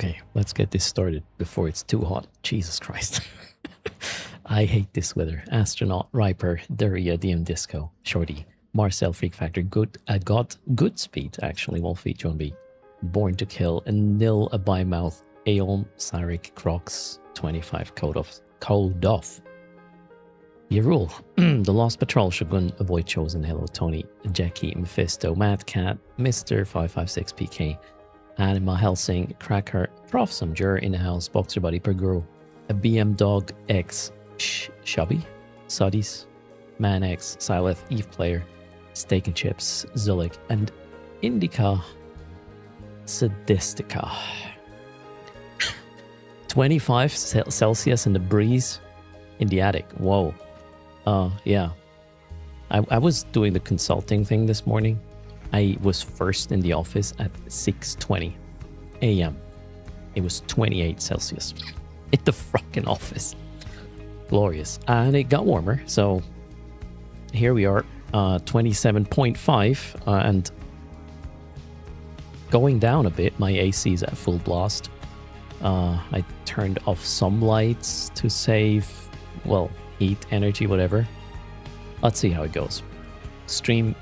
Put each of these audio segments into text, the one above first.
Okay, let's get this started before it's too hot. Jesus Christ. I hate this weather. Astronaut, Riper, Daria, DM Disco, Shorty, Marcel, Freak Factor, God, Good Speed, actually, Wolfie, John B, Born to Kill, and Nil, a Bymouth, Aeon, Cyric, Crocs, 25, Code off. Your rule. The Lost Patrol, Shogun, Avoid Chosen, Hello, Tony, Jackie, Mephisto, Mad Cat, Mr. 556 PK, Anima, Helsing, Cracker, Prof, some Jur in the house, Boxer Buddy, Perguru, a BM Dog X, Shubby, Suddies, Man X, Sileth, Eve Player, Steak and Chips, Zulik, and Indica Sadistica. 25 Celsius in the breeze in the attic. Whoa. Yeah. I was doing the consulting thing this morning. I was first in the office at 6:20 a.m. It was 28 Celsius in the fucking office. Glorious. And it got warmer. So here we are, 27.5 and going down a bit. My AC is at full blast. I turned off some lights to save, well, heat, energy, whatever. Let's see how it goes. Stream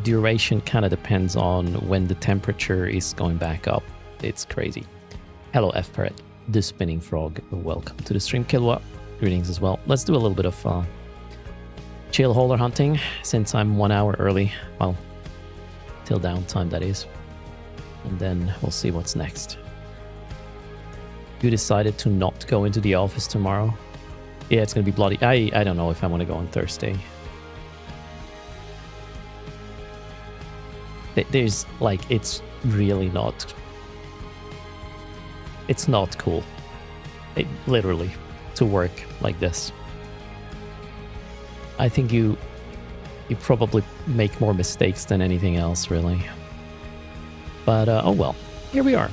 duration kind of depends on when the temperature is going back up. It's crazy. Hello, F Parrot, the spinning frog. Welcome to the stream, Kilwa. Greetings as well. Let's do a little bit of chill holder hunting since I'm 1 hour early. Well, till downtime, that is. And then we'll see what's next. You decided to not go into the office tomorrow? Yeah, it's gonna be bloody. I don't know if I want to go on Thursday. There's like, it's really not. It's not cool. Literally, to work like this. I think you probably make more mistakes than anything else, really. But oh well, here we are.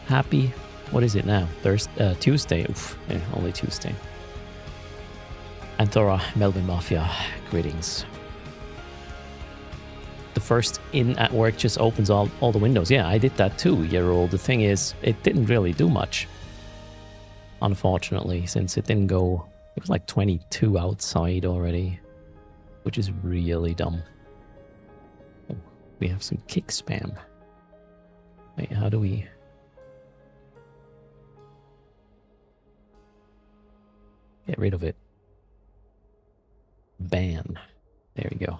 Happy. What is it now? Tuesday. Oof, yeah, only Tuesday. Anthora, Melbourne Mafia, greetings. The first in at work just opens all the windows. Yeah, I did that too, year-old. The thing is, it didn't really do much. Unfortunately, since it didn't go... It was like 22 outside already, which is really dumb. Oh, we have some kick spam. Wait, how do we... Get rid of it. Ban. There we go.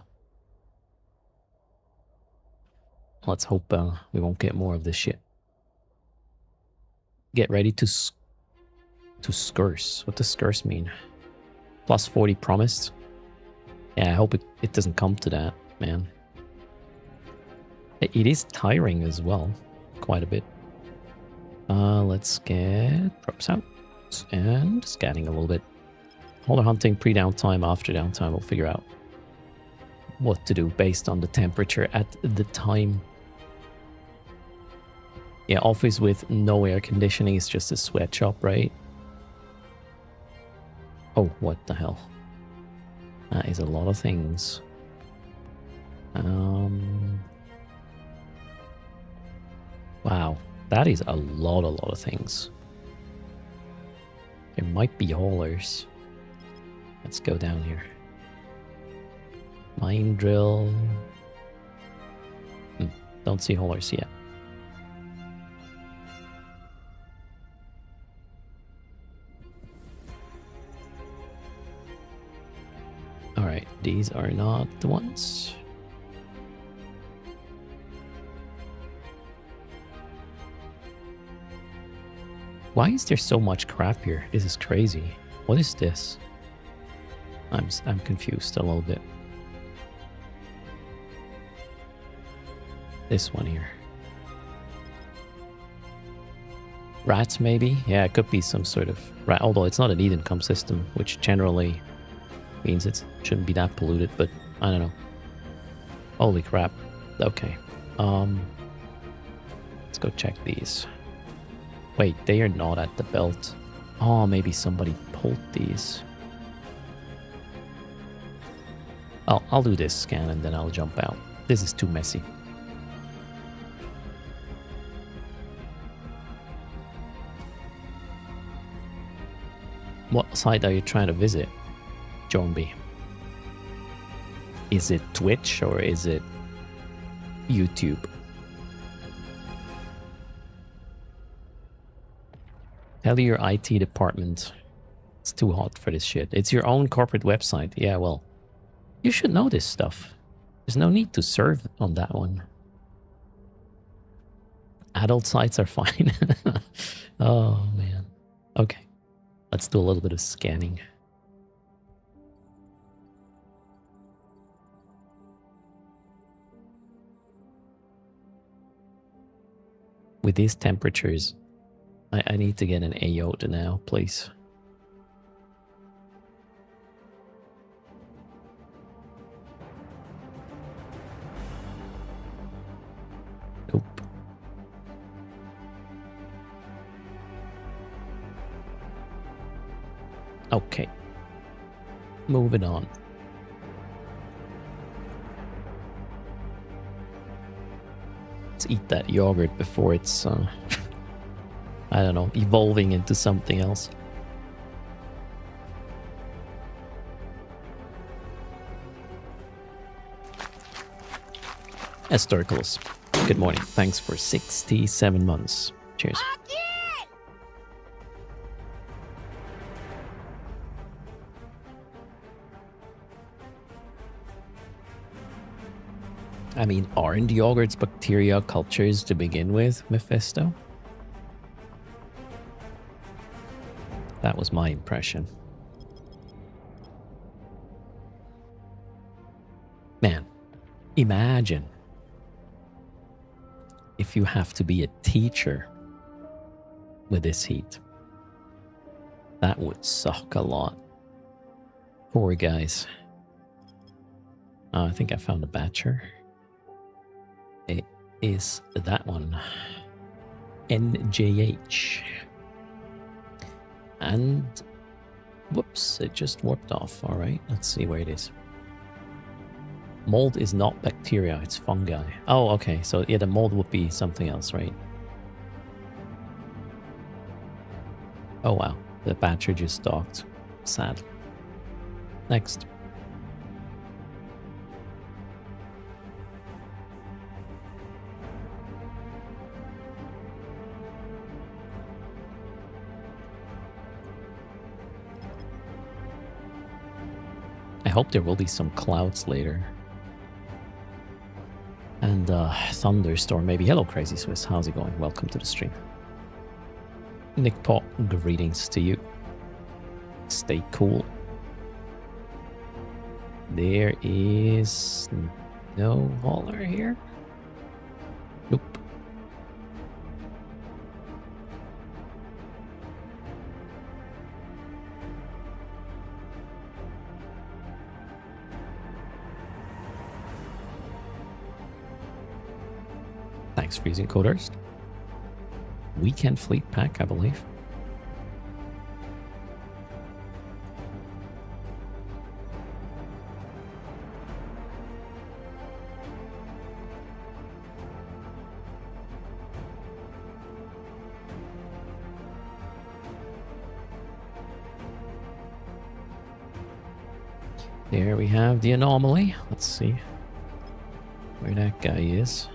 Let's hope we won't get more of this shit. Get ready to scurse. What does scurse mean? Plus 40 promised? Yeah, I hope it doesn't come to that, man. It is tiring as well. Quite a bit. Let's get props out. And scanning a little bit. Holder hunting, pre-downtime, after downtime, we'll figure out what to do based on the temperature at the time. Yeah, office with no air conditioning is just a sweatshop, right? Oh, what the hell? That is a lot of things. Wow, that is a lot of things. There might be haulers. Let's go down here. Mine drill. Don't see haulers yet. Alright, these are not the ones. Why is there so much crap here? This is crazy. What is this? I'm confused a little bit. This one here. Rats, maybe? Yeah, it could be some sort of rat, although it's not an eat income system, which generally means it shouldn't be that polluted, but I don't know. Holy crap. Okay. Let's go check these. Wait, they are not at the belt. Oh, maybe somebody pulled these. I'll do this scan and then I'll jump out. This is too messy. What site are you trying to visit, Joan-B? Is it Twitch or is it YouTube? Tell your IT department it's too hot for this shit. It's your own corporate website. Yeah, well, you should know this stuff. There's no need to serve on that one. Adult sites are fine. Oh, man. Okay. Let's do a little bit of scanning. With these temperatures, I need to get an AOTA now, please. Nope. Okay. Moving on. Let's eat that yogurt before it's, I don't know, evolving into something else. Historicals, good morning. Thanks for 67 months. Cheers. I mean, aren't yogurts bacteria cultures to begin with, Mephisto? That was my impression. Man, imagine if you have to be a teacher with this heat. That would suck a lot. Poor guys. I think I found a batcher. It is that one. NJH. And whoops, it just warped off. All right, let's see where it is. Mold is not bacteria, it's fungi. Oh, okay, so yeah, the mold would be something else, right? Oh wow, the batcher just docked. Sad. Next. I hope there will be some clouds later. And thunderstorm maybe. Hello, Crazy Swiss. How's it going? Welcome to the stream. Nick Pot, greetings to you. Stay cool. There is no hauler here. Nope. Thanks for using code erst. Weekend fleet pack, I believe. There we have the anomaly. Let's see where that guy is.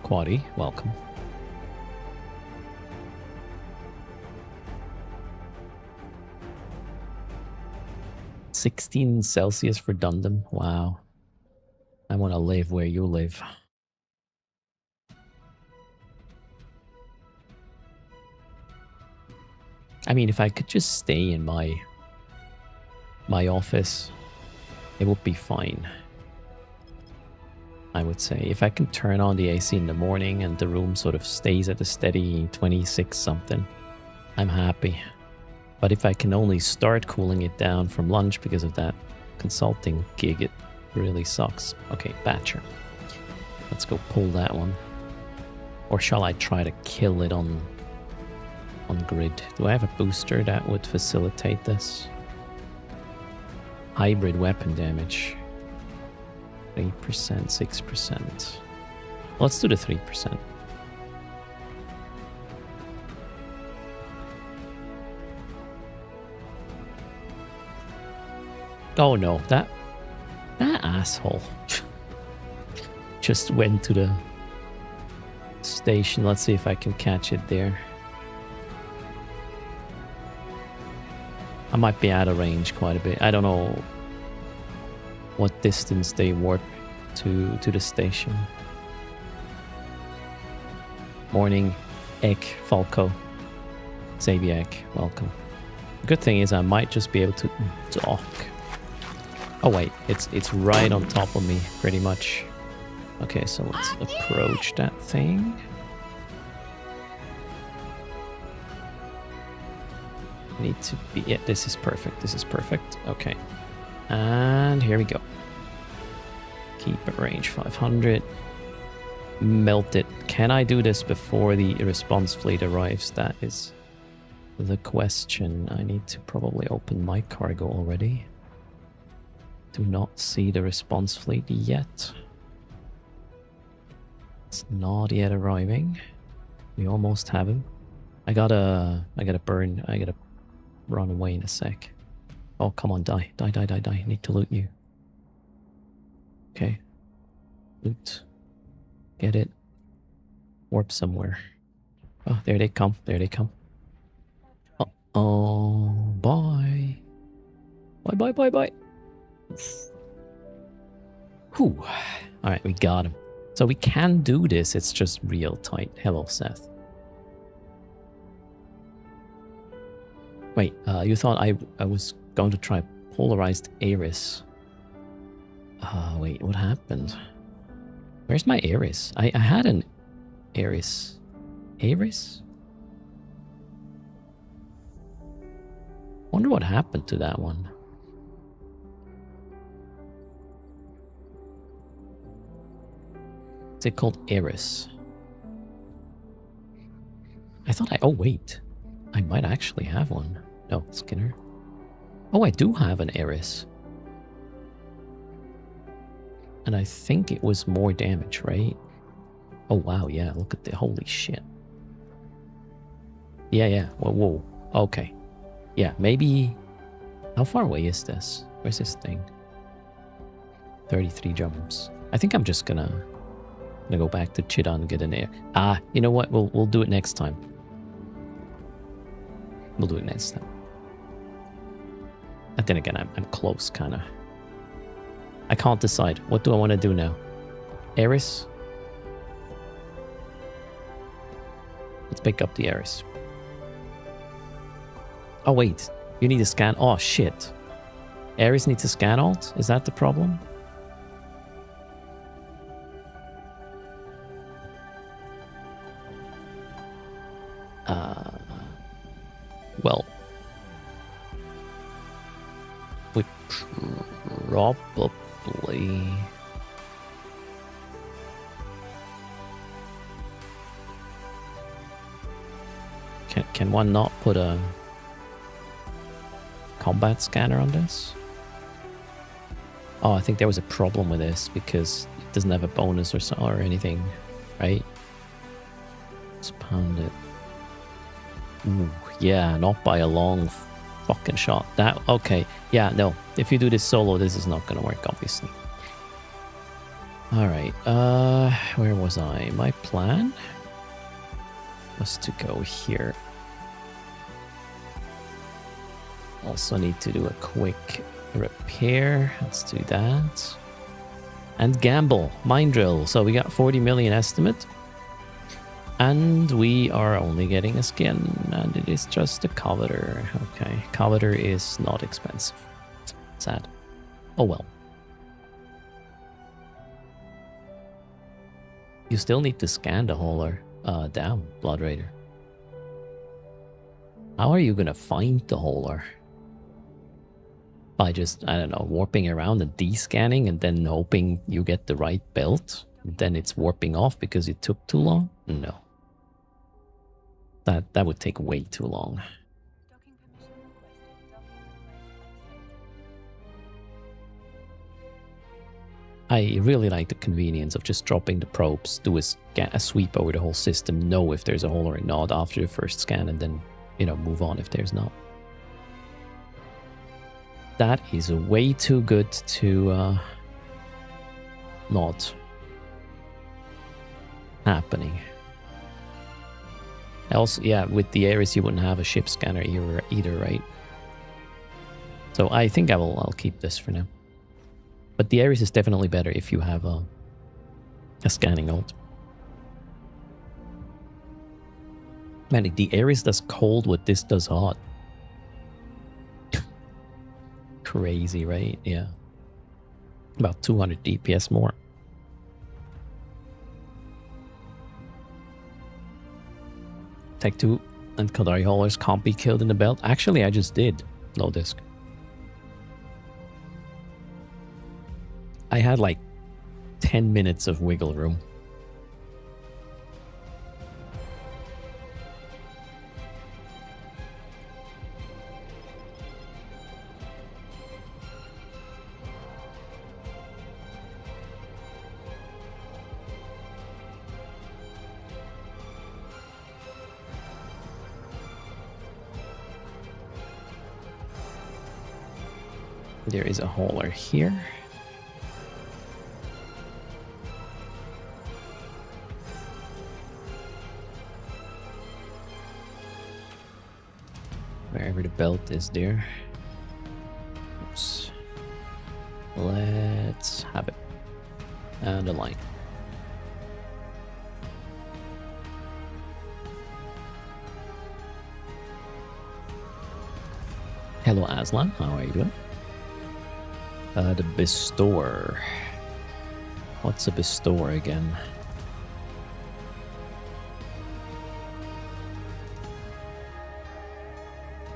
Quaddy, welcome. $16 for Dundum. Wow. I want to live where you live. I mean, if I could just stay in my office, it would be fine. I would say if I can turn on the AC in the morning and the room sort of stays at a steady 26 something, I'm happy. But if I can only start cooling it down from lunch because of that consulting gig, it really sucks. Okay, Batcher. Let's go pull that one. Or shall I try to kill it on grid? Do I have a booster that would facilitate this? Hybrid weapon damage. 3%, 6%. Let's do the 3%. Oh no, that asshole just went to the station. Let's see if I can catch it there. I might be out of range quite a bit. I don't know what distance they warp to the station. Morning, Ek, Falco, Zabiak, welcome. The good thing is I might just be able to dock. Oh wait, it's right on top of me, pretty much. Okay, so let's approach that thing. Need to be... Yeah, this is perfect. This is perfect. Okay. And here we go. Keep it range 500. Melt it. Can I do this before the response fleet arrives? That is the question. I need to probably open my cargo already. Do not see the response fleet yet. It's not yet arriving. We almost have him. I gotta burn. I gotta run away in a sec. Oh, come on, die. Die, die, die, die. Need to loot you. Okay. Loot. Get it. Warp somewhere. Oh, there they come. There they come. Uh-oh. Bye. Bye, bye, bye, bye. Whew. Alright, we got him. So we can do this. It's just real tight. Hello, Seth. Wait, you thought I was going to try polarized Ares. Wait, what happened? Where's my Ares? I had an Ares. Ares? Wonder what happened to that one. Is it called Ares? I thought oh wait. I might actually have one. No, Skinner. Oh, I do have an Ares. And I think it was more damage, right? Oh, wow, yeah, look at the... Holy shit. Yeah. Whoa, whoa. Okay. Yeah, maybe... How far away is this? Where's this thing? 33 jumps. I think I'm just gonna go back to Chidan and get an air. Ah, you know what? We'll do it next time. We'll do it next time. And then again, I'm close, kind of. I can't decide. What do I want to do now? Ares? Let's pick up the Ares. Oh, wait. You need to scan... Oh, shit. Ares needs to scan alt? Is that the problem? Well... We probably... Can one not put a combat scanner on this? Oh, I think there was a problem with this because it doesn't have a bonus or anything, right? Let's pound it. Ooh, yeah, not by a long fucking shot. That okay. Yeah, no. If you do this solo, this is not gonna work, obviously. Alright, where was I? My plan was to go here. Also need to do a quick repair. Let's do that. And gamble. Mine drill. So we got 40 million estimate. And we are only getting a skin. And it is just a coveter. Okay. Coveter is not expensive. Sad. Oh well. You still need to scan the hauler down, Blood Raider. How are you gonna find the hauler? By just, I don't know, warping around and descanning and then hoping you get the right belt? Then it's warping off because it took too long? No. That would take way too long. I really like the convenience of just dropping the probes, do a sweep over the whole system, know if there's a hole or not after the first scan, and then, you know, move on if there's not. That is way too good to not happening. Also, yeah, with the Ares you wouldn't have a ship scanner either, right? So I think I'll keep this for now. But the Ares is definitely better if you have a scanning ult. Man, the Ares does cold what this does hot. Crazy, right? Yeah. About 200 DPS more. Tech 2 and Kodari haulers can't be killed in the belt. Actually, I just did. Low disc. I had like 10 minutes of wiggle room. There is a hauler here. Wherever the belt is there. Oops. Let's have it. And a line. Hello Aslan, how are you doing? The bestower. What's a bestower again?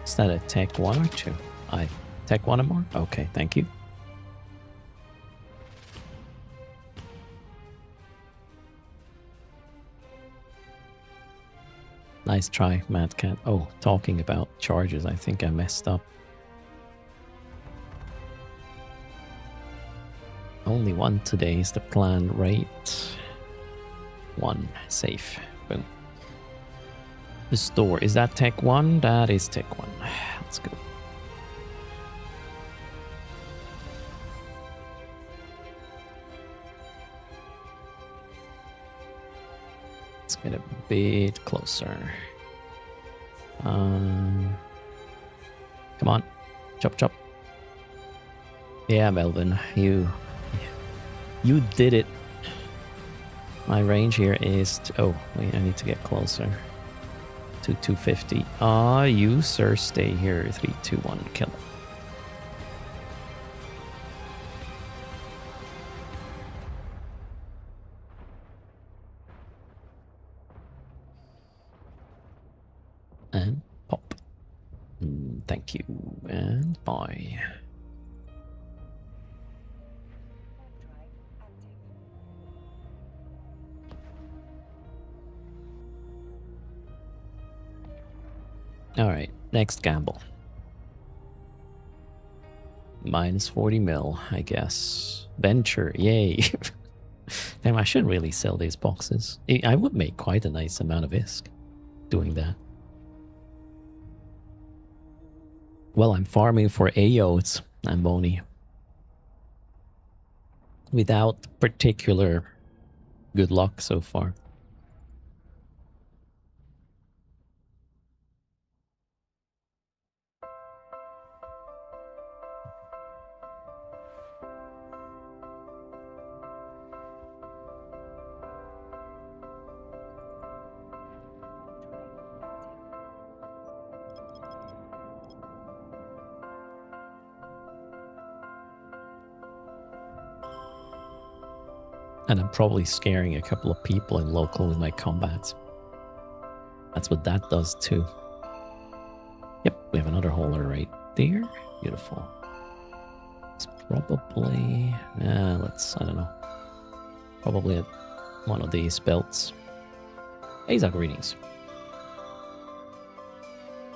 Is that a tech 1 or 2? Tech 1 or more? Okay, thank you. Nice try, Mad Cat. Oh, talking about charges, I think I messed up. Only one today is the plan, right? One, safe. Boom. The store, is that tech 1? That is tech 1. Let's go. Let's get a bit closer. Come on, chop chop. Yeah, Melvin, you did it. My range here is oh wait, I need to get closer to 250. You sir, stay here. 3, 2, 1, kill it. And pop. Thank you and bye. All right, next gamble. Minus 40 mil, I guess. Venture, yay. Damn, I should really sell these boxes. I would make quite a nice amount of ISK doing that. Well, I'm farming for AOs, Amboni. Without particular good luck so far. And I'm probably scaring a couple of people in local with my combats. That's what that does too. Yep, we have another hauler right there. Beautiful. It's probably... I don't know. Probably one of these belts. Hey, Zach, greetings.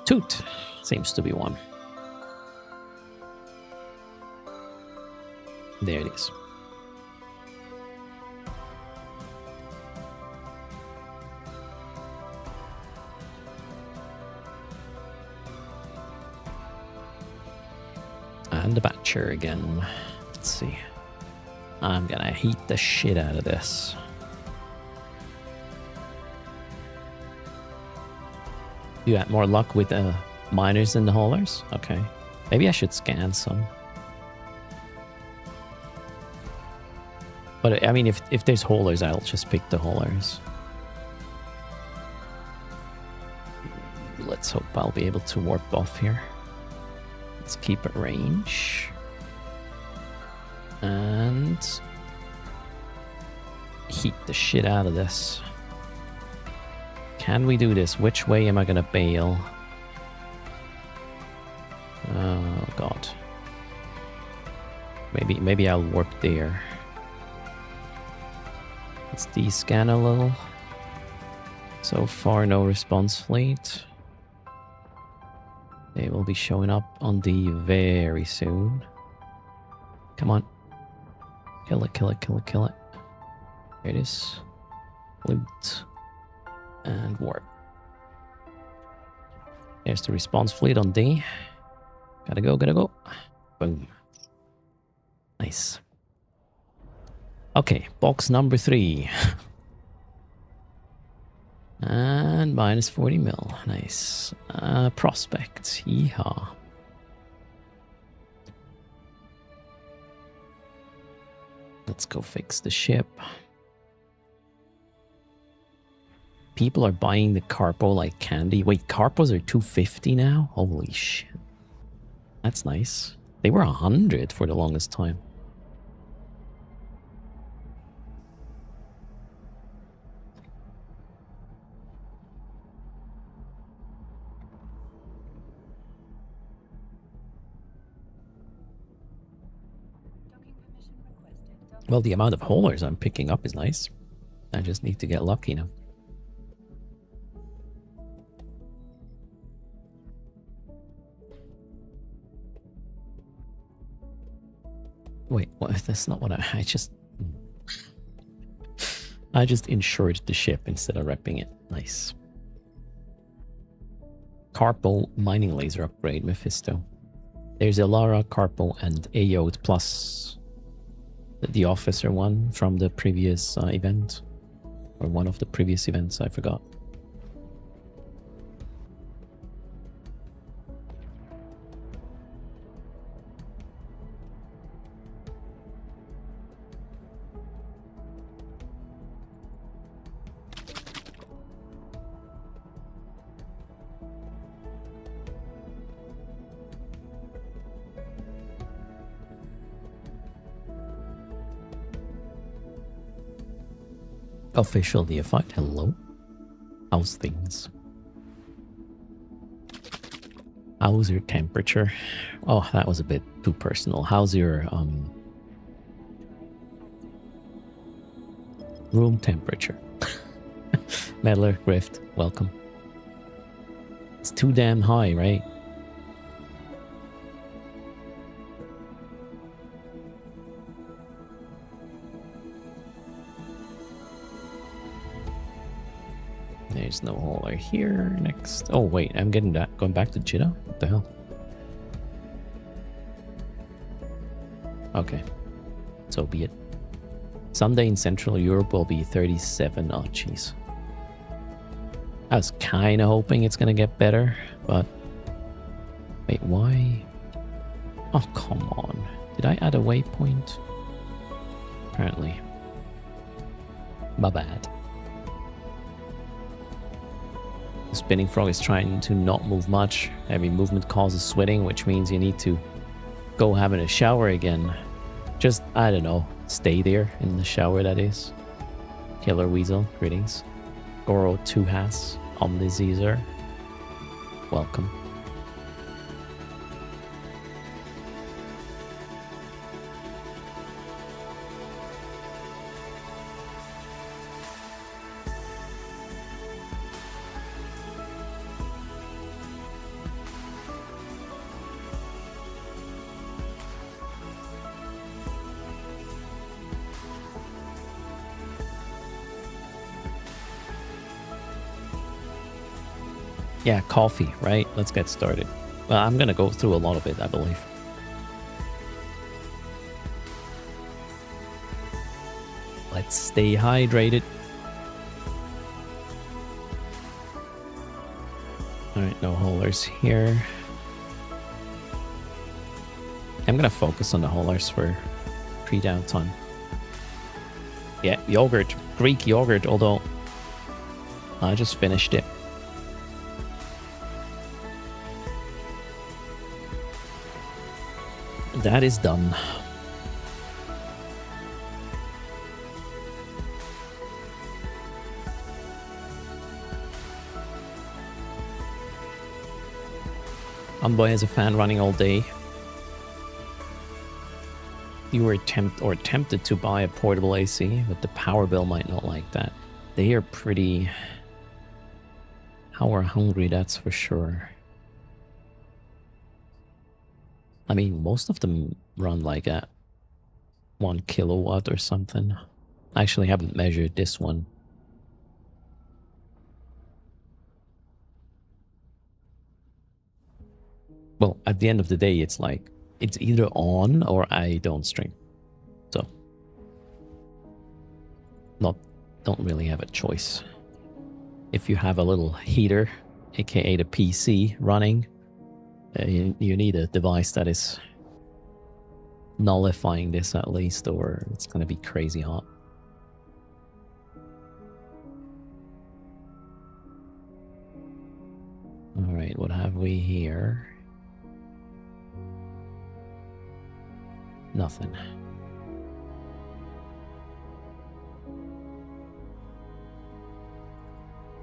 Toot seems to be one. There it is. And the Batcher again. Let's see. I'm gonna heat the shit out of this. You had more luck with the miners than the haulers? Okay. Maybe I should scan some. But I mean, if there's haulers, I'll just pick the haulers. Let's hope I'll be able to warp off here. Let's keep it range. And heat the shit out of this. Can we do this? Which way am I gonna bail? Oh god. Maybe I'll warp there. Let's descan a little. So far, no response fleet. They will be showing up on D very soon. Come on. Kill it, kill it, kill it, kill it. There it is. Loot. And warp. There's the response fleet on D. Gotta go, gotta go. Boom. Nice. Okay, box number 3. And minus 40 mil. Nice. Prospect. Yeehaw. Let's go fix the ship. People are buying the Carpo like candy. Wait, Carpos are 250 now? Holy shit. That's nice. They were 100 for the longest time. Well, the amount of haulers I'm picking up is nice. I just need to get lucky now. Wait, what? That's not what I just insured the ship instead of repping it. Nice. Carpo mining laser upgrade, Mephisto. There's Elara, Carpo, and Ayote plus the officer one from the previous event. Or one of the previous events, I forgot. Official neophyte, hello. How's things? How's your temperature? Oh, that was a bit too personal. How's your room temperature? Meddler, Grift, welcome. It's too damn high, right? There's no hauler here. Next. Oh, wait. I'm getting that. Going back to Jeddah? What the hell? Okay. So be it. Sunday in Central Europe will be 37. Oh, jeez. I was kind of hoping it's going to get better, but... Wait, why? Oh, come on. Did I add a waypoint? Apparently. My bad. The spinning frog is trying to not move much. Heavy movement causes sweating, which means you need to go having a shower again. Just, I don't know, stay there in the shower, that is. Killer Weasel, greetings. Goro 2 has, Omnizezer, welcome. Yeah, coffee, right? Let's get started. Well, I'm going to go through a lot of it, I believe. Let's stay hydrated. Alright, no haulers here. I'm gonna focus on the haulers for pre-downtime. Yeah, yogurt. Greek yogurt, although I just finished it. That is done. Envoy has a fan running all day. You were tempted to buy a portable AC, but the power bill might not like that. They are pretty power hungry, that's for sure. I mean, most of them run like at 1 kilowatt or something. I actually haven't measured this one. Well, at the end of the day, it's like, it's either on or I don't stream. So, don't really have a choice. If you have a little heater, aka the PC running, you need a device that is nullifying this at least, or it's going to be crazy hot. All right, what have we here? Nothing.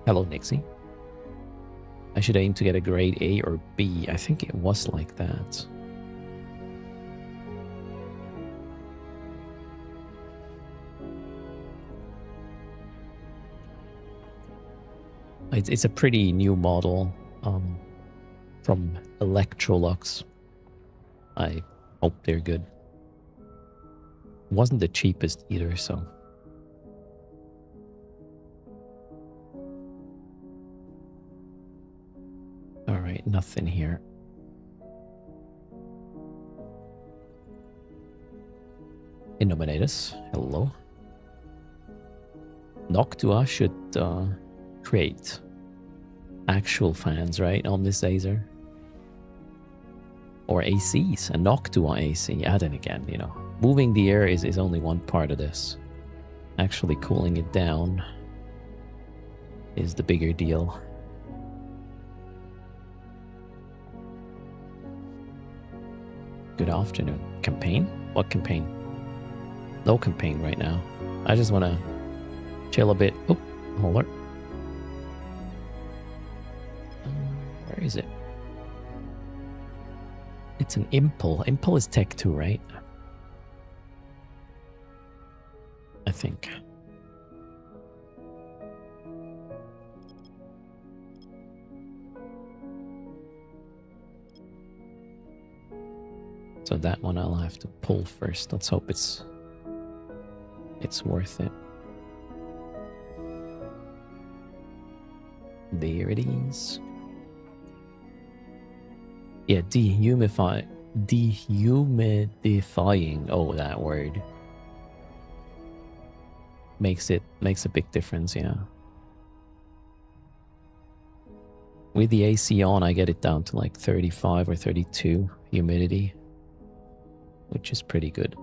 Hello, Nixie. I should aim to get a grade A or B. I think it was like that. It's a pretty new model from Electrolux. I hope they're good. Wasn't the cheapest either, so. All right, nothing here. Innominatus, hello. Noctua should create actual fans, right, on this Acer? Or ACs, a Noctua AC. Yeah, then again, you know, moving the air is only one part of this. Actually cooling it down is the bigger deal. Good afternoon. Campaign? What campaign? No campaign right now. I just want to chill a bit. Oh, hold on. Where is it? It's an Impel. Impel is Tech 2, right? I think. So that one I'll have to pull first. Let's hope it's worth it. There it is. Yeah, dehumidifying. Oh, that word makes a big difference. Yeah. With the AC on, I get it down to like 35 or 32 humidity, which is pretty good.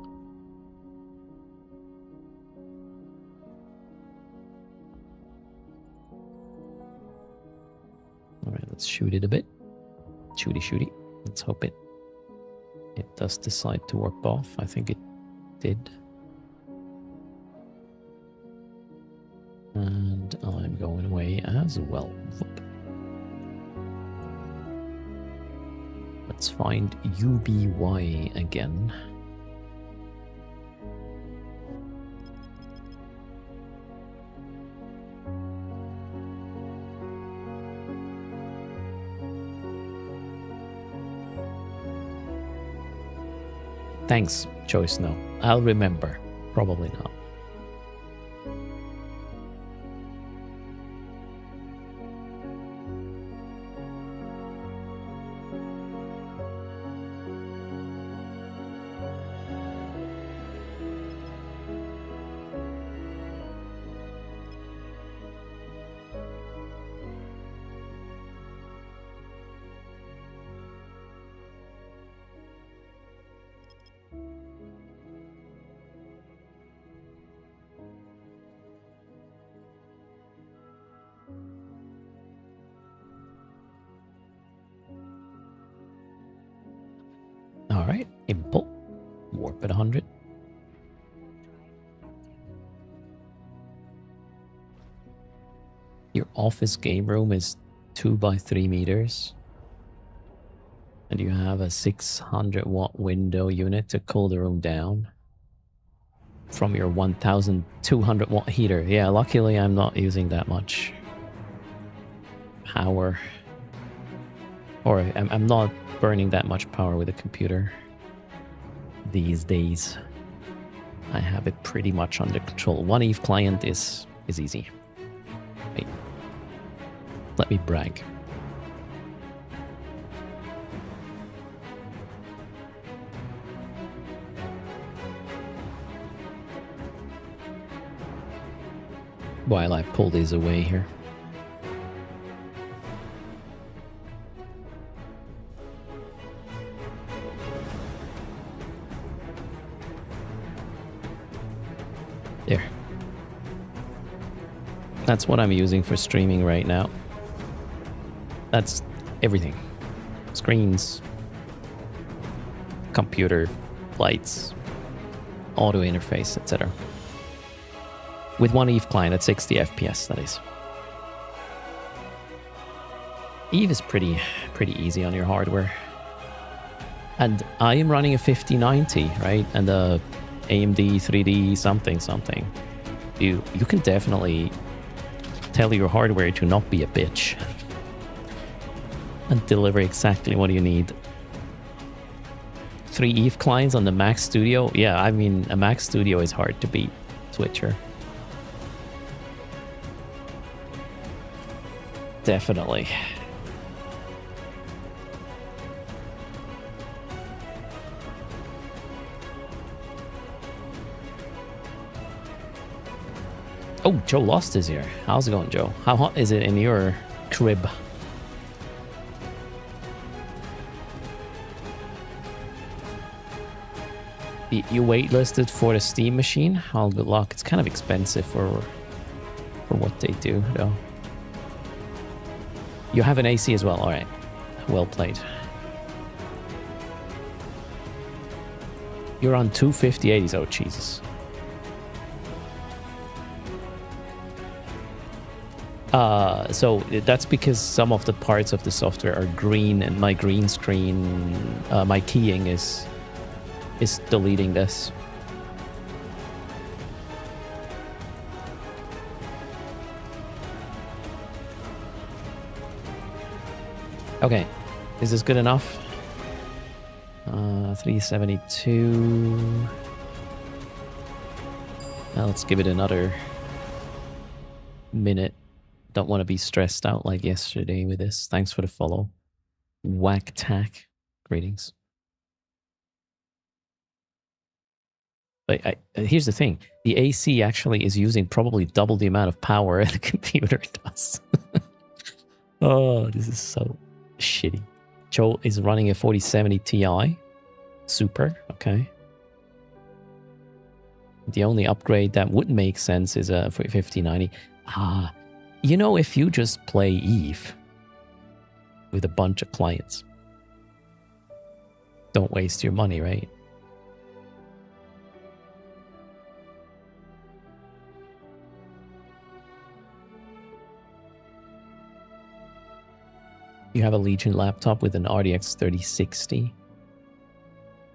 All right, let's shoot it a bit. Shooty. Let's hope it does decide to warp off. I think it did. And I'm going away as well. Whoop. Let's find UBY again. Thanks, Choice No. I'll remember. Probably not. Alright, Impel. Warp at 100. Your office game room is 2 by 3 meters. And you have a 600 watt window unit to cool the room down from your 1200 watt heater. Yeah, luckily I'm not using that much power. Or I'm not burning that much power with a computer these days. I have it pretty much under control. One Eve client is easy. Wait. Let me brag. While I pull these away here. There. That's what I'm using for streaming right now. That's everything. Screens, computer, lights, auto interface, etc. With one Eve client at 60 FPS, that is. Eve is pretty easy on your hardware. And I am running a 5090, right? And a AMD 3D something. You can definitely tell your hardware to not be a bitch. And deliver exactly what you need. 3 Eve clients on the Mac Studio? Yeah, I mean, a Mac Studio is hard to beat. Switcher. Definitely. Oh, Joe Lost is here. How's it going, Joe? How hot is it in your crib? You waitlisted for the Steam machine? Oh, good luck. It's kind of expensive for what they do, though. You have an AC as well. All right. Well played. You're on 25080s. Oh, Jesus. So that's because some of the parts of the software are green, and my green screen, my keying is deleting this. Okay, is this good enough? 372. Now let's give it another minute. Don't want to be stressed out like yesterday with this. Thanks for the follow. Whack tack. Greetings. But here's the thing. The AC actually is using probably double the amount of power the computer does. Oh, this is so shitty. Joe is running a 4070 Ti. Super, okay. The only upgrade that would make sense is a 5090. You know, if you just play Eve with a bunch of clients, don't waste your money, right? You have a Legion laptop with an RTX 3060.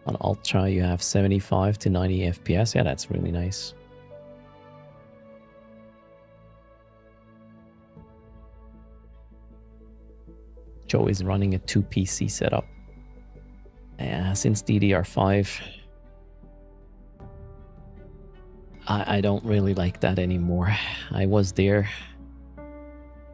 On Ultra, you have 75 to 90 FPS. Yeah, that's really nice. Joe is running a 2 PC setup. Yeah, since DDR5. I don't really like that anymore. I was there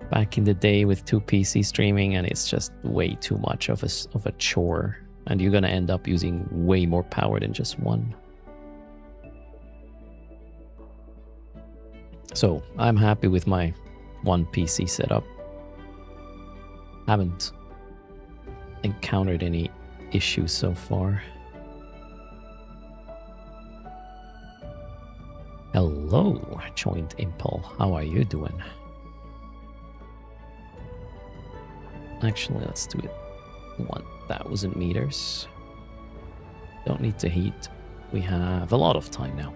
back in the day with 2 PC streaming, and it's just way too much of a chore. And you're gonna end up using way more power than just one. So I'm happy with my 1 PC setup. Haven't encountered any issues so far. Hello, Joint Impel. How are you doing? Actually, let's do it 1,000 meters. Don't need to heat. We have a lot of time now.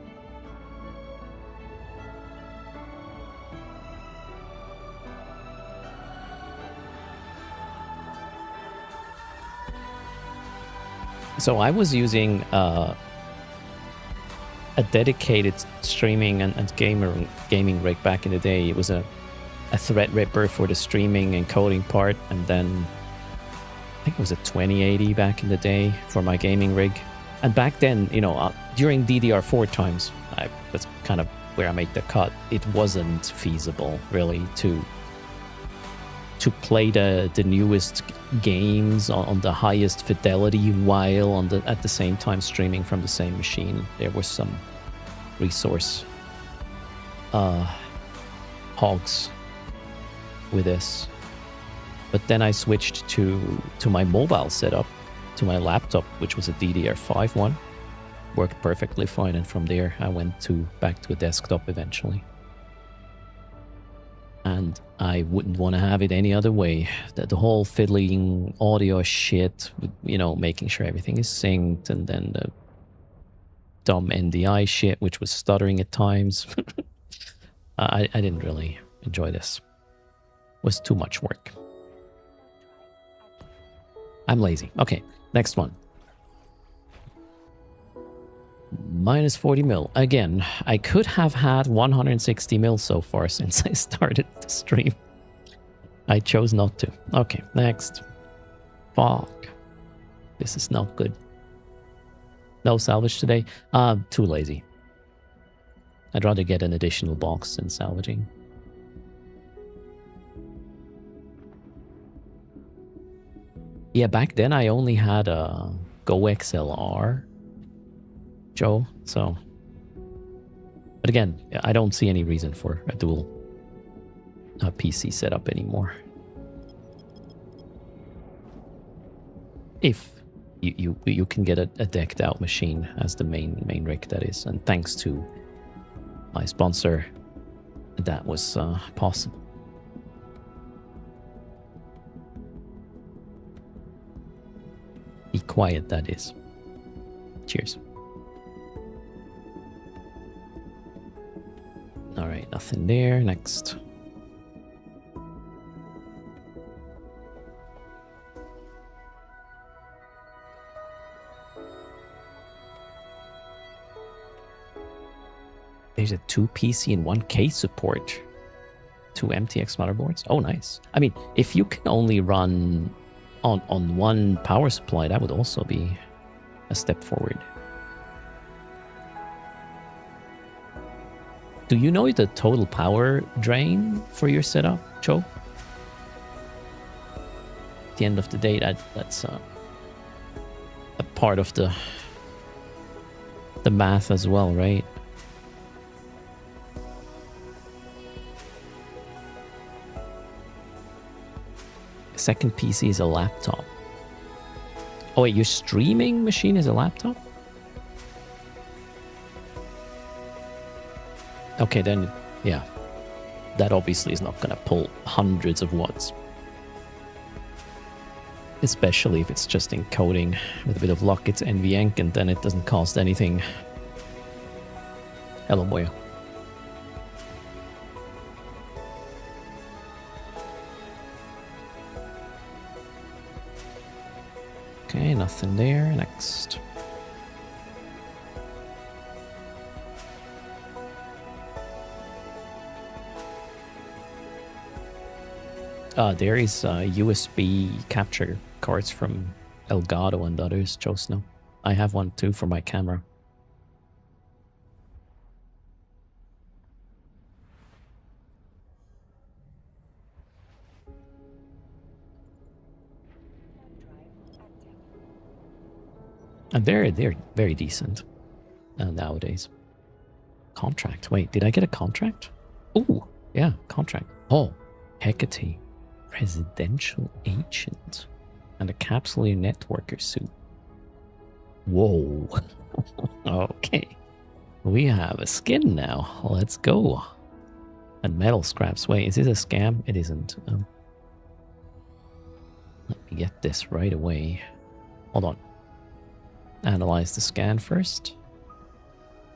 So I was using a dedicated streaming and gaming rig back in the day. It was a Threadripper for the streaming and coding part, and then I think it was a 2080 back in the day for my gaming rig. And back then, you know, during DDR4 times, that's kind of where I made the cut. It wasn't feasible really to play the newest games on the highest fidelity while at the same time streaming from the same machine. There was some resource hogs with this. But then I switched to my mobile setup, to my laptop, which was a DDR5 one. Worked perfectly fine, and from there I went back to a desktop eventually. And I wouldn't want to have it any other way. The whole fiddling audio shit, you know, making sure everything is synced, and then the dumb NDI shit, which was stuttering at times. I didn't really enjoy this. It was too much work. I'm lazy. Okay, next one. Minus 40 mil. Again, I could have had 160 mil so far since I started the stream. I chose not to. Okay, next. Fuck. This is not good. No salvage today? Too lazy. I'd rather get an additional box than salvaging. Yeah, back then I only had a Go XLR, Joe, so... But again, I don't see any reason for a dual PC setup anymore. If you can get a decked out machine as the main rig, that is, and thanks to my sponsor, that was possible. Be quiet, that is. Cheers. All right, nothing there. Next. There's a 2 PC and 1 case support. 2 MTX motherboards. Oh, nice. I mean, if you can only run on one power supply, that would also be a step forward. Do you know the total power drain for your setup, Joe? At the end of the day, that's a part of the math as well, right? Second PC is a laptop. Oh wait, your streaming machine is a laptop? Okay, then, yeah. That obviously is not gonna pull hundreds of watts. Especially if it's just encoding. With a bit of luck, it's NVENC, and then it doesn't cost anything. Hello, boy. Okay, nothing there. Next. There is USB capture cards from Elgato and others, Joe Snow. I have one too for my camera. And they're very decent nowadays. Contract. Wait, did I get a contract? Oh, yeah, contract. Oh, Hecate, presidential agent, and a capsular networker suit. Whoa. Okay. We have a skin now. Let's go. And metal scraps. Wait, is this a scam? It isn't. Let me get this right away. Hold on. analyze the scan first.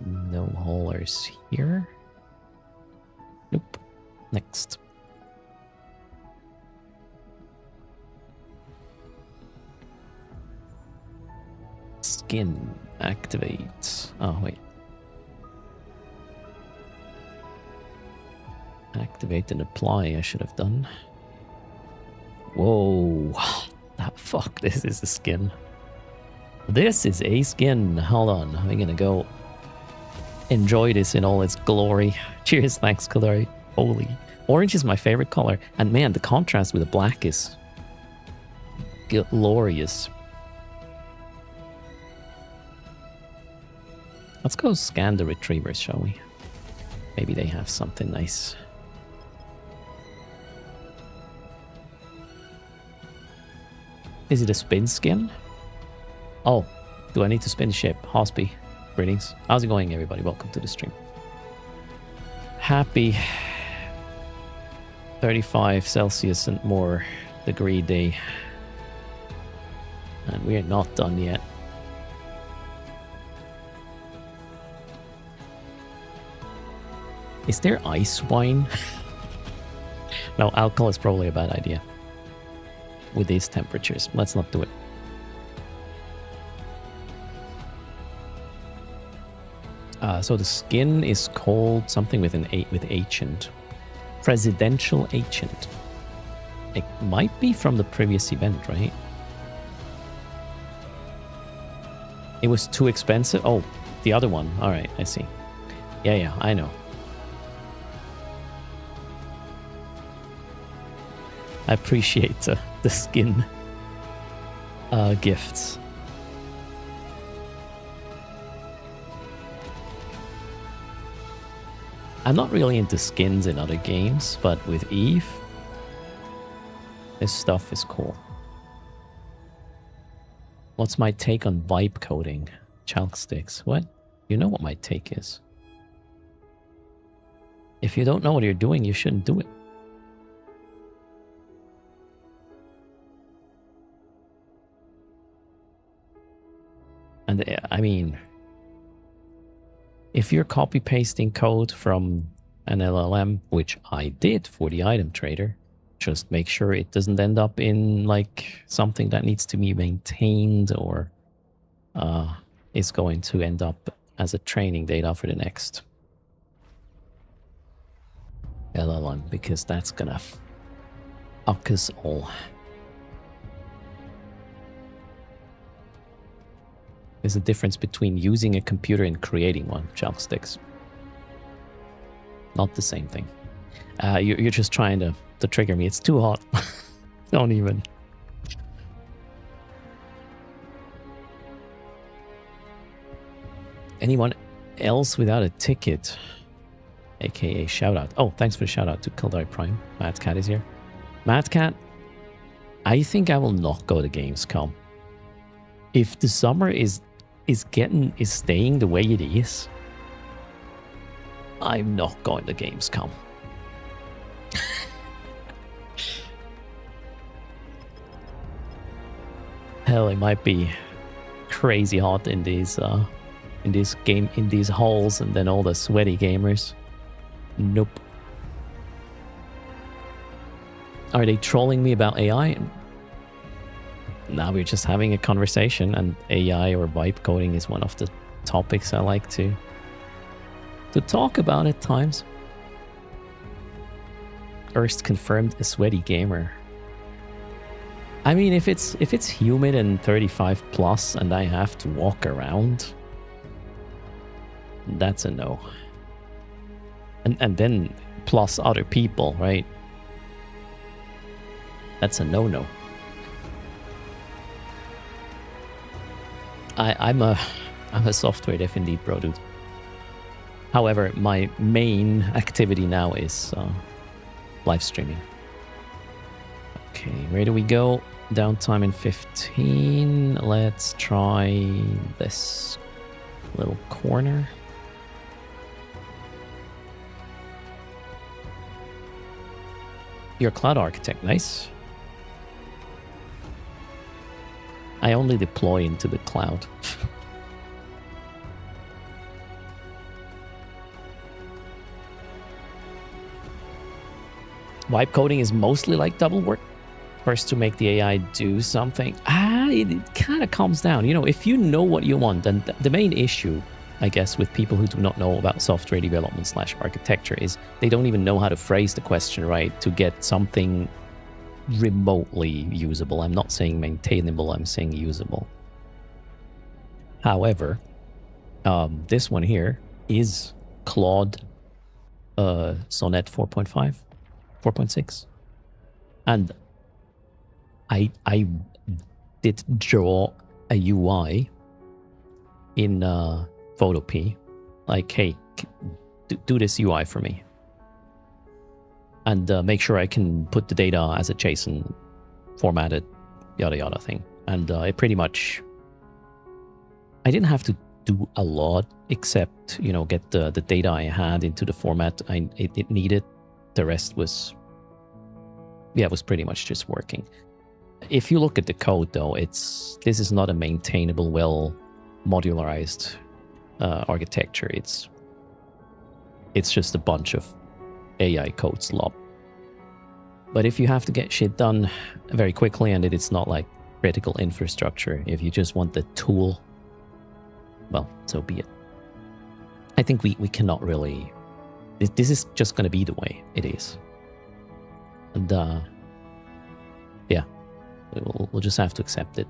No haulers here. Nope. Next. Skin. Activate. Oh, wait. Activate and apply, I should have done. Whoa. Fuck, this is a skin. This is a skin. Hold on. I'm gonna go enjoy this in all its glory. Cheers, thanks, Kalari. Holy. Orange is my favorite color. And man, the contrast with the black is glorious. Let's go scan the retrievers, shall we? Maybe they have something nice. Is it a spin skin? Oh, do I need to spin the ship? Hospi, greetings. How's it going, everybody? Welcome to the stream. Happy 35 Celsius and more degree day. And we're not done yet. Is there ice wine? No, alcohol is probably a bad idea. With these temperatures, let's not do it. So the skin is called something with an with ancient. Presidential ancient. It might be from the previous event, right? It was too expensive. Oh, the other one. All right, I see. Yeah, I know. I appreciate the skin gifts. I'm not really into skins in other games, but with Eve, this stuff is cool. What's my take on vibe coding? Chalk sticks. What? You know what my take is. If you don't know what you're doing, you shouldn't do it. And I mean, if you're copy pasting code from an LLM, which I did for the item trader, just make sure it doesn't end up in like something that needs to be maintained or is going to end up as a training data for the next LLM, because that's gonna fuck us all. There's a difference between using a computer and creating one, chalk sticks. Not the same thing. You're just trying to trigger me. It's too hot. Don't even. Anyone else without a ticket? AKA shout out. Oh, thanks for the shout out to Kildare Prime. Mad Cat is here. Mad Cat, I think I will not go to Gamescom. If the summer is staying the way it is, I'm not going to Gamescom. Hell, it might be crazy hot in these halls, and then all the sweaty gamers. Nope. Are they trolling me about AI? Now we're just having a conversation, and AI or vibe coding is one of the topics I like to talk about at times. Erst confirmed a sweaty gamer. I mean, if it's humid and 35 plus and I have to walk around, that's a no. And then plus other people, right? That's a no-no. I'm a software dev indeed, bro, dude. However, my main activity now is live streaming. Okay, where do we go? Downtime in 15. Let's try this little corner. You're a cloud architect, nice. I only deploy into the cloud. Wipe coding is mostly like double work. First to make the AI do something. It kind of calms down. You know, if you know what you want, then the main issue, I guess, with people who do not know about software development / architecture is they don't even know how to phrase the question right to get something remotely usable. I'm not saying maintainable, I'm saying usable. However, this one here is Claude Sonnet 4.5, 4.6. And I did draw a UI in Photopea, like, hey, do this UI for me. And make sure I can put the data as a JSON formatted, yada yada thing. And it pretty much, I didn't have to do a lot except, you know, get the data I had into the format it needed. The rest was, yeah, it was pretty much just working. If you look at the code though, this is not a maintainable, well modularized architecture. It's just a bunch of AI code slop. But if you have to get shit done very quickly and it's not like critical infrastructure, if you just want the tool, well, so be it. I think we cannot really, this is just going to be the way it is. And yeah, we'll just have to accept it.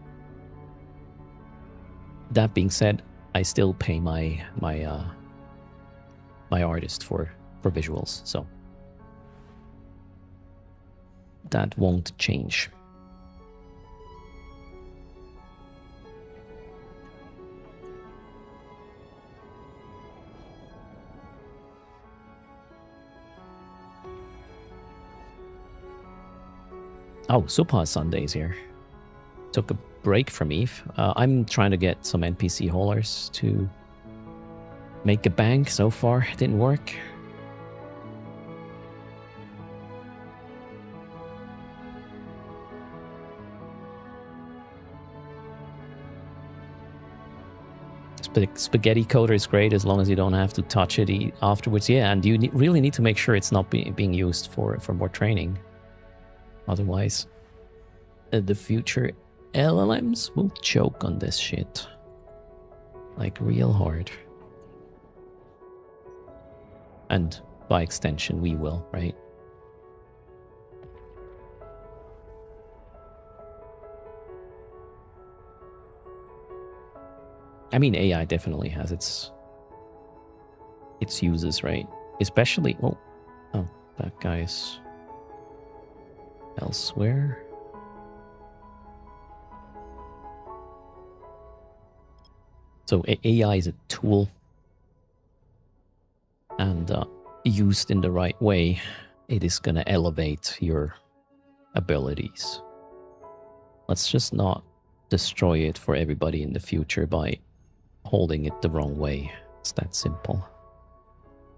That being said, I still pay my artist for visuals, so that won't change. Oh, Supa Sunday's here. Took a break from Eve. I'm trying to get some NPC haulers to make a bank. So far, it didn't work. Spaghetti coder is great as long as you don't have to touch it afterwards. Yeah, and you really need to make sure it's not being used for more training. Otherwise, the future LLMs will choke on this shit. Like real hard. And by extension, we will, right? I mean, AI definitely has its uses, right? Especially, oh, that guy's elsewhere. So AI is a tool, and used in the right way, it is going to elevate your abilities. Let's just not destroy it for everybody in the future by holding it the wrong way. It's that simple.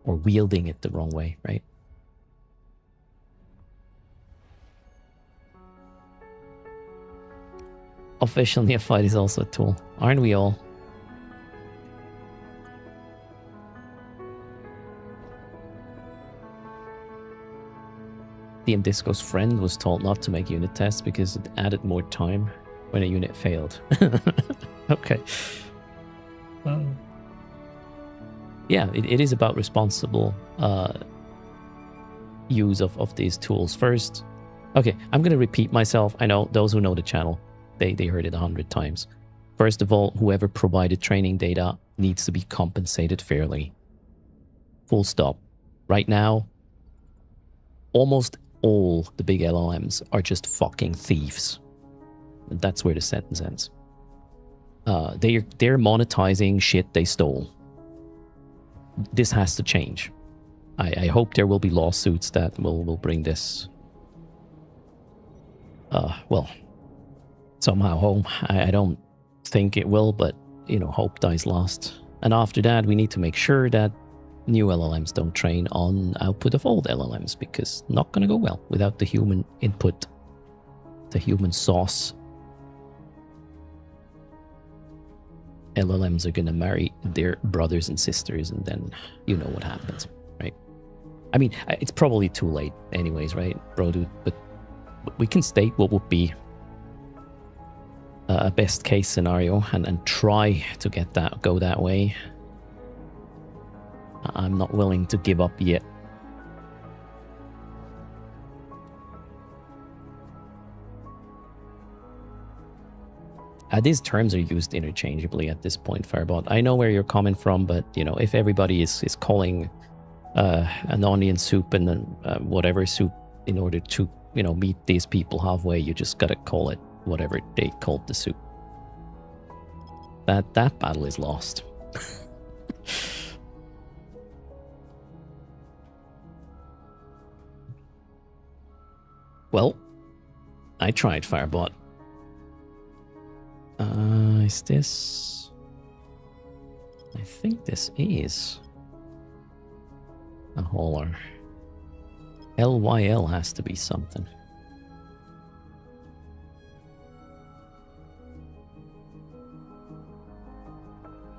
Or wielding it the wrong way, right? Official neophyte is also a tool. Aren't we all? DM Disco's friend was told not to make unit tests because it added more time when a unit failed. Okay. Yeah, it is about responsible use of these tools. First, okay, I'm going to repeat myself. I know those who know the channel, they heard it 100 times. First of all, whoever provided training data needs to be compensated fairly. Full stop. Right now, almost all the big LLMs are just fucking thieves. And that's where the sentence ends. They're monetizing shit they stole. This has to change. I hope there will be lawsuits that will bring this well, somehow home. I don't think it will, but you know, hope dies last. And after that, we need to make sure that new LLMs don't train on output of old LLMs, because not gonna go well without the human input, the human sauce. LLMs are gonna marry their brothers and sisters, and then you know what happens, right? I mean, it's probably too late anyways, right, bro dude? But we can state what would be a best case scenario and try to get that, go that way. I'm not willing to give up yet. These terms are used interchangeably at this point, Firebot. I know where you're coming from, but, you know, if everybody is calling an onion soup and then whatever soup in order to, you know, meet these people halfway, you just gotta call it whatever they called the soup. That battle is lost. Well, I tried, Firebot. Is this... I think this is a hauler. LYL has to be something.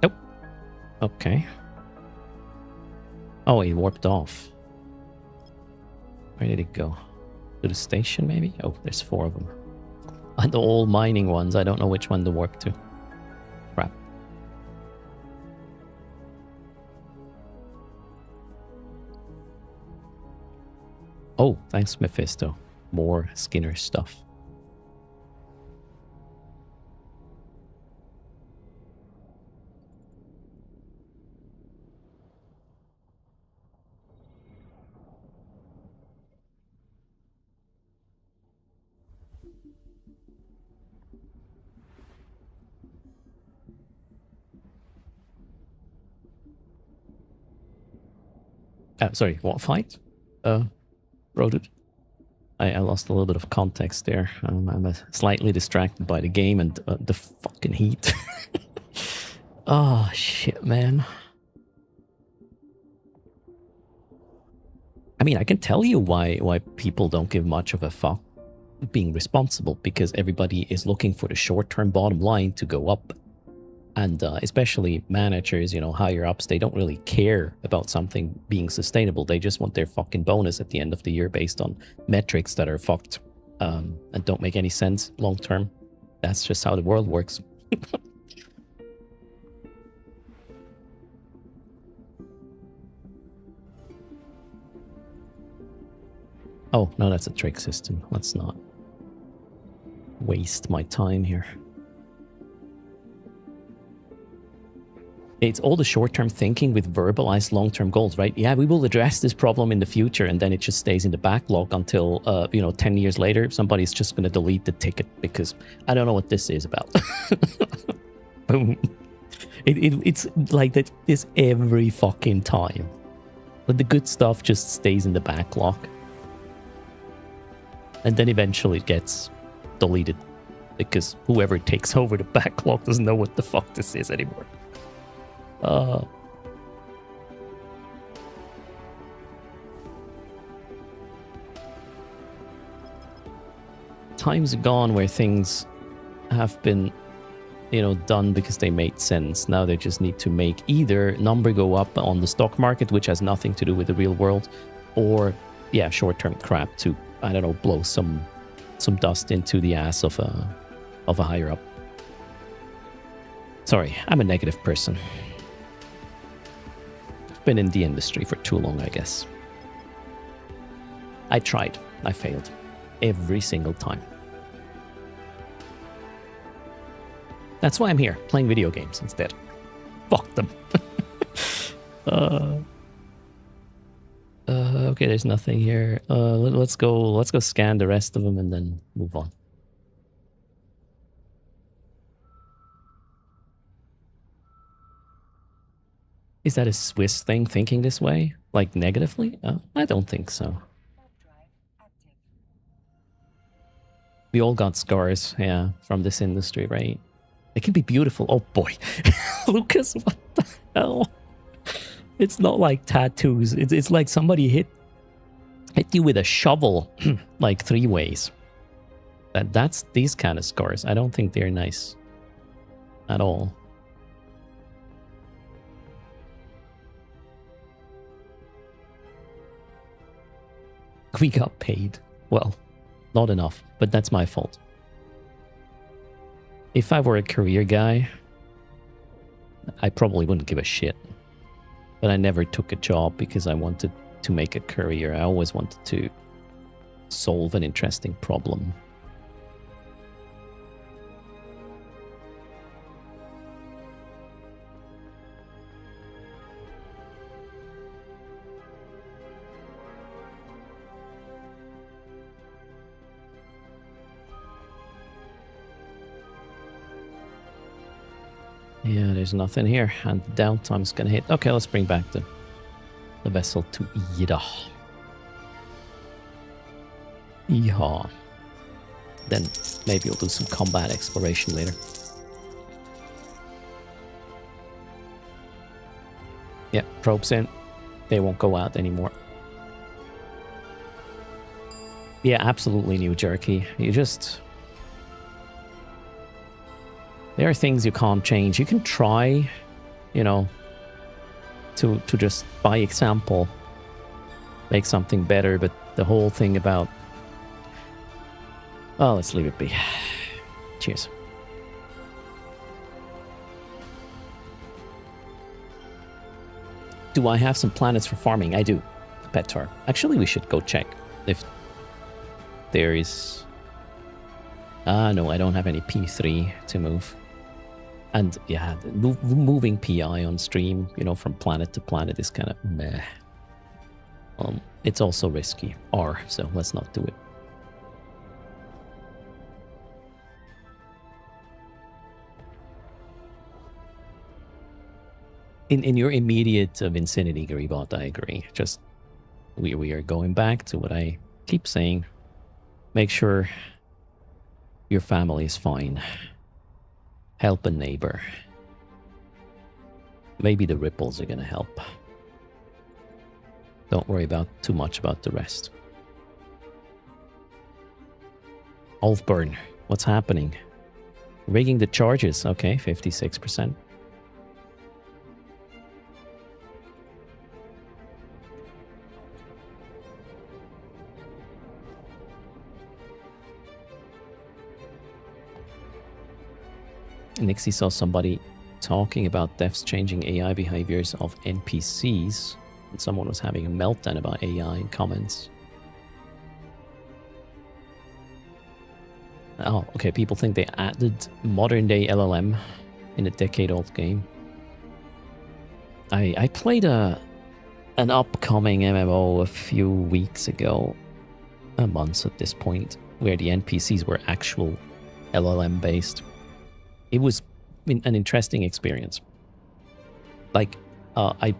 Nope. Okay. Oh, he warped off. Where did it go? To the station, maybe? Oh, there's 4 of them. And all mining ones. I don't know which one to warp to. Crap. Oh, thanks, Mephisto. More Skinner stuff. Sorry, what fight? Roded. I lost a little bit of context there. I'm slightly distracted by the game and the fucking heat. Oh, shit, man. I mean, I can tell you why people don't give much of a fuck being responsible, because everybody is looking for the short-term bottom line to go up. And especially managers, you know, higher ups, they don't really care about something being sustainable. They just want their fucking bonus at the end of the year based on metrics that are fucked and don't make any sense long term. That's just how the world works. Oh, no, that's a trick system. Let's not waste my time here. It's all the short-term thinking with verbalized long-term goals, right? Yeah, we will address this problem in the future, and then it just stays in the backlog until, you know, 10 years later, somebody's just going to delete the ticket because I don't know what this is about. Boom. It's like that this every fucking time. But the good stuff just stays in the backlog. And then eventually it gets deleted because whoever takes over the backlog doesn't know what the fuck this is anymore. Times are gone where things have been, you know, done because they made sense. Now they just need to make either number go up on the stock market, which has nothing to do with the real world, or yeah, short-term crap to, I don't know, blow some dust into the ass of a higher up. Sorry, I'm a negative person. Been in the industry for too long, I guess. I tried. I failed. Every single time. That's why I'm here, playing video games instead. Fuck them. Okay, there's nothing here. Let's go scan the rest of them and then move on. Is that a Swiss thing thinking this way? Like negatively? I don't think so. We all got scars, yeah, from this industry, right? It can be beautiful. Oh boy. Lucas, what the hell? It's not like tattoos. It's like somebody hit you with a shovel like 3 ways. That's these kind of scars. I don't think they're nice at all. We got paid. Well, not enough, but that's my fault. If I were a career guy, I probably wouldn't give a shit. But I never took a job because I wanted to make a career. I always wanted to solve an interesting problem. Yeah, there's nothing here, and the downtime's gonna hit. Okay, let's bring back the vessel to Ida. Yeehaw. Then maybe we'll do some combat exploration later. Yeah, probes in. They won't go out anymore. Yeah, absolutely new jerky. You just... There are things you can't change. You can try, you know, to just, by example, make something better, but the whole thing about... Oh, let's leave it be. Cheers. Do I have some planets for farming? I do, Petar. Actually, we should go check if there is... no, I don't have any P3 to move. And yeah, moving PI on stream, you know, from planet to planet is kind of meh. It's also risky. So let's not do it. In your immediate vicinity, Garibot, I agree. Just we are going back to what I keep saying. Make sure your family is fine. Help a neighbor. Maybe the ripples are gonna help. Don't worry about too much about the rest. Ulfburn, what's happening? Rigging the charges. Okay, 56%. Nixie saw somebody talking about devs changing AI behaviors of NPCs, and someone was having a meltdown about AI in comments. Oh, okay, people think they added modern-day LLM in a decade-old game. I played an upcoming MMO a few weeks ago, months at this point, where the NPCs were actual LLM-based. It was an interesting experience. Like, I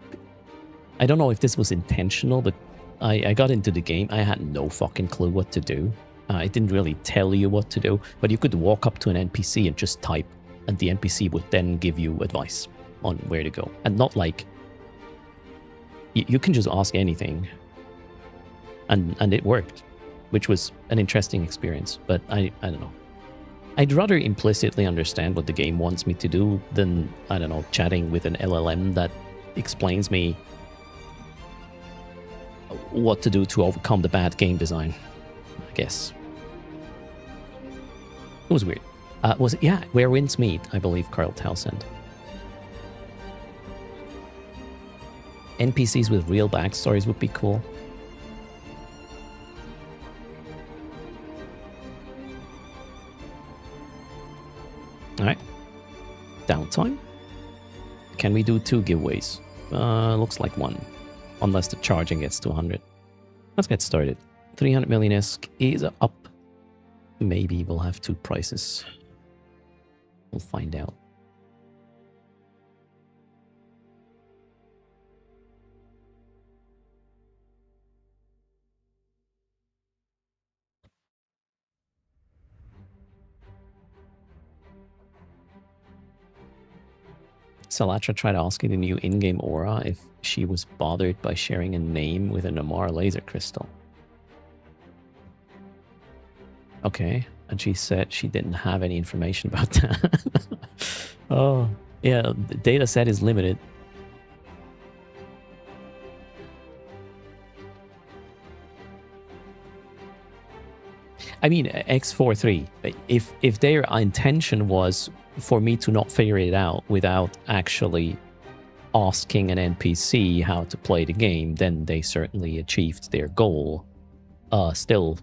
don't know if this was intentional, but I got into the game. I had no fucking clue what to do. It didn't really tell you what to do, but you could walk up to an NPC and just type, and the NPC would then give you advice on where to go. And not like... You can just ask anything, and it worked, which was an interesting experience. But I don't know. I'd rather implicitly understand what the game wants me to do than, I don't know, chatting with an LLM that explains me what to do to overcome the bad game design, I guess. It was weird. Was it? Yeah, Where Winds Meet, I believe Carl Townsend. NPCs with real backstories would be cool. Alright. Downtime? Can we do 2 giveaways? Looks like 1. Unless the charging gets to 100. Let's get started. 300 million is up. Maybe we'll have 2 prices. We'll find out. Salatra tried asking the new in-game aura if she was bothered by sharing a name with a Namar laser crystal. Okay, and she said she didn't have any information about that. Oh, yeah, the data set is limited. I mean, X43. If their intention was for me to not figure it out without actually asking an NPC how to play the game, then they certainly achieved their goal. Still,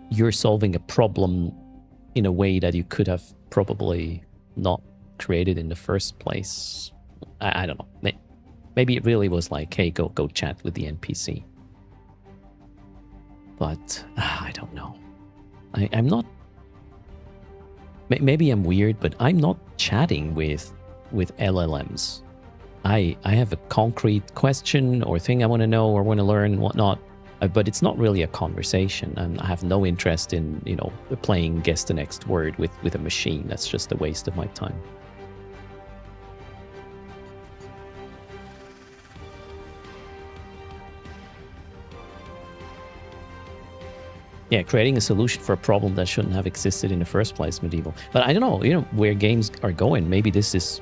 you're solving a problem in a way that you could have probably not created in the first place. I don't know. Maybe it really was like, hey, go chat with the NPC. But I don't know. I'm not... Maybe I'm weird, but I'm not chatting with LLMs. I have a concrete question or thing I want to know or want to learn, whatnot, but it's not really a conversation, and I have no interest in, you know, playing guess the next word with a machine. That's just a waste of my time. Yeah, creating a solution for a problem that shouldn't have existed in the first place, medieval. But I don't know, you know, where games are going. Maybe this is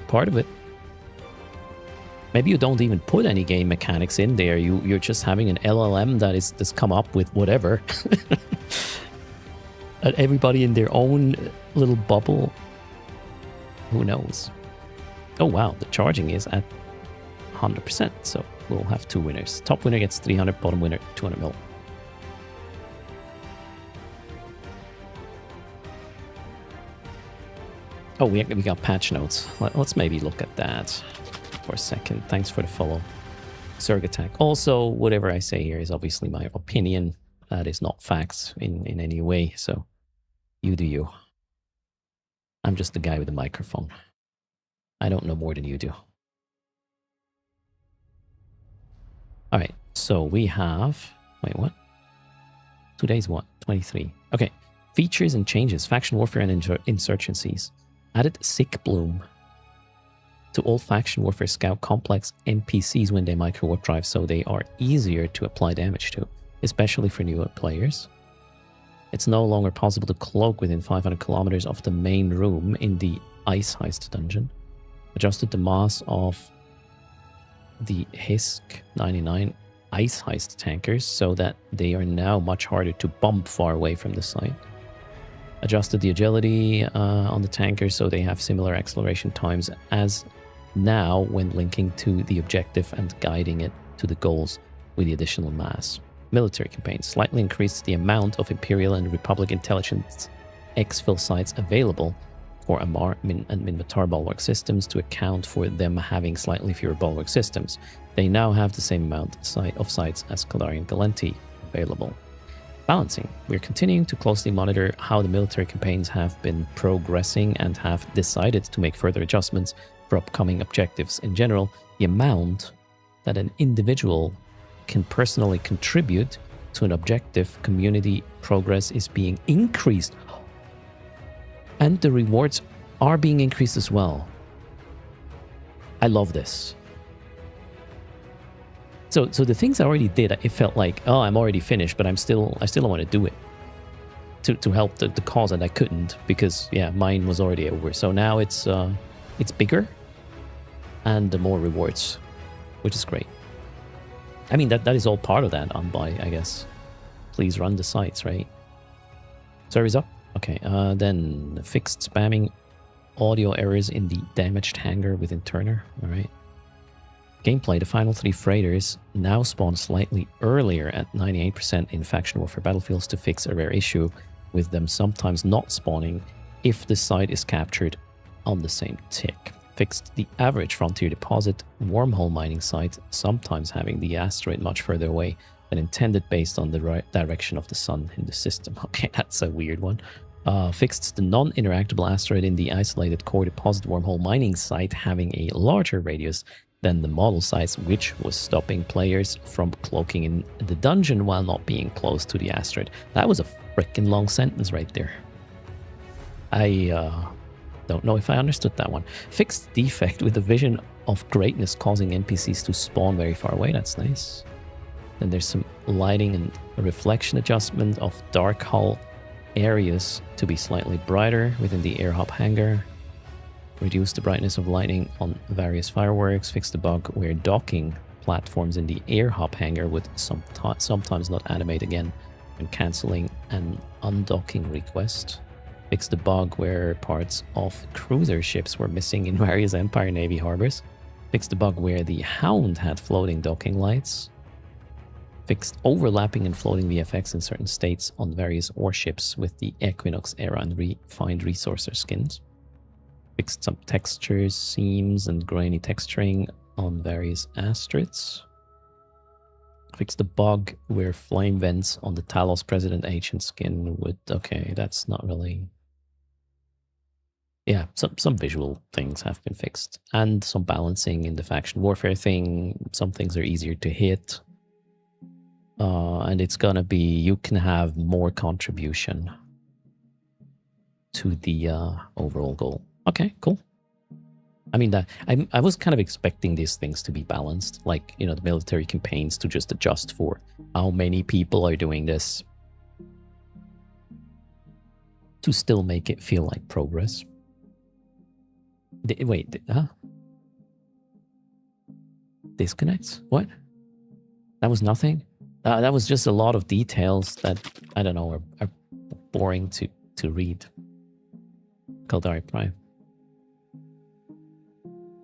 part of it. Maybe you don't even put any game mechanics in there. You're just having an LLM that's come up with whatever. And everybody in their own little bubble. Who knows? Oh wow, the charging is at 100%. So we'll have two winners. Top winner gets 300, bottom winner 200 mil. Oh, we got patch notes. Let's maybe look at that for a second. Thanks for the follow. Zerg attack. Also, whatever I say here is obviously my opinion. That is not facts in any way. So you do you. I'm just the guy with the microphone. I don't know more than you do. All right. So we have... Wait, what? Today's what? 23. Okay. Features and changes. Faction warfare and insurgencies. Added Sick Bloom to all Faction Warfare Scout Complex NPCs when they micro warp drive, so they are easier to apply damage to, especially for newer players. It's no longer possible to cloak within 500 kilometers of the main room in the Ice Heist dungeon. Adjusted the mass of the Hisk 99 Ice Heist tankers so that they are now much harder to bump far away from the site. Adjusted the agility on the tankers so they have similar acceleration times as now when linking to the objective and guiding it to the goals with the additional mass. Military campaigns slightly increased the amount of Imperial and Republic intelligence exfil sites available for Amar, Min, and Minmatar bulwark systems to account for them having slightly fewer bulwark systems. They now have the same amount of sites as Kaldarian Galenti available. Balancing. We're continuing to closely monitor how the military campaigns have been progressing and have decided to make further adjustments for upcoming objectives. In general, the amount that an individual can personally contribute to an objective community progress is being increased. And the rewards are being increased as well. I love this. So the things I already did, it felt like, oh, I'm already finished, but I still want to do it to help the cause, and I couldn't because yeah, mine was already over. So now it's bigger and more rewards, which is great. I mean that is all part of that unbuy, I guess. Please run the sites, right? Service up. Okay. Then fixed spamming audio errors in the damaged hangar within Turner. All right. Gameplay, the final 3 freighters now spawn slightly earlier at 98% in Faction Warfare battlefields to fix a rare issue with them sometimes not spawning if the site is captured on the same tick. Fixed the average Frontier Deposit wormhole mining site, sometimes having the asteroid much further away than intended based on the right direction of the sun in the system. Okay, that's a weird one. Fixed the non-interactable asteroid in the isolated core deposit wormhole mining site having a larger radius than the model size, which was stopping players from cloaking in the dungeon while not being close to the asteroid. That was a freaking long sentence right there. I don't know if I understood that one. Fixed defect with the vision of greatness causing NPCs to spawn very far away. That's nice. Then there's some lighting and reflection adjustment of dark hull areas to be slightly brighter within the air hub hangar. Reduce the brightness of lighting on various fireworks. Fix the bug where docking platforms in the air hub hangar would sometimes not animate again when cancelling an undocking request. Fixed the bug where parts of cruiser ships were missing in various Empire Navy harbors. Fixed the bug where the Hound had floating docking lights. Fixed overlapping and floating VFX in certain states on various warships with the Equinox era and refined resourcer skins. Fixed some textures, seams, and grainy texturing on various asteroids. Fixed the bug where flame vents on the Talos President Ancient skin would... Okay, that's not really... Yeah, some visual things have been fixed. And some balancing in the faction warfare thing. Some things are easier to hit. And it's gonna be... You can have more contribution to the overall goal. Okay, cool. I mean, I was kind of expecting these things to be balanced. Like, you know, the military campaigns to just adjust for how many people are doing this. To still make it feel like progress. Wait, huh? Disconnects? What? That was nothing? That was just a lot of details that, I don't know, are boring to read. Kaldari Prime.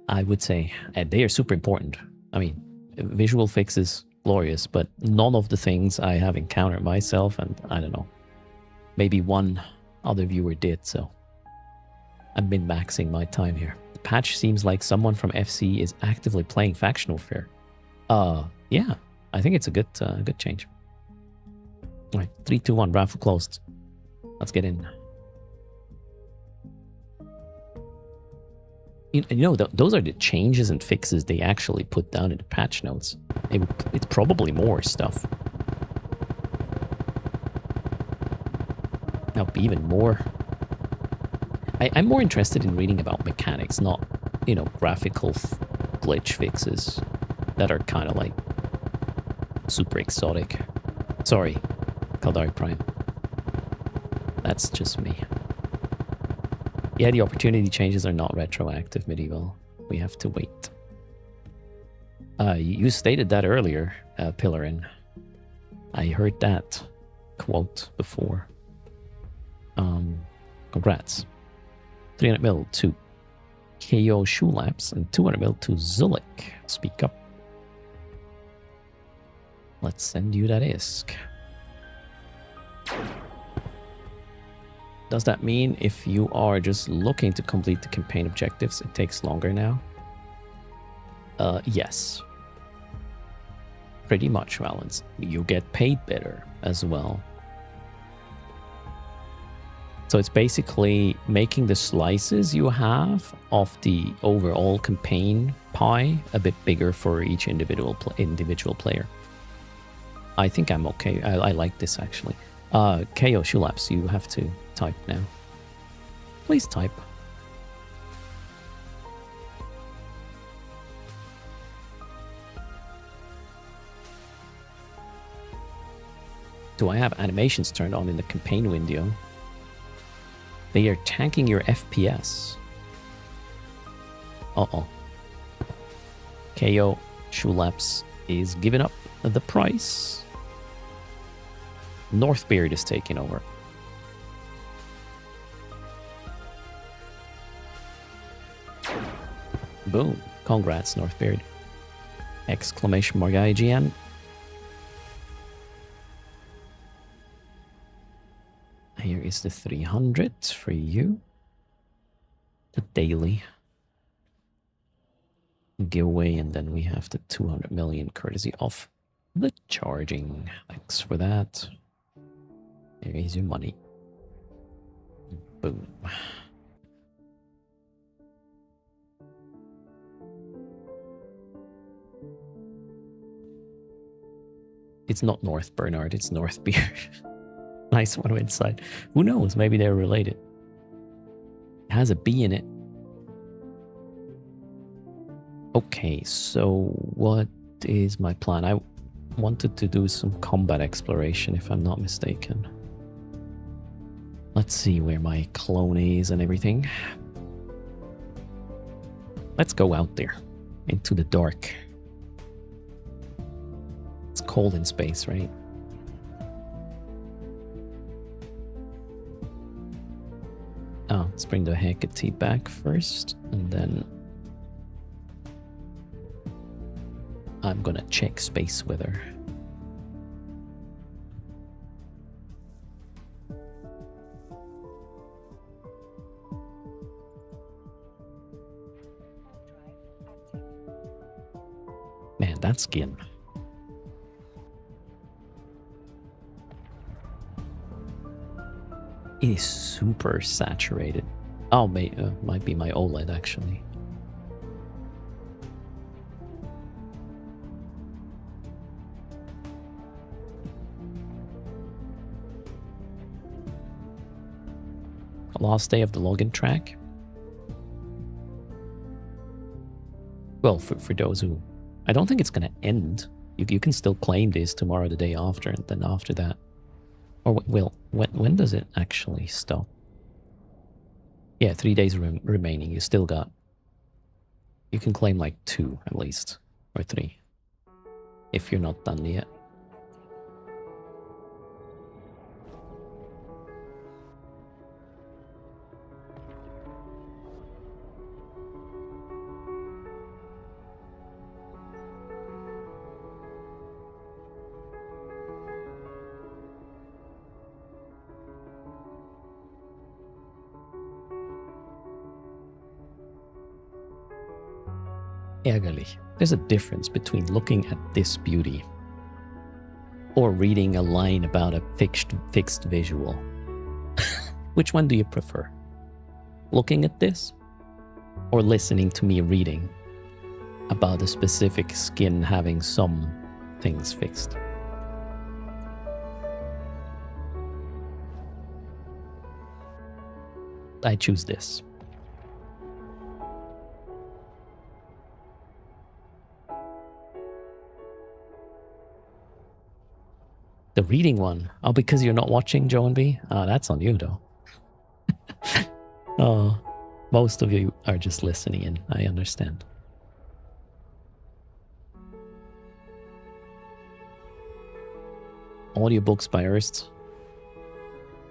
I would say they are super important. I mean, visual fixes, glorious, but none of the things I have encountered myself, and I don't know, maybe one other viewer did, so I've been maxing my time here. The patch seems like someone from FC is actively playing faction warfare. Yeah, I think it's a good change. All right, 3, 2, 1, raffle closed. Let's get in. You know, those are the changes and fixes they actually put down in the patch notes. It's probably more stuff. Now, even more. I'm more interested in reading about mechanics, not, you know, graphical glitch fixes that are kind of like super exotic. Sorry, Kaldari Prime. That's just me. Yeah, the opportunity changes are not retroactive, Medieval. We have to wait. You stated that earlier, Pillarin. I heard that quote before. Congrats. 300 mil to KO Shoelaps and 200 mil to Zulik. Speak up. Let's send you that ISK. Does that mean if you are just looking to complete the campaign objectives, it takes longer now? Yes. Pretty much, Valence. You get paid better as well. So it's basically making the slices you have of the overall campaign pie a bit bigger for each individual player. I think I'm okay. I like this actually. KO Shoelaps, you have to type now. Please type. Do I have animations turned on in the campaign window? They are tanking your FPS. Uh-oh. KO Shoelaps is giving up the price. Northbeard is taking over. Boom. Congrats, Northbeard. Exclamation mark IGN. Here is the 300 for you. The daily giveaway, and then we have the 200 million courtesy of the charging. Thanks for that. Here is your money. Boom. It's not North Bernard, it's North Beard. Nice one inside. Who knows? Maybe they're related. It has a B in it. Okay, so what is my plan? I wanted to do some combat exploration, if I'm not mistaken. Let's see where my clone is and everything. Let's go out there into the dark. It's cold in space, right? Oh, let's bring the Hecate back first, and then I'm gonna check space with her. Man, that skin. It is super saturated. Oh, might be my OLED actually. Last day of the login track. Well, for those who... I don't think it's going to end. You can still claim this tomorrow, the day after, and then after that. Or, well, when does it actually stop? Yeah, 3 days remaining. You still got... You can claim like 2 at least, or 3, if you're not done yet. Ärgerlich. There's a difference between looking at this beauty or reading a line about a fixed visual. Which one do you prefer? Looking at this or listening to me reading about a specific skin having some things fixed? I choose this. The reading one? Oh, because you're not watching, Joe and B? Oh, that's on you, though. Oh, most of you are just listening in. I understand. Audiobooks by Erst.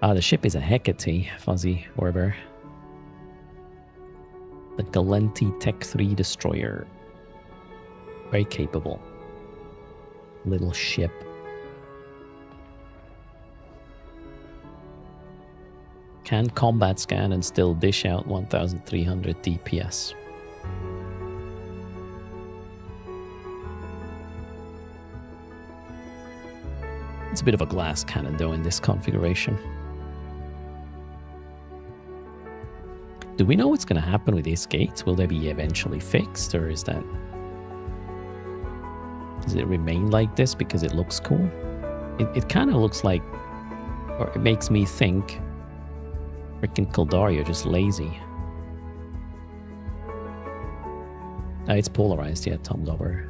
Ah, the ship is a Hecate, Fuzzy Orber. The Galenti Tech 3 destroyer. Very capable. Little ship. Can combat scan and still dish out 1300 DPS. It's a bit of a glass cannon though in this configuration. Do we know what's going to happen with these gates? Will they be eventually fixed, or is that... Does it remain like this because it looks cool? It kind of looks like... Or it makes me think... Freaking Kildare just lazy. It's polarized, yeah, Tom Lover.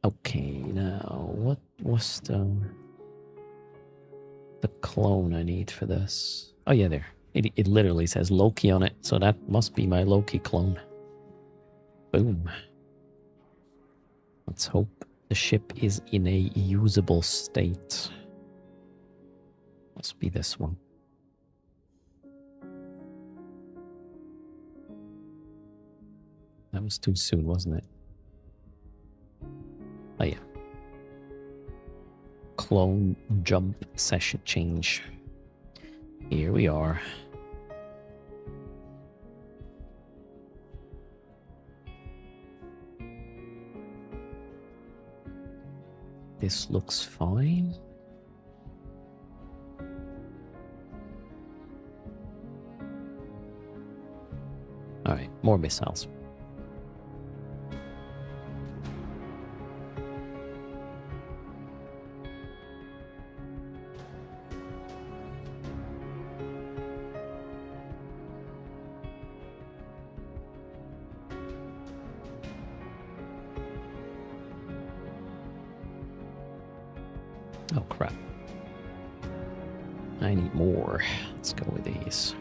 Okay, now what was the clone I need for this? Oh yeah, there. It literally says Loki on it, so that must be my Loki clone. Boom. Let's hope the ship is in a usable state. Must be this one. That was too soon, wasn't it? Oh yeah. Clone jump session change. Here we are. This looks fine. All right, more missiles. Oh, crap. I need more. Let's go with these.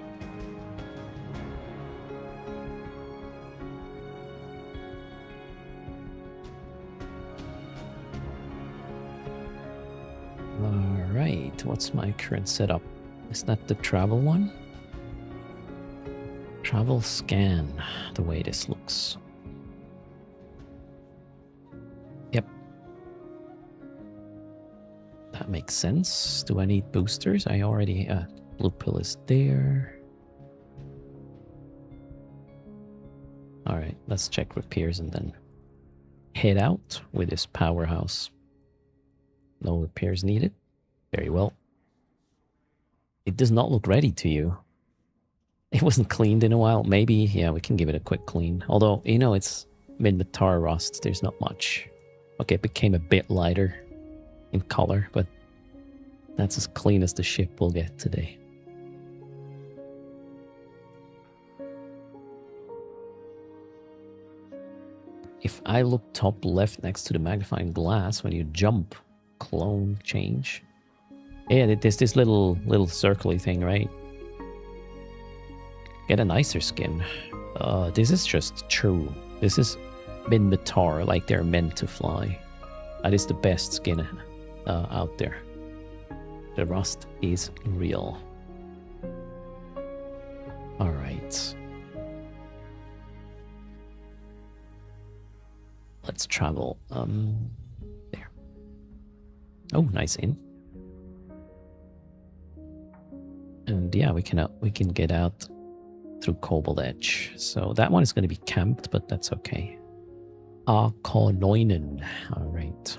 Alright, what's my current setup? Is that the travel one? Travel scan, the way this looks. Yep. That makes sense. Do I need boosters? I already... blue pill is there. Alright, let's check repairs and then head out with this powerhouse. No repairs needed. Very well. It does not look ready to you. It wasn't cleaned in a while. Maybe, yeah, we can give it a quick clean. Although, you know, it's mid-tar rust. There's not much. Okay, it became a bit lighter in color, but that's as clean as the ship will get today. If I look top left next to the magnifying glass, when you jump, clone change. Yeah, there's this little circly thing, right? Get a nicer skin. This is just true. This is mid-tar, like they're meant to fly. That is the best skin out there. The rust is real. Alright. Let's travel. There. Oh, nice inn. And yeah, we can get out through Cobalt Edge. So that one is going to be camped, but that's okay. Arkonoinen. All right.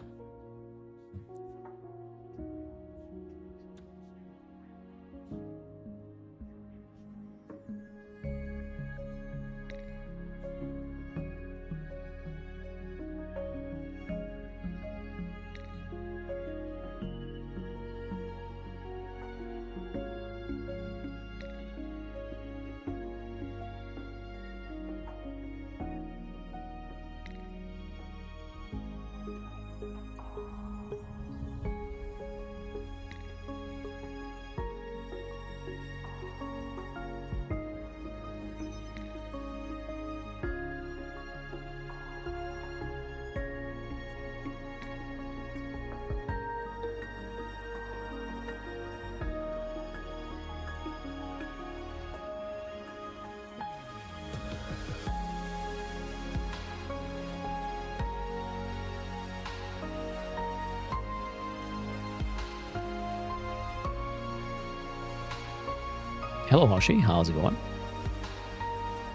Hello, Hoshi. How's it going?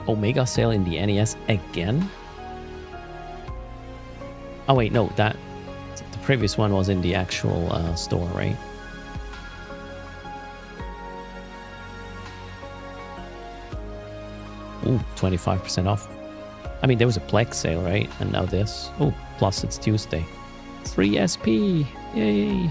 Omega sale in the NES again? Oh, wait, no. The previous one was in the actual store, right? Ooh, 25% off. I mean, there was a Plex sale, right? And now this. Oh, plus it's Tuesday. 3 SP. Yay.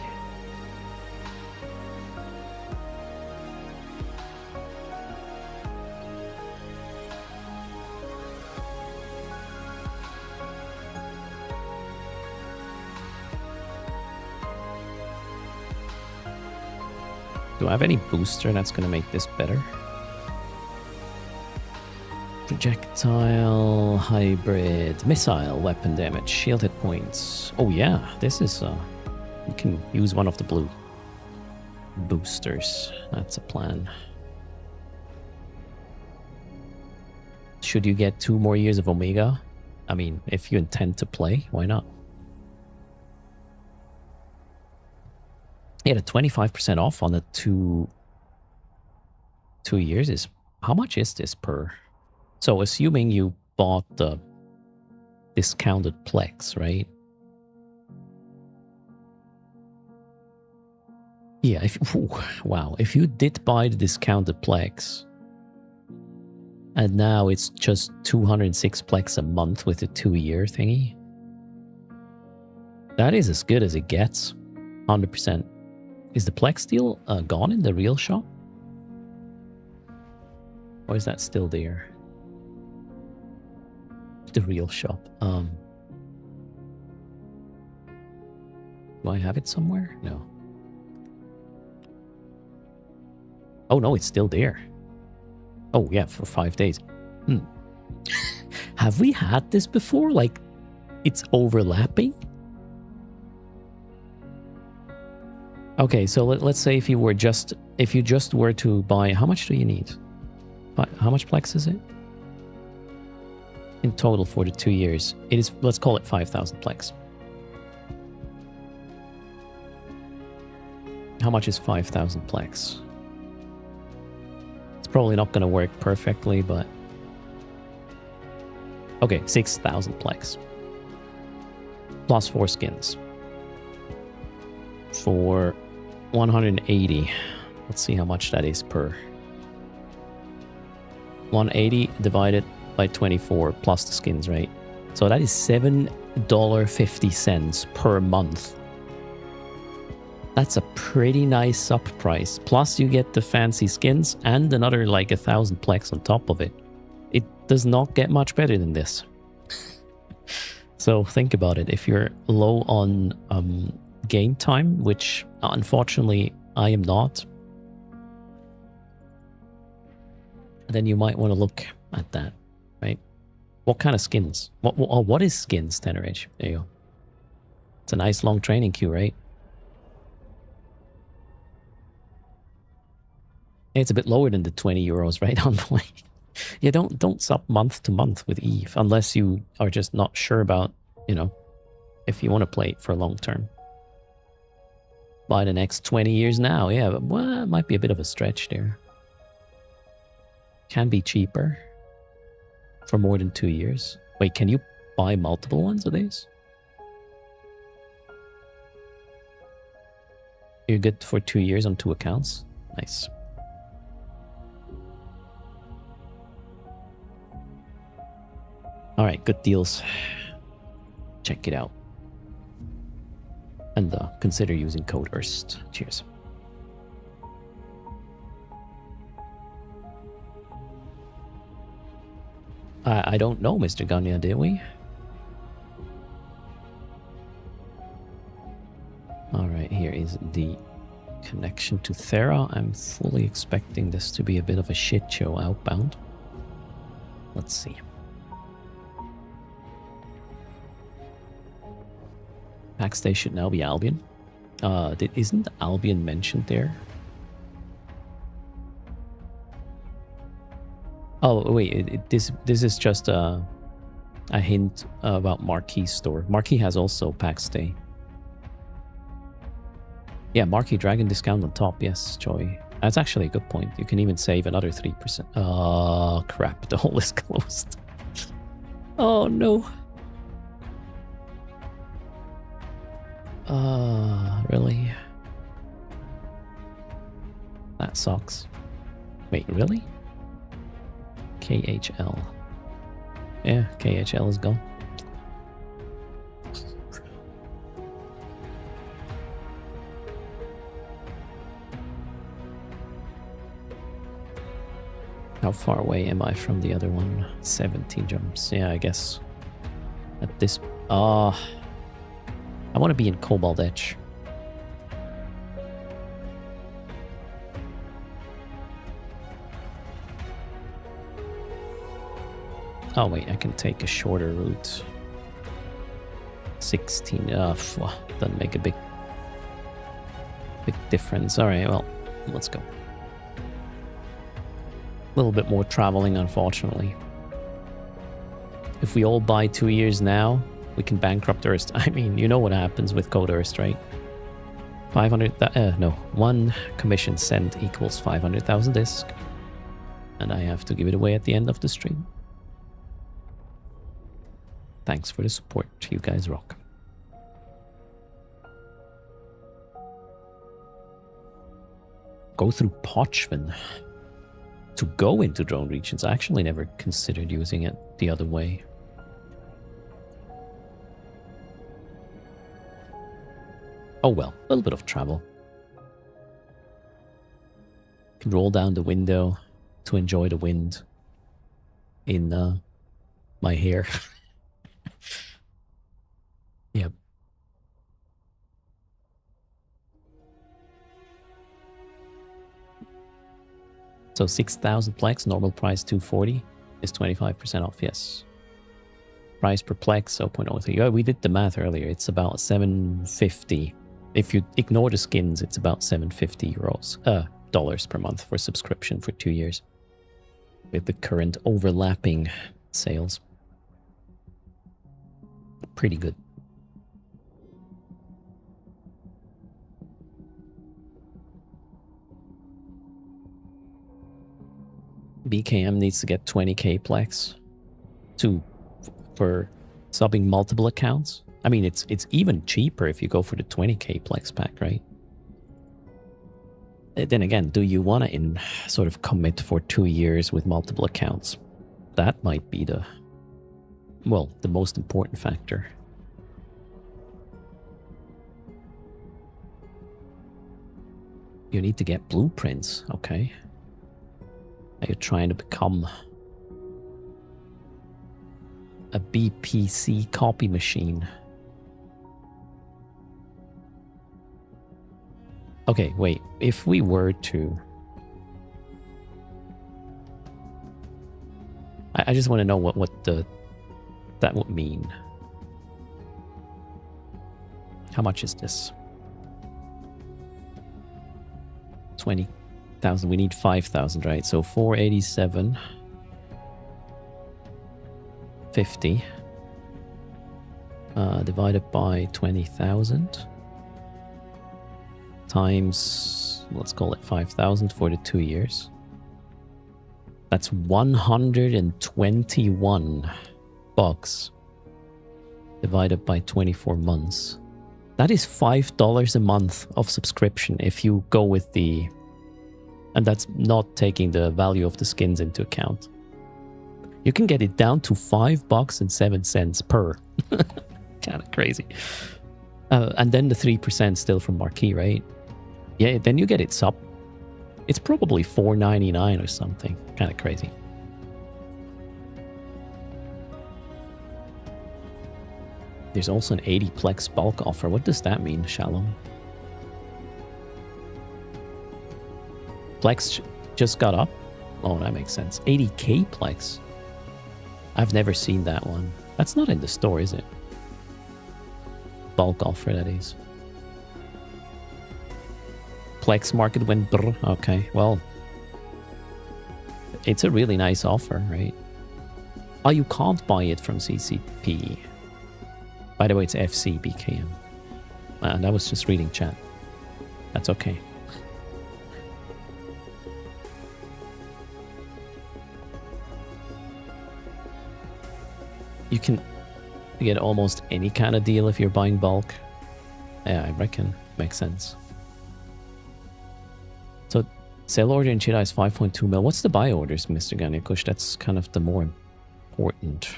Do I have any booster that's going to make this better? Projectile, hybrid, missile, weapon damage, shield hit points. Oh yeah, this is... you can use one of the blue boosters. That's a plan. Should you get 2 more years of Omega? I mean, if you intend to play, why not? Yeah, the 25% off on the two years is... How much is this per? So assuming you bought the discounted Plex, right? Yeah, wow. If you did buy the discounted Plex, and now it's just 206 Plex a month with the 2-year thingy, that is as good as it gets. 100%. Is the Plex still gone in the real shop? Or is that still there? The real shop. Do I have it somewhere? No. Oh no, it's still there. Oh yeah, for 5 days. Have we had this before? Like, it's overlapping? Okay, so let's say if you just were to buy, how much do you need? How much Plex is it? In total for the 2 years. It is, let's call it 5,000 Plex. How much is 5,000 Plex? It's probably not going to work perfectly, but... Okay, 6,000 Plex. Plus 4 skins. For 180. Let's see how much that is per. 180 divided by 24 plus the skins, right? So that is $7.50 per month. That's a pretty nice up price. Plus you get the fancy skins and another like 1,000 Plex on top of it. It does not get much better than this. So think about it. If you're low on game time, which unfortunately I am not, then you might want to look at that, right? What kind of skins? What is skins, Tenorage? There you go. It's a nice long training queue, right? It's a bit lower than the 20 euros, right? On play. Yeah, don't sub month to month with Eve unless you are just not sure about, you know, if you want to play it for long term. Buy the next 20 years now, yeah, but well, it might be a bit of a stretch there. Can be cheaper for more than 2 years. Wait, can you buy multiple ones of these? You're good for 2 years on 2 accounts. Nice. All right, good deals. Check it out. And consider using code erst. Cheers. I don't know, Mr. Ganya, did we? All right, here is the connection to Thera. I'm fully expecting this to be a bit of a shit show outbound. Let's see. Backstage should now be Albion. Isn't Albion mentioned there? Oh wait, this is just a hint about Marquis store. Marquis has also pack stay. Yeah, Marquis Dragon discount on top. Yes, Joy. That's actually a good point. You can even save another 3%. Oh crap! The hole is closed. Oh no. Really? That sucks. Wait, really? KHL. Yeah, KHL is gone. How far away am I from the other one? 70 jumps. Yeah, I guess at this... I want to be in Cobalt Edge. Oh wait, I can take a shorter route. 16, doesn't make a big difference. Alright, well, let's go. A little bit more traveling, unfortunately. If we all buy 2 years now, we can bankrupt Erst. I mean, you know what happens with code Erst, right? 500, no, 1 commission sent equals 500,000 disc. And I have to give it away at the end of the stream. Thanks for the support. You guys rock. Go through Pochven. To go into drone regions, I actually never considered using it the other way. Oh well, a little bit of travel. Can roll down the window to enjoy the wind in my hair. Yep. So 6,000 plex, normal price 240 is 25% off, yes. Price per plex 0.03. Oh, we did the math earlier. It's about 750. If you ignore the skins, it's about 750 dollars per month for subscription for 2 years. With the current overlapping sales. Pretty good. BKM needs to get 20k plex for subbing multiple accounts. I mean, it's even cheaper if you go for the 20k plex pack, right? Then again, do you want to sort of commit for 2 years with multiple accounts? That might be the most important factor. You need to get blueprints, okay? Are you trying to become a BPC copy machine? Okay, wait. If we were to... I just want to know what that would mean. How much is this? 20,000. We need 5,000, right? So 487. 50. Divided by 20,000. Times, let's call it 5,000 for the 2 years. That's 121 bucks divided by 24 months. That is $5 a month of subscription if you go with the... And that's not taking the value of the skins into account. You can get it down to $5.07 per. Kind of crazy. And then the 3% still from Marquee, right? Yeah, then you get it sub. It's probably $4.99 or something. Kind of crazy. There's also an 80 plex bulk offer. What does that mean, Shalom? Plex just got up? Oh, that makes sense. 80k plex. I've never seen that one. That's not in the store, is it? Bulk offer, that is. Plex market went brr. Okay, well, it's a really nice offer, right? Oh, you can't buy it from CCP. By the way, it's FC BKM. And I was just reading chat. That's okay. You can get almost any kind of deal if you're buying bulk. Yeah, I reckon. Makes sense. So, sell order in Chida is 5.2 mil. What's the buy orders, Mr. Ganyakush? That's kind of the more important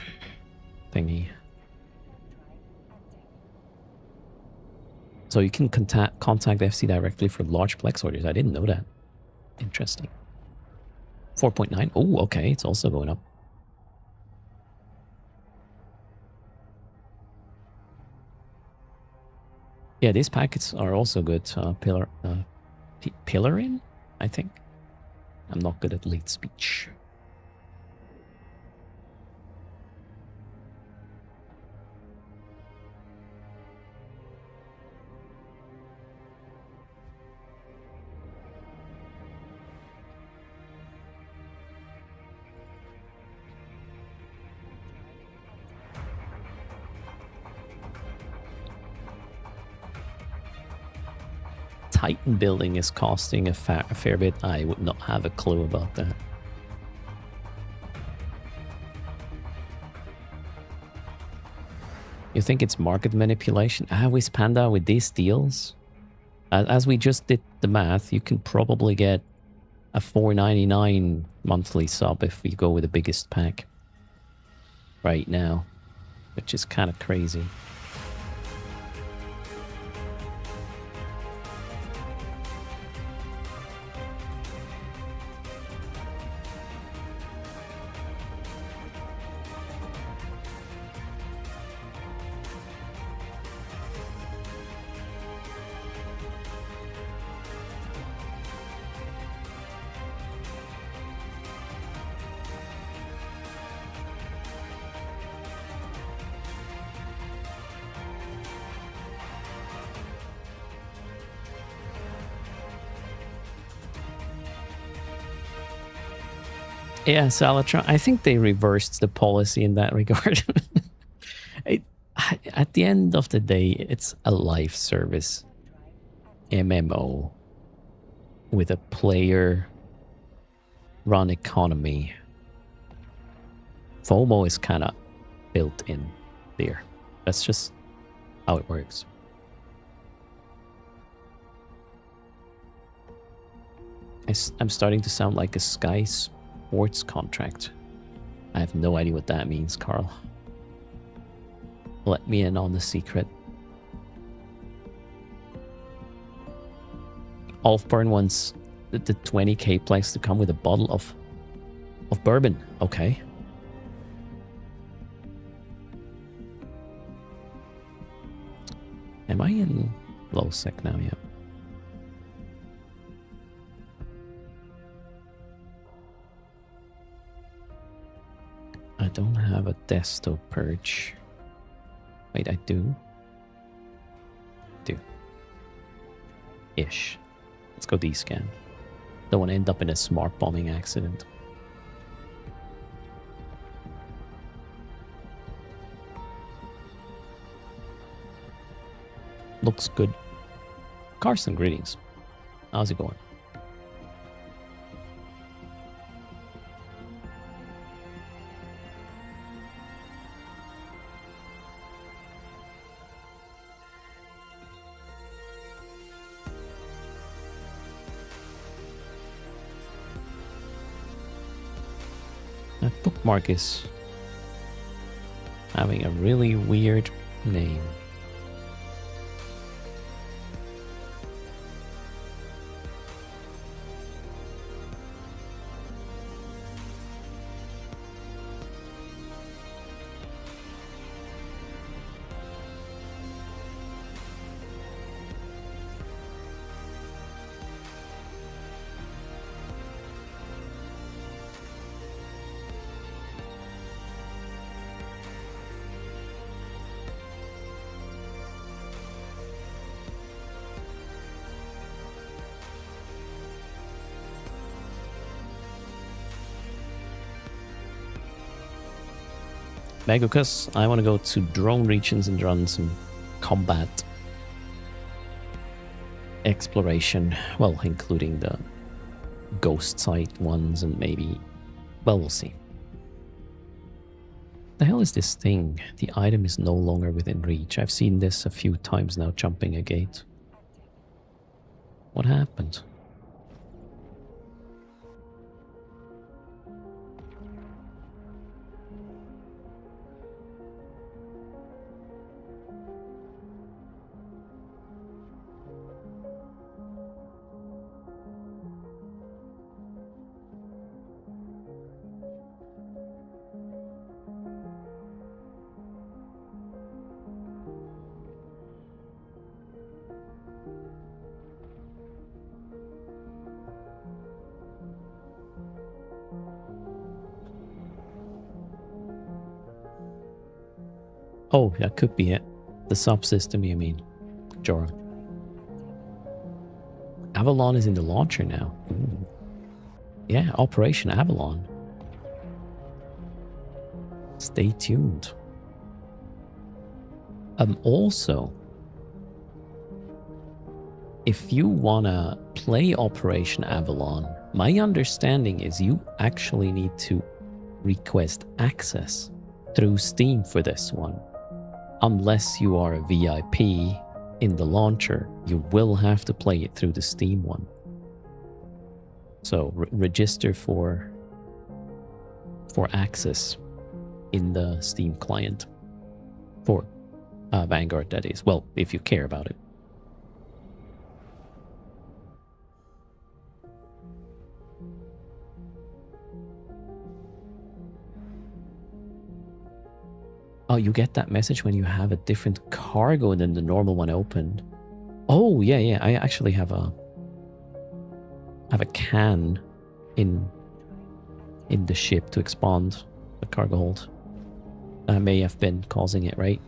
thingy. So you can contact FC directly for large Plex orders. I didn't know that. Interesting. 4.9. Oh, okay. It's also going up. Yeah, these packets are also good. Pillarin, I think. I'm not good at lead speech. Titan building is costing a fair bit. I would not have a clue about that. You think it's market manipulation? With Panda, with these deals, as we just did the math, you can probably get a $4.99 monthly sub if we go with the biggest pack right now, which is kind of crazy. Yeah, Salatron, I think they reversed the policy in that regard. At the end of the day, it's a live service MMO with a player run economy. FOMO is kind of built in there. That's just how it works. I'm starting to sound like a Sky Sports contract. I have no idea what that means, Carl. Let me in on the secret. Alfburn wants the 20k plex to come with a bottle of bourbon. Okay. Am I in low sec now? Yeah. I don't have a desktop purge. Wait, I do? Do. Ish. Let's go D-scan. Don't want to end up in a smart bombing accident. Looks good. Carson, greetings. How's it going? That bookmark is having a really weird name. Megucus, I want to go to drone regions and run some combat exploration. Well, including the ghost site ones and maybe... Well, we'll see. The hell is this thing? The item is no longer within reach. I've seen this a few times now, jumping a gate. What happened? Oh, that could be it. The subsystem, you mean, Jorah. Avalon is in the launcher now. Ooh. Yeah, Operation Avalon. Stay tuned. Also, if you wanna play Operation Avalon, my understanding is you actually need to request access through Steam for this one. Unless you are a VIP in the launcher, you will have to play it through the Steam one. So register for access in the Steam client for Vanguard, that is. Well, if you care about it. Oh, you get that message when you have a different cargo than the normal one opened. Oh, yeah, yeah. I actually have a can in the ship to expand the cargo hold. That may have been causing it, right?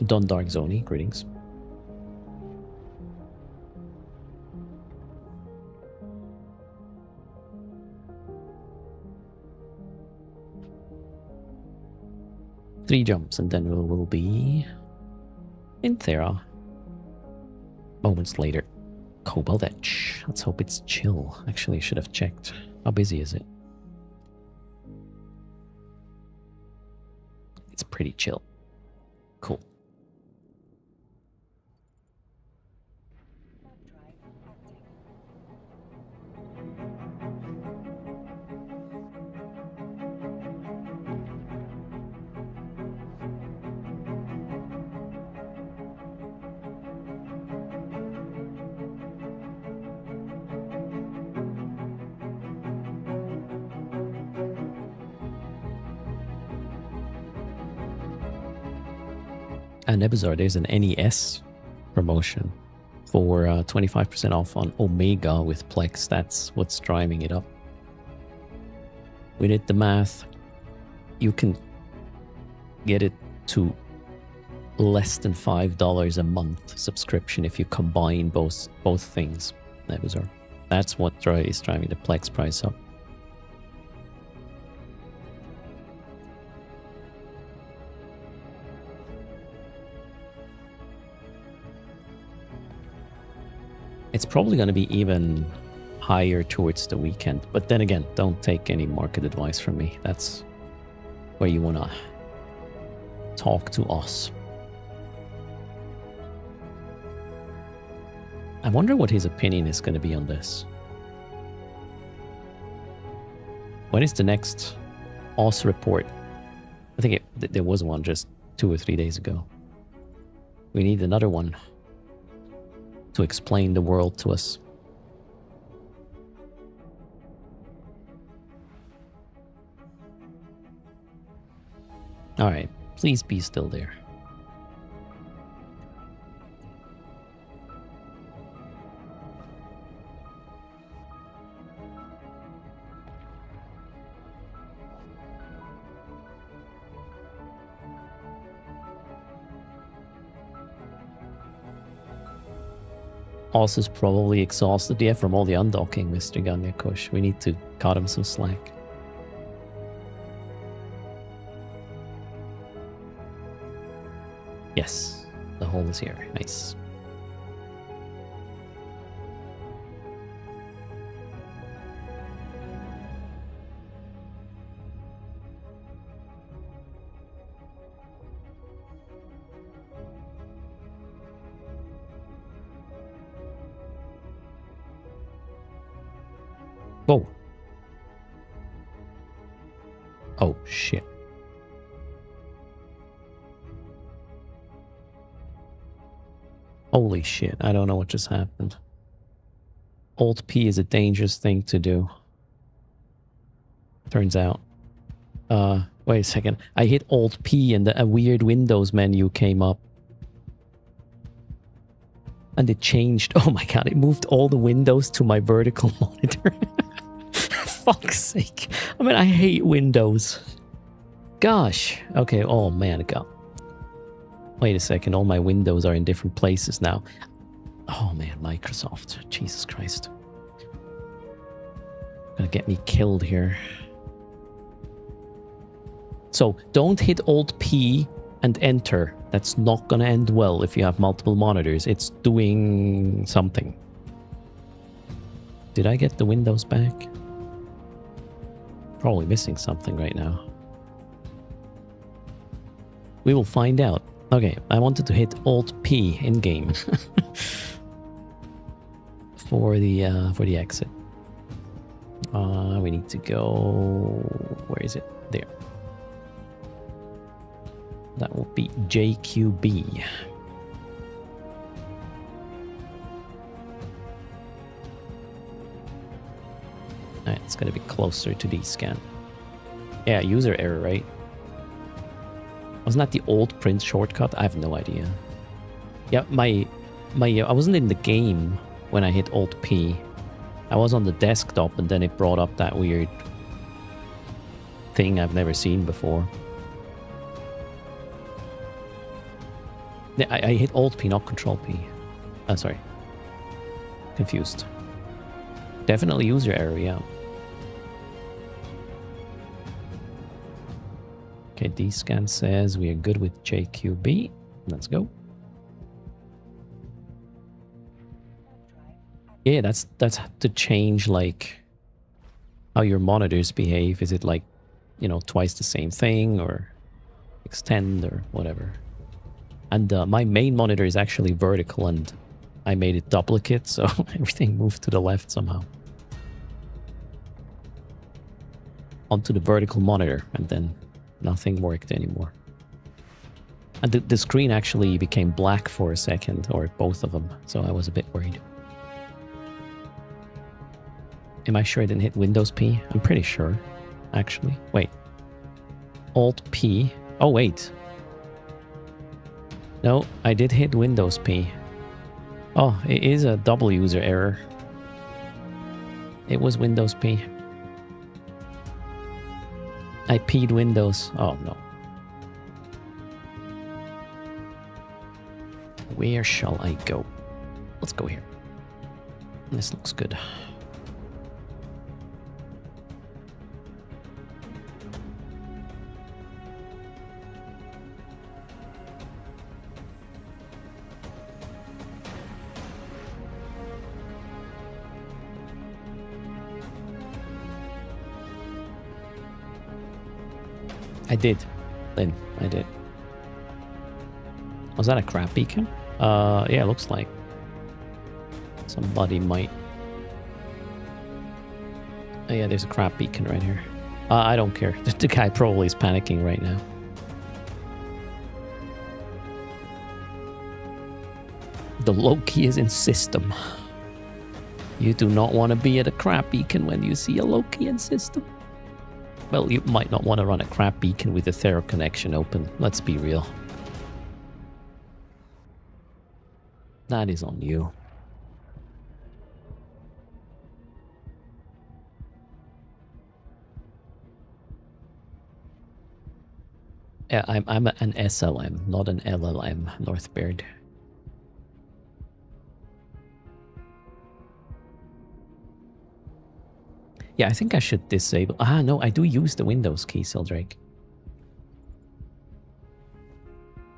Don Dark Zoni, greetings. 3 jumps and then we will be in Thera. Moments later. Cobalt Edge. Let's hope it's chill. Actually, I should have checked. How busy is it? It's pretty chill. Cool. And Nebuzar, there's an NES promotion for 25% off on Omega with Plex. That's what's driving it up. We did the math. You can get it to less than $5 a month subscription if you combine both things. Nebuzar. That's what is driving the Plex price up. It's probably going to be even higher towards the weekend. But then again, don't take any market advice from me. That's where you want to talk to us. I wonder what his opinion is going to be on this. When is the next OS report? I think there was one just 2 or 3 days ago. We need another one to explain the world to us. All right, please be still there. Oz is probably exhausted, yeah, from all the undocking, Mr. Ganyakush. We need to cut him some slack. Yes, the hole is here. Nice. Whoa. Oh, shit. Holy shit, I don't know what just happened. Alt P is a dangerous thing to do. Turns out. Wait a second. I hit Alt P and a weird Windows menu came up. And it changed. Oh my god, it moved all the windows to my vertical monitor. Fuck's sake. I mean, I hate Windows. Gosh. Okay, oh man, God. Wait a second, all my windows are in different places now. Oh man, Microsoft. Jesus Christ. Gonna get me killed here. So, don't hit Alt P and enter. That's not gonna end well if you have multiple monitors. It's doing something. Did I get the windows back? Probably missing something right now. We will find out. Okay, I wanted to hit Alt P in game for the exit. We need to go. Where is it? There. That will be JQB. Alright, it's gonna be closer to D-scan. Yeah, user error, right? Wasn't that the old print shortcut? I have no idea. Yeah, I wasn't in the game when I hit Alt P. I was on the desktop and then it brought up that weird thing I've never seen before. I hit Alt P, not Control P. Sorry. Confused. Definitely user error, yeah. Okay, D-Scan says we are good with JQB. Let's go. Yeah, that's to change like how your monitors behave. Is it like, you know, twice the same thing or extend or whatever? And my main monitor is actually vertical and I made it duplicate, so everything moved to the left somehow. Onto the vertical monitor, and then nothing worked anymore. And the screen actually became black for a second, or both of them, so I was a bit worried. Am I sure I didn't hit Windows P? I'm pretty sure, actually. Wait. Alt P. Oh, wait. No, I did hit Windows P. Oh, it is a double user error. It was Windows P. I P'd Windows. Oh, no. Where shall I go? Let's go here. This looks good. I did, Lynn. I did. Was that a crap beacon? Yeah, it looks like somebody might. Oh, yeah, there's a crap beacon right here. I don't care. The guy probably is panicking right now. The Loki is in system. You do not want to be at a crap beacon when you see a Loki in system. Well, you might not want to run a crap beacon with the Thero connection open. Let's be real. That is on you. Yeah, I'm an SLM, not an LLM, Northbeard. Yeah, I think I should disable... Ah, no, I do use the Windows key, Sildrake.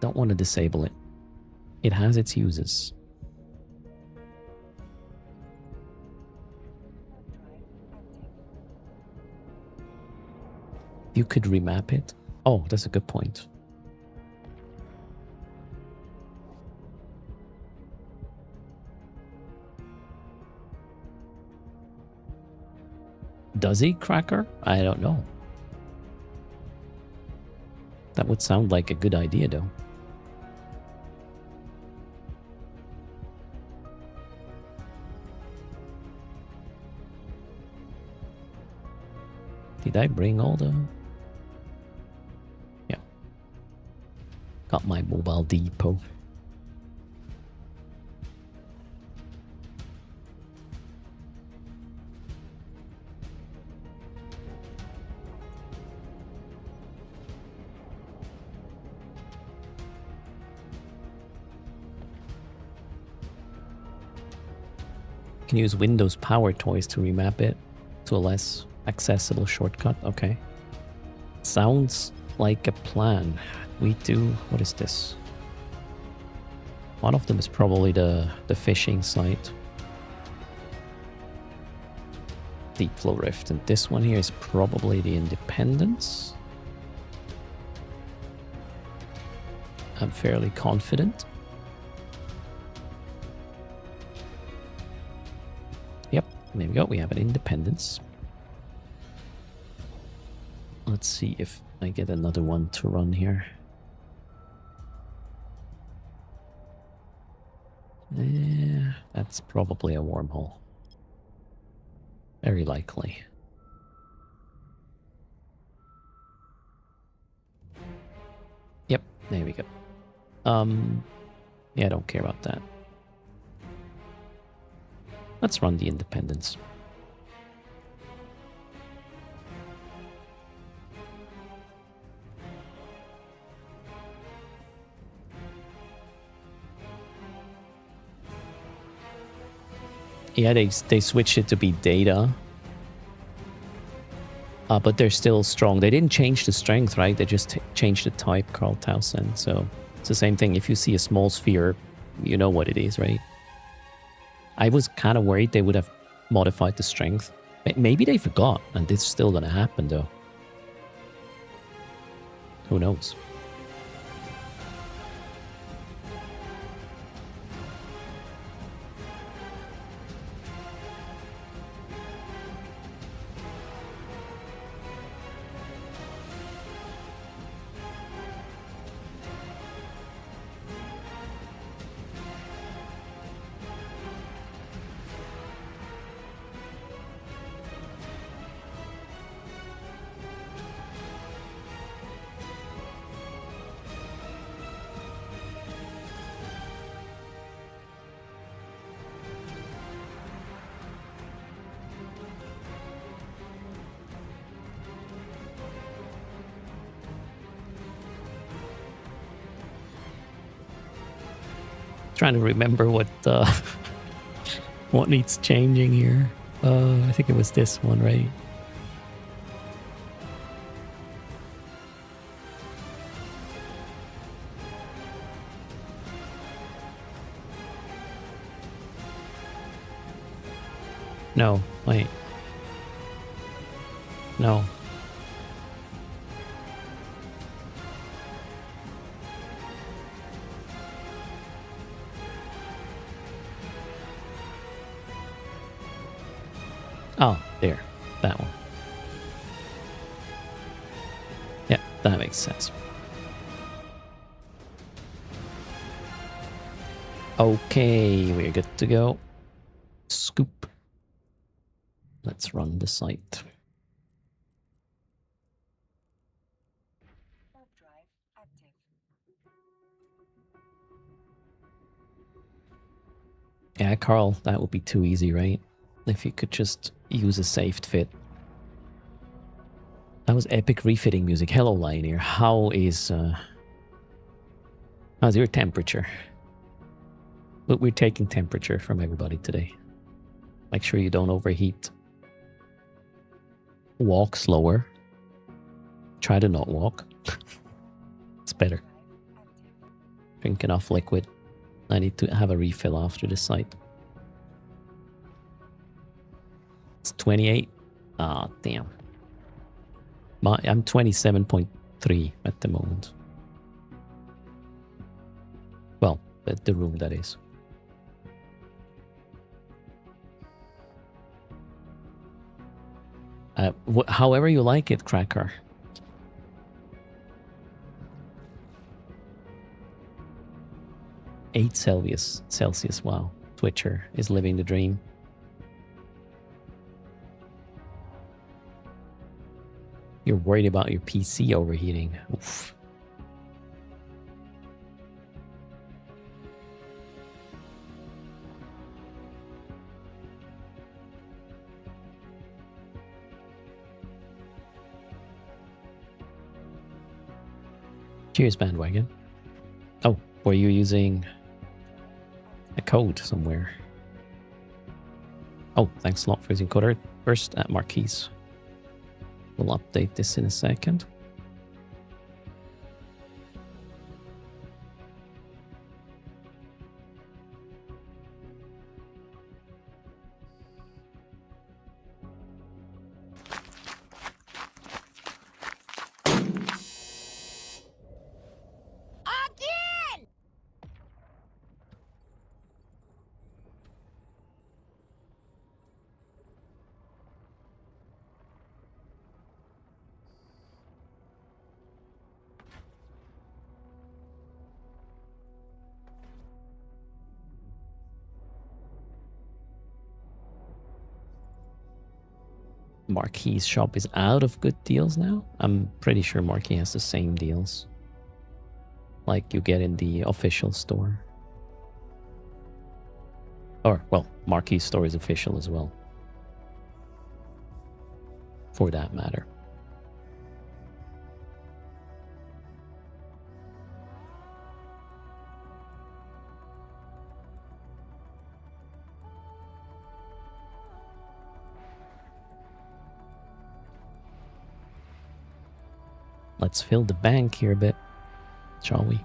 Don't want to disable it. It has its uses. You could remap it. Oh, that's a good point. Does he, Cracker? I don't know. That would sound like a good idea, though. Did I bring all the... Yeah. Got my mobile depot. You can use Windows Power Toys to remap it to a less accessible shortcut. Okay. Sounds like a plan. We do... What is this? One of them is probably the fishing site. Deep Flow Rift. And this one here is probably the Independence. I'm fairly confident. Yep, there we go. We have an Independence. Let's see if I get another one to run here. Yeah, that's probably a wormhole. Very likely. Yep, there we go. Yeah, I don't care about that. Let's run the Independence. Yeah, they switched it to be data. But they're still strong. They didn't change the strength, right? They just changed the type, Carl Towson. So it's the same thing. If you see a small sphere, you know what it is, right? I was kind of worried they would have modified the strength. Maybe they forgot, and this is still going to happen, though. Who knows? Trying to remember what what needs changing here. I think it was this one, right? No, wait. No. Oh, there. That one. Yeah, that makes sense. Okay, we're good to go. Scoop. Let's run the site. Yeah, Carl, that would be too easy, right? If you could just use a saved fit. That was epic refitting music. Hello, Lioneer. How's your temperature? But we're taking temperature from everybody today. Make sure you don't overheat. Walk slower. Try to not walk. It's better. Drink enough liquid. I need to have a refill after the site. It's 28. Ah, damn. I'm 27.3 at the moment. Well, at the room, that is. However you like it, Cracker. Celsius. Wow. Twitcher is living the dream. You're worried about your PC overheating. Oof. Cheers, bandwagon. Oh, were you using a code somewhere? Oh, thanks a lot for using code erst at Marquise. We'll update this in a second. Marquis shop is out of good deals now. I'm pretty sure Marquis has the same deals like you get in the official store. Or, well, Marquis store is official as well. For that matter. Let's fill the bank here a bit, shall we?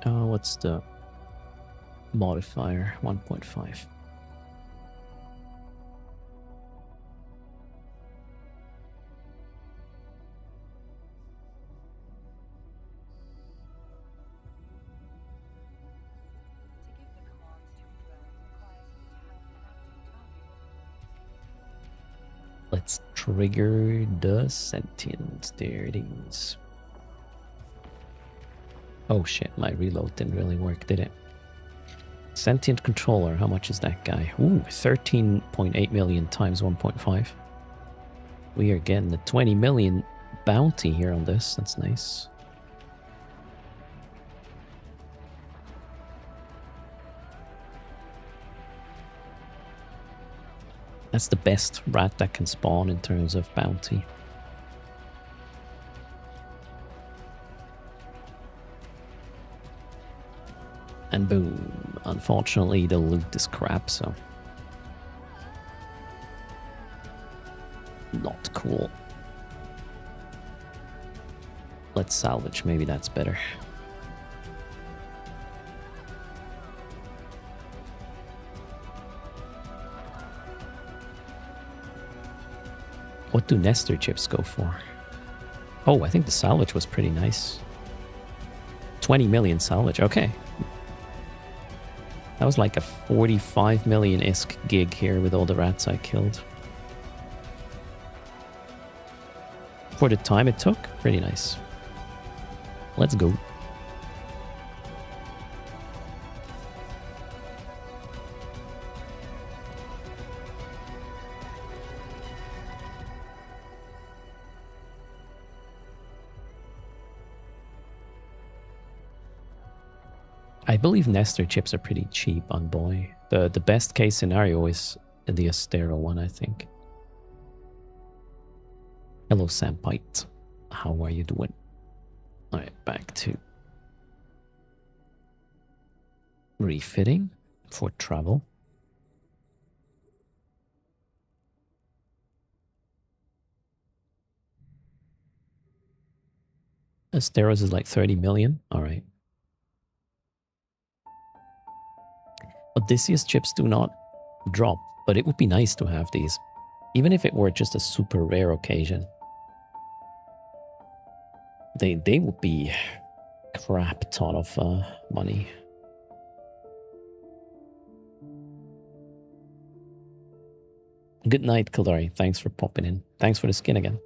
What's the modifier? 1.5. Let's trigger the sentient. There it is. Oh shit, my reload didn't really work, did it? Sentient controller, how much is that guy? Ooh, 13.8 million times 1.5. We are getting the 20 million bounty here on this. That's nice. That's the best rat that can spawn in terms of bounty. And boom. Unfortunately, the loot is crap, so... not cool. Let's salvage, maybe that's better. What do Nestor chips go for? Oh, I think the salvage was pretty nice. 20 million salvage, okay. That was like a 45 million-esque gig here with all the rats I killed. For the time it took, pretty nice. Let's go. I believe Nestor chips are pretty cheap on Boy. The best case scenario is the Astero one, I think. Hello, Sampite. How are you doing? Alright, back to refitting for travel. Asteros is like 30 million. Alright. Odysseus chips do not drop, but it would be nice to have these. Even if it were just a super rare occasion. They would be a crap ton of money. Good night, Kildari. Thanks for popping in. Thanks for the skin again.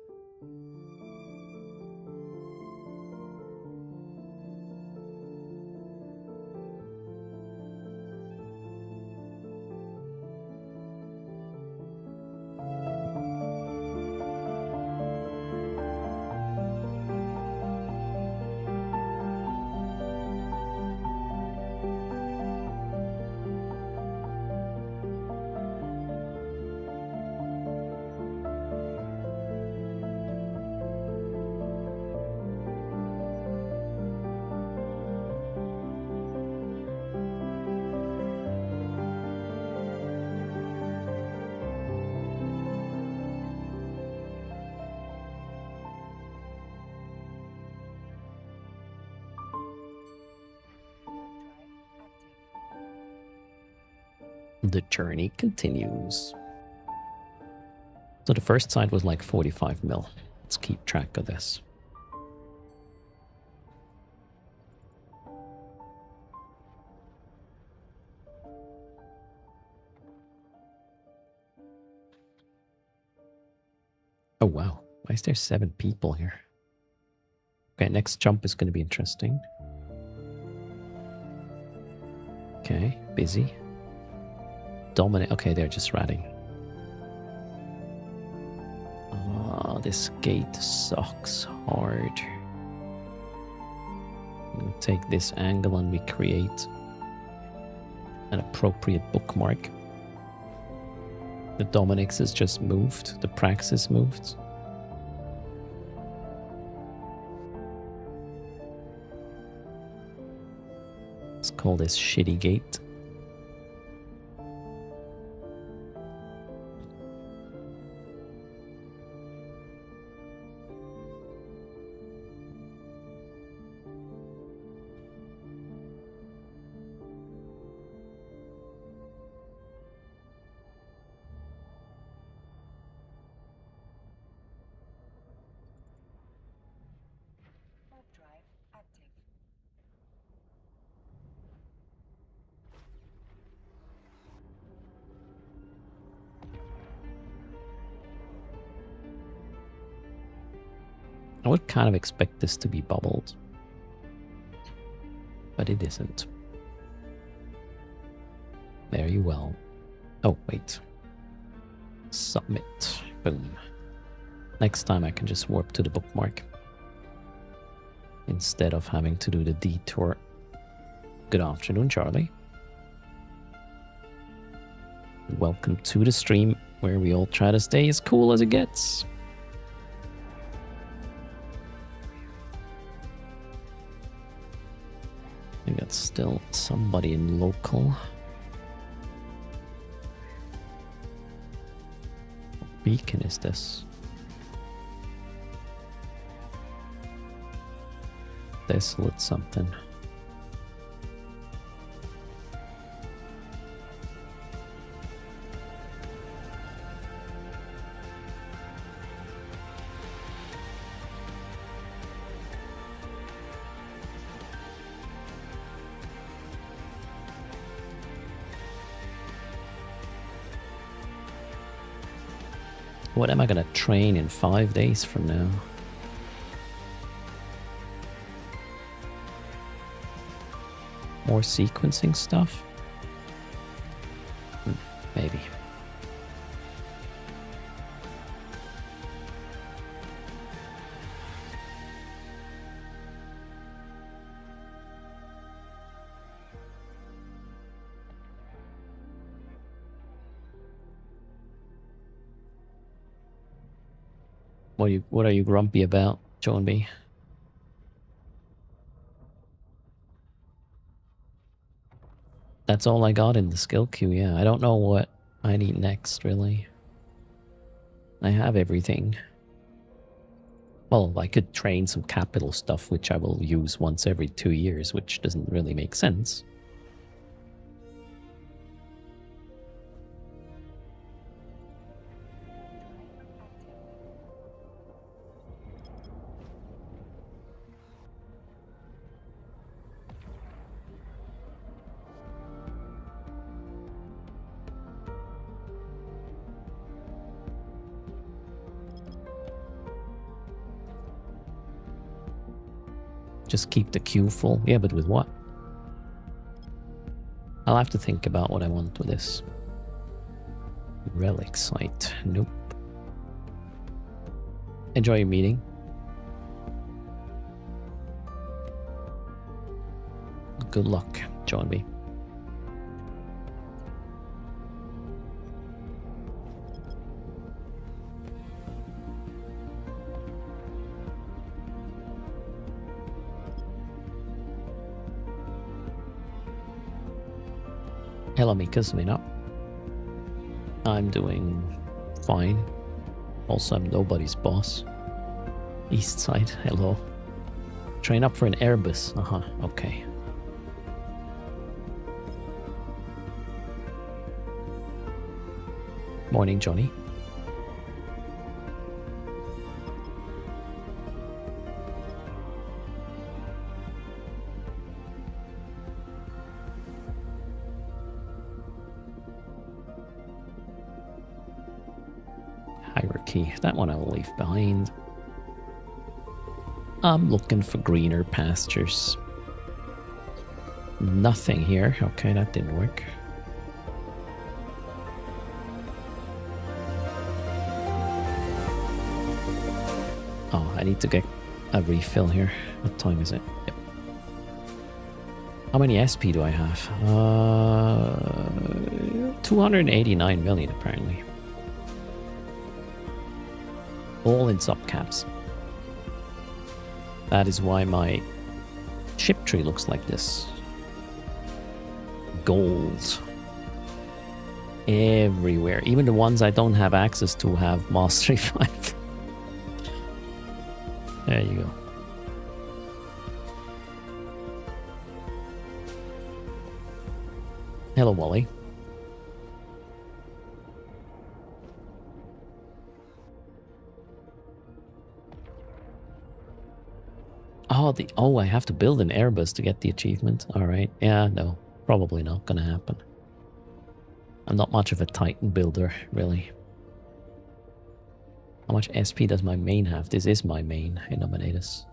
The journey continues. So the first side was like 45 mil. Let's keep track of this. Oh wow, why is there 7 people here? Okay, next jump is going to be interesting. Okay, busy. Dominate. Okay, they're just ratting. Oh, this gate sucks hard. We'll take this angle and we create an appropriate bookmark. The Dominic's is just moved. The Praxis moved. Let's call this shitty gate. I would kind of expect this to be bubbled, but it isn't. Very well. Oh, wait. Submit. Boom. Next time I can just warp to the bookmark instead of having to do the detour. Good afternoon, Charlie. Welcome to the stream where we all try to stay as cool as it gets. I got still somebody in local. What beacon is this? Desolate something. What am I gonna train in 5 days from now? More sequencing stuff? Maybe. What are you grumpy about, John B? That's all I got in the skill queue, yeah. I don't know what I need next, really. I have everything. Well, I could train some capital stuff, which I will use once every 2 years, which doesn't really make sense. Just keep the queue full. Yeah, but with what? I'll have to think about what I want with this. Relic site. Nope. Enjoy your meeting. Good luck, John B. Hello, Mika's me up. I'm doing fine. Also, I'm nobody's boss. East side, hello. Train up for an Airbus. Okay. Morning, Johnny. Hierarchy, that one I'll leave behind. I'm looking for greener pastures. Nothing here. Okay, that didn't work. I need to get a refill here. What time is it? Yep. How many SP do I have? 289 million apparently. All in subcaps. That is why my ship tree looks like this. Gold. Everywhere. Even the ones I don't have access to have Mastery 5. There you go. Hello, Wally. Oh, I have to build an Airbus to get the achievement. All right. Yeah, no, probably not gonna happen. I'm not much of a Titan builder, really. How much SP does my main have? This is my main, Innominatus.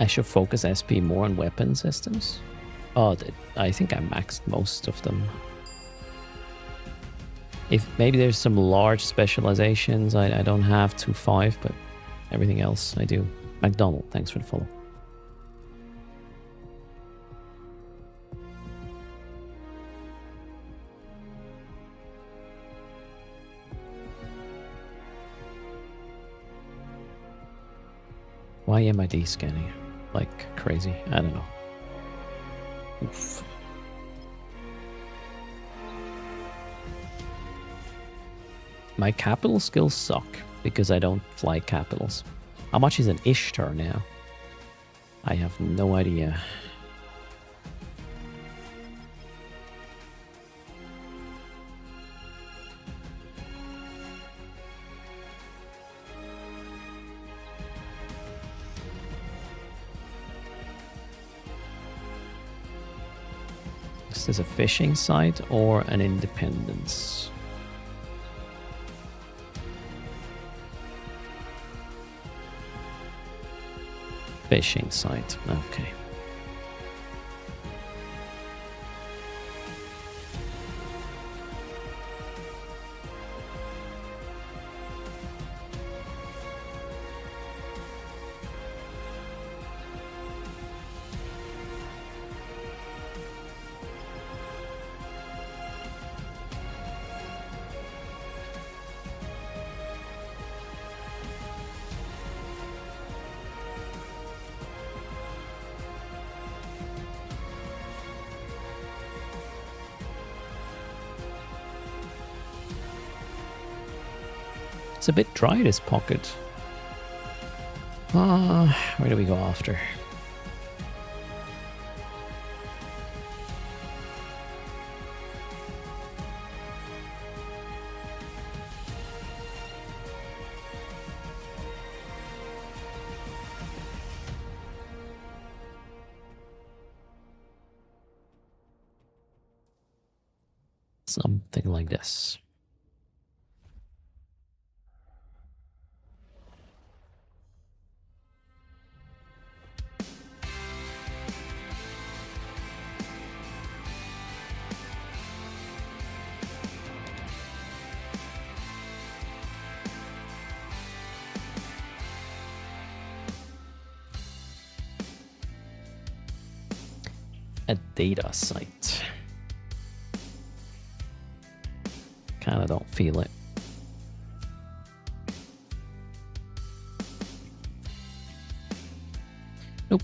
I should focus SP more on weapon systems. Oh, I think I maxed most of them. If maybe there's some large specializations I don't have to 5, but everything else I do. McDonald, thanks for the follow. Why am I D-scanning like crazy? I don't know. Oof. My capital skills suck because I don't fly capitals. How much is an Ishtar now? I have no idea. Is this a fishing site or an independence? Fishing site, okay. It's a bit dry, this pocket. Where do we go after? Something like this. A data site. Kinda don't feel it. Nope.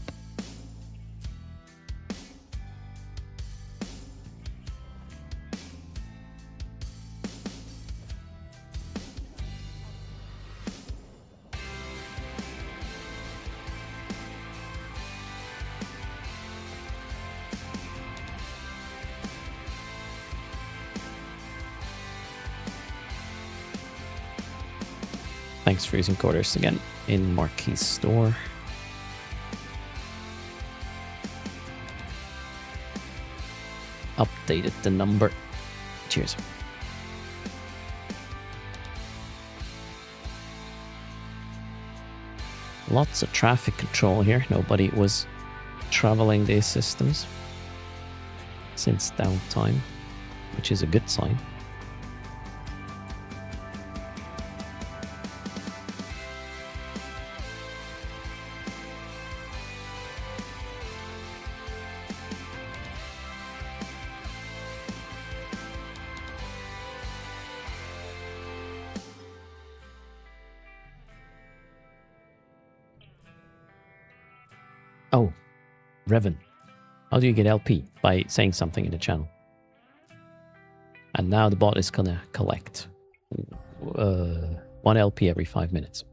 Thanks for using quarters again in Marquis store. Updated the number. Cheers. Lots of traffic control here. Nobody was traveling these systems since downtime, which is a good sign. Oh, Revan. How do you get LP? By saying something in the channel. And now the bot is gonna collect 1 LP every 5 minutes.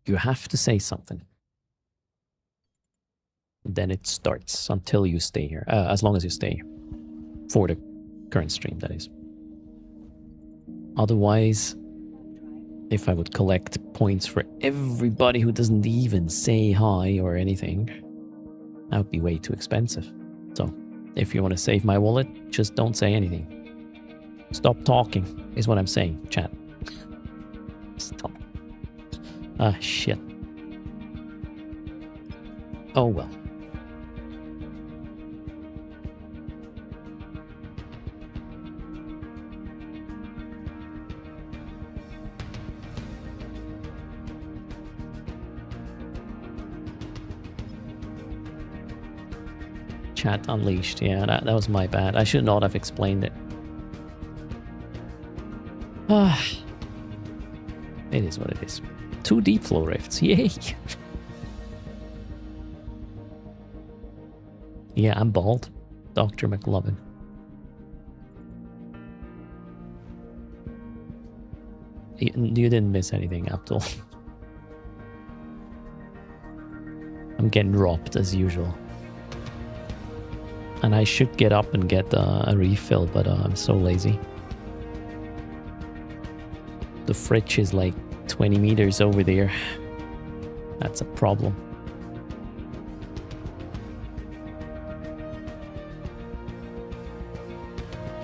You have to say something. Then it starts until you stay here. As long as you stay here. For the current stream, that is. Otherwise, if I would collect points for everybody who doesn't even say hi or anything, that would be way too expensive. So, if you want to save my wallet, just don't say anything. Stop talking, is what I'm saying, chat. Stop. Ah, shit. Oh well. Chat unleashed. Yeah, that was my bad. I should not have explained it. Ah, it is what it is. 2 deep flow rifts. Yay. Yeah, I'm bald. Dr. McLovin. You didn't miss anything, Abdul. I'm getting robbed as usual. And I should get up and get a refill, but I'm so lazy. The fridge is like 20 meters over there. That's a problem.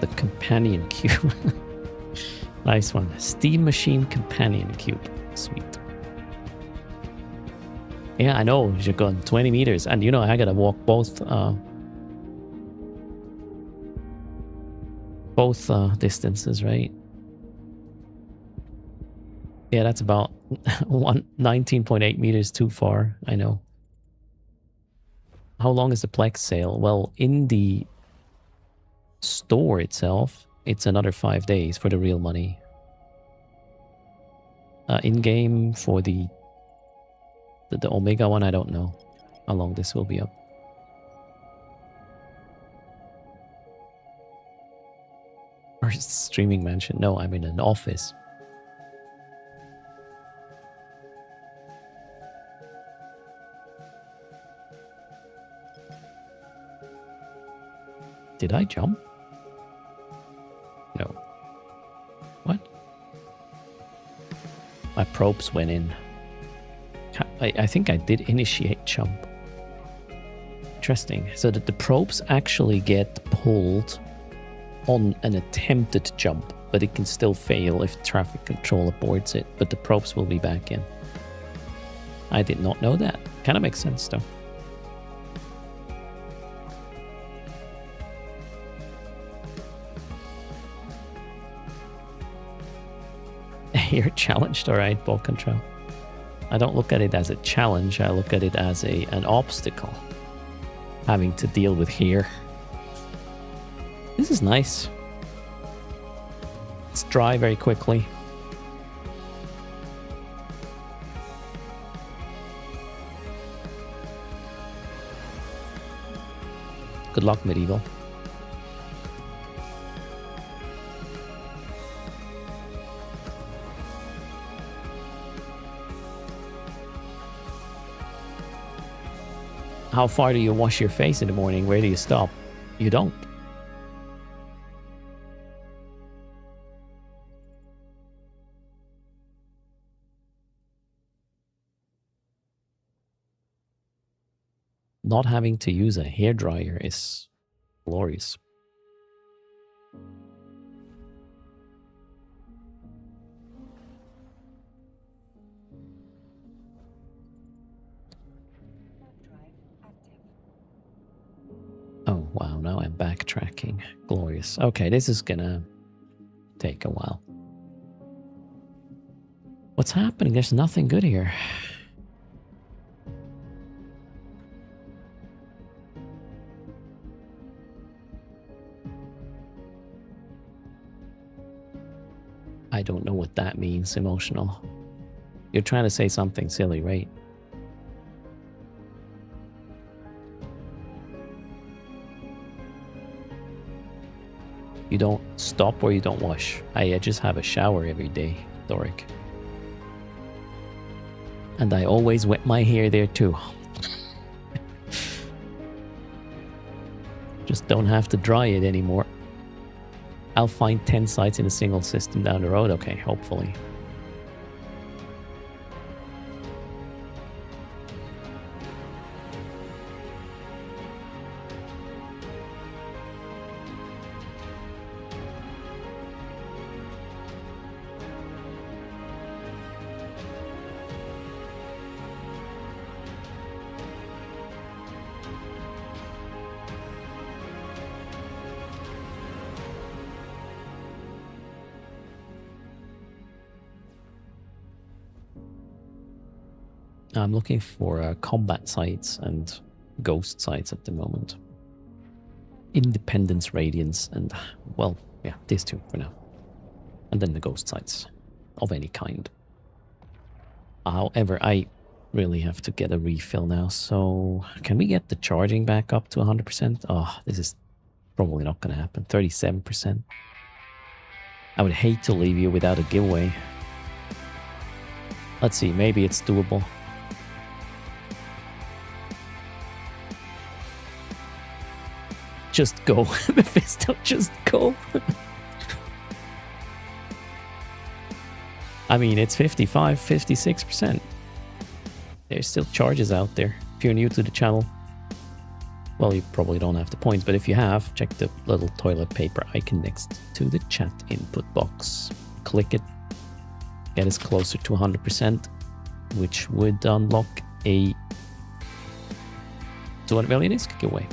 The companion cube. Nice one. Steam machine companion cube. Sweet. Yeah, I know. You're going 20 meters. And you know, I gotta walk both distances, right? Yeah, that's about 19.8 meters too far. I know. How long is the Plex sale? Well, in the store itself, it's another 5 days for the real money. In-game for the Omega one, I don't know how long this will be up. Or streaming mansion? No, I'm in an office. Did I jump? No. What? My probes went in. I think I did initiate jump. Interesting. So that the probes actually get pulled on an attempted jump, but it can still fail if traffic control aborts it, but the probes will be back in. I did not know that. Kind of makes sense though. You're challenged, alright, ball control. I don't look at it as a challenge, I look at it as an obstacle. Having to deal with here. This is nice. It's dry very quickly. Good luck, Medieval. How far do you wash your face in the morning? Where do you stop? You don't. not having to use a hairdryer is glorious. Oh, wow, now I'm backtracking. Glorious. Okay, this is gonna take a while. What's happening? There's nothing good here. I don't know what that means, emotional. You're trying to say something silly, right? You don't stop or you don't wash. I just have a shower every day, Doric. And I always wet my hair there too. Just don't have to dry it anymore. I'll find 10 sites in a single system down the road. Okay, hopefully. I'm looking for combat sites and ghost sites at the moment. Independence Radiance and, well, yeah, these two for now. And then the ghost sites of any kind. However, I really have to get a refill now, so can we get the charging back up to 100%? Oh, this is probably not going to happen. 37%. I would hate to leave you without a giveaway. Let's see, maybe it's doable. Just go, Mephisto, just go. I mean, it's 55, 56%. There's still charges out there. If you're new to the channel, well, you probably don't have the points, but if you have, check the little toilet paper icon next to the chat input box. Click it, get us closer to 100%, which would unlock a 200 million ISK giveaway.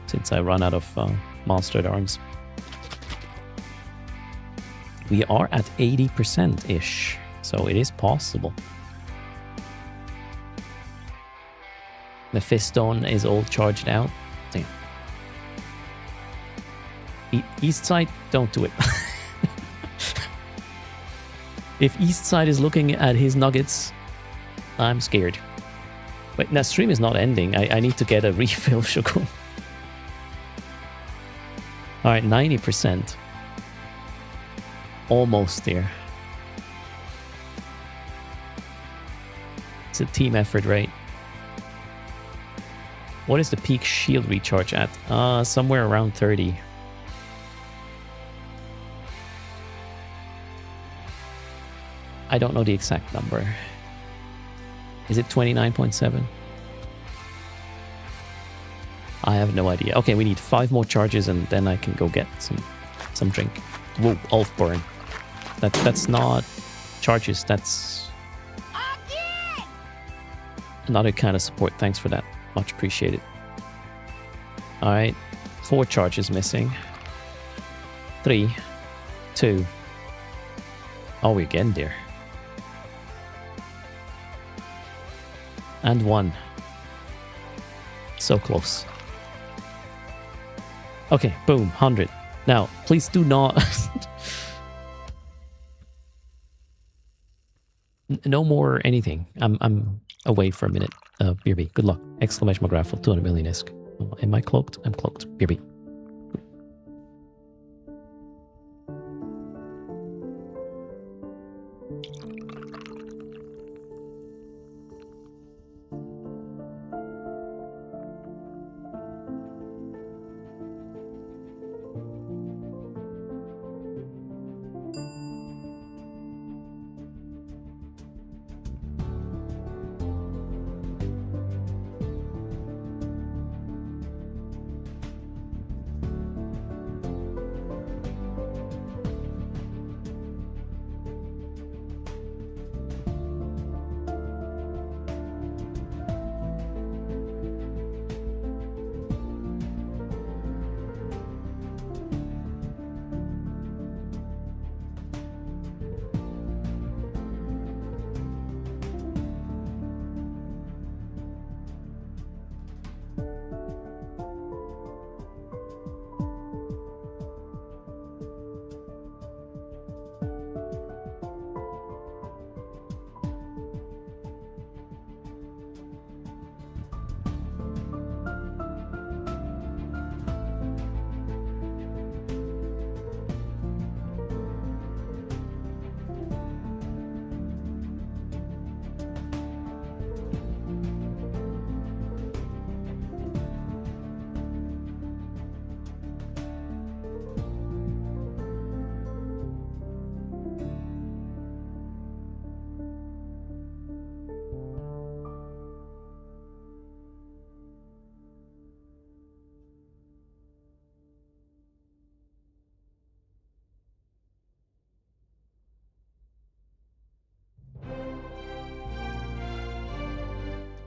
Since I run out of mastered arms. We are at 80%-ish, so it is possible. Mephiston is all charged out. Damn. East side, don't do it. If East side is looking at his nuggets, I'm scared. Wait, now stream is not ending. I need to get a refill, Shogun. All right, 90%. Almost there. It's a team effort, right? What is the peak shield recharge at? Somewhere around 30. I don't know the exact number. Is it 29.7? I have no idea. Okay, we need 5 more charges and then I can go get some drink. Whoa, Ulf burn. That's not charges, that's another kind of support. Thanks for that. Much appreciated. Alright, 4 charges missing. 3, 2. Oh, we're getting there. And 1. So close. Okay, boom, 100. Now, please do not... No more anything. I'm away for a minute. BRB, good luck. Exclamation mark raffle, 200 million ISK. Am I cloaked? I'm cloaked. BRB.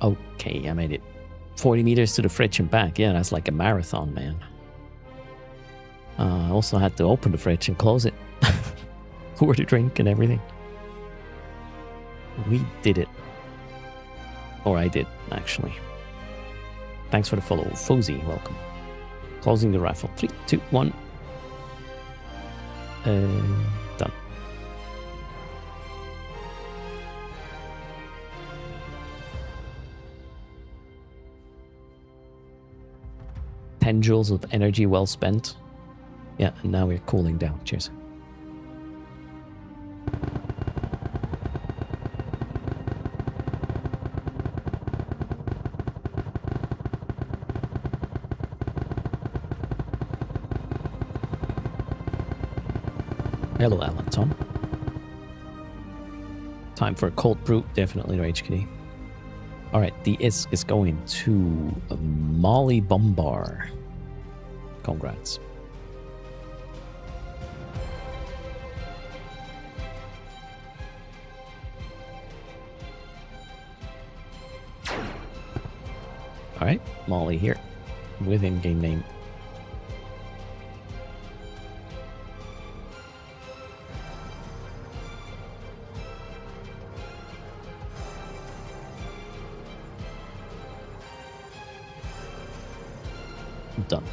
Okay, I made it. 40 meters to the fridge and back. Yeah, that's like a marathon, man. I also had to open the fridge and close it. Pour the drink and everything. We did it. Or I did, actually. Thanks for the follow. Fozy, welcome. Closing the raffle. 3, 2, 1. Done. $10 joules of energy well spent. Yeah, and now we're cooling down. Cheers. Hello, Alan Tom. Time for a cold brew. Definitely Rage Kitty. Alright, the ISK is going to Molly Bombar. Congrats. Alright, Molly here. With in-game name. Done.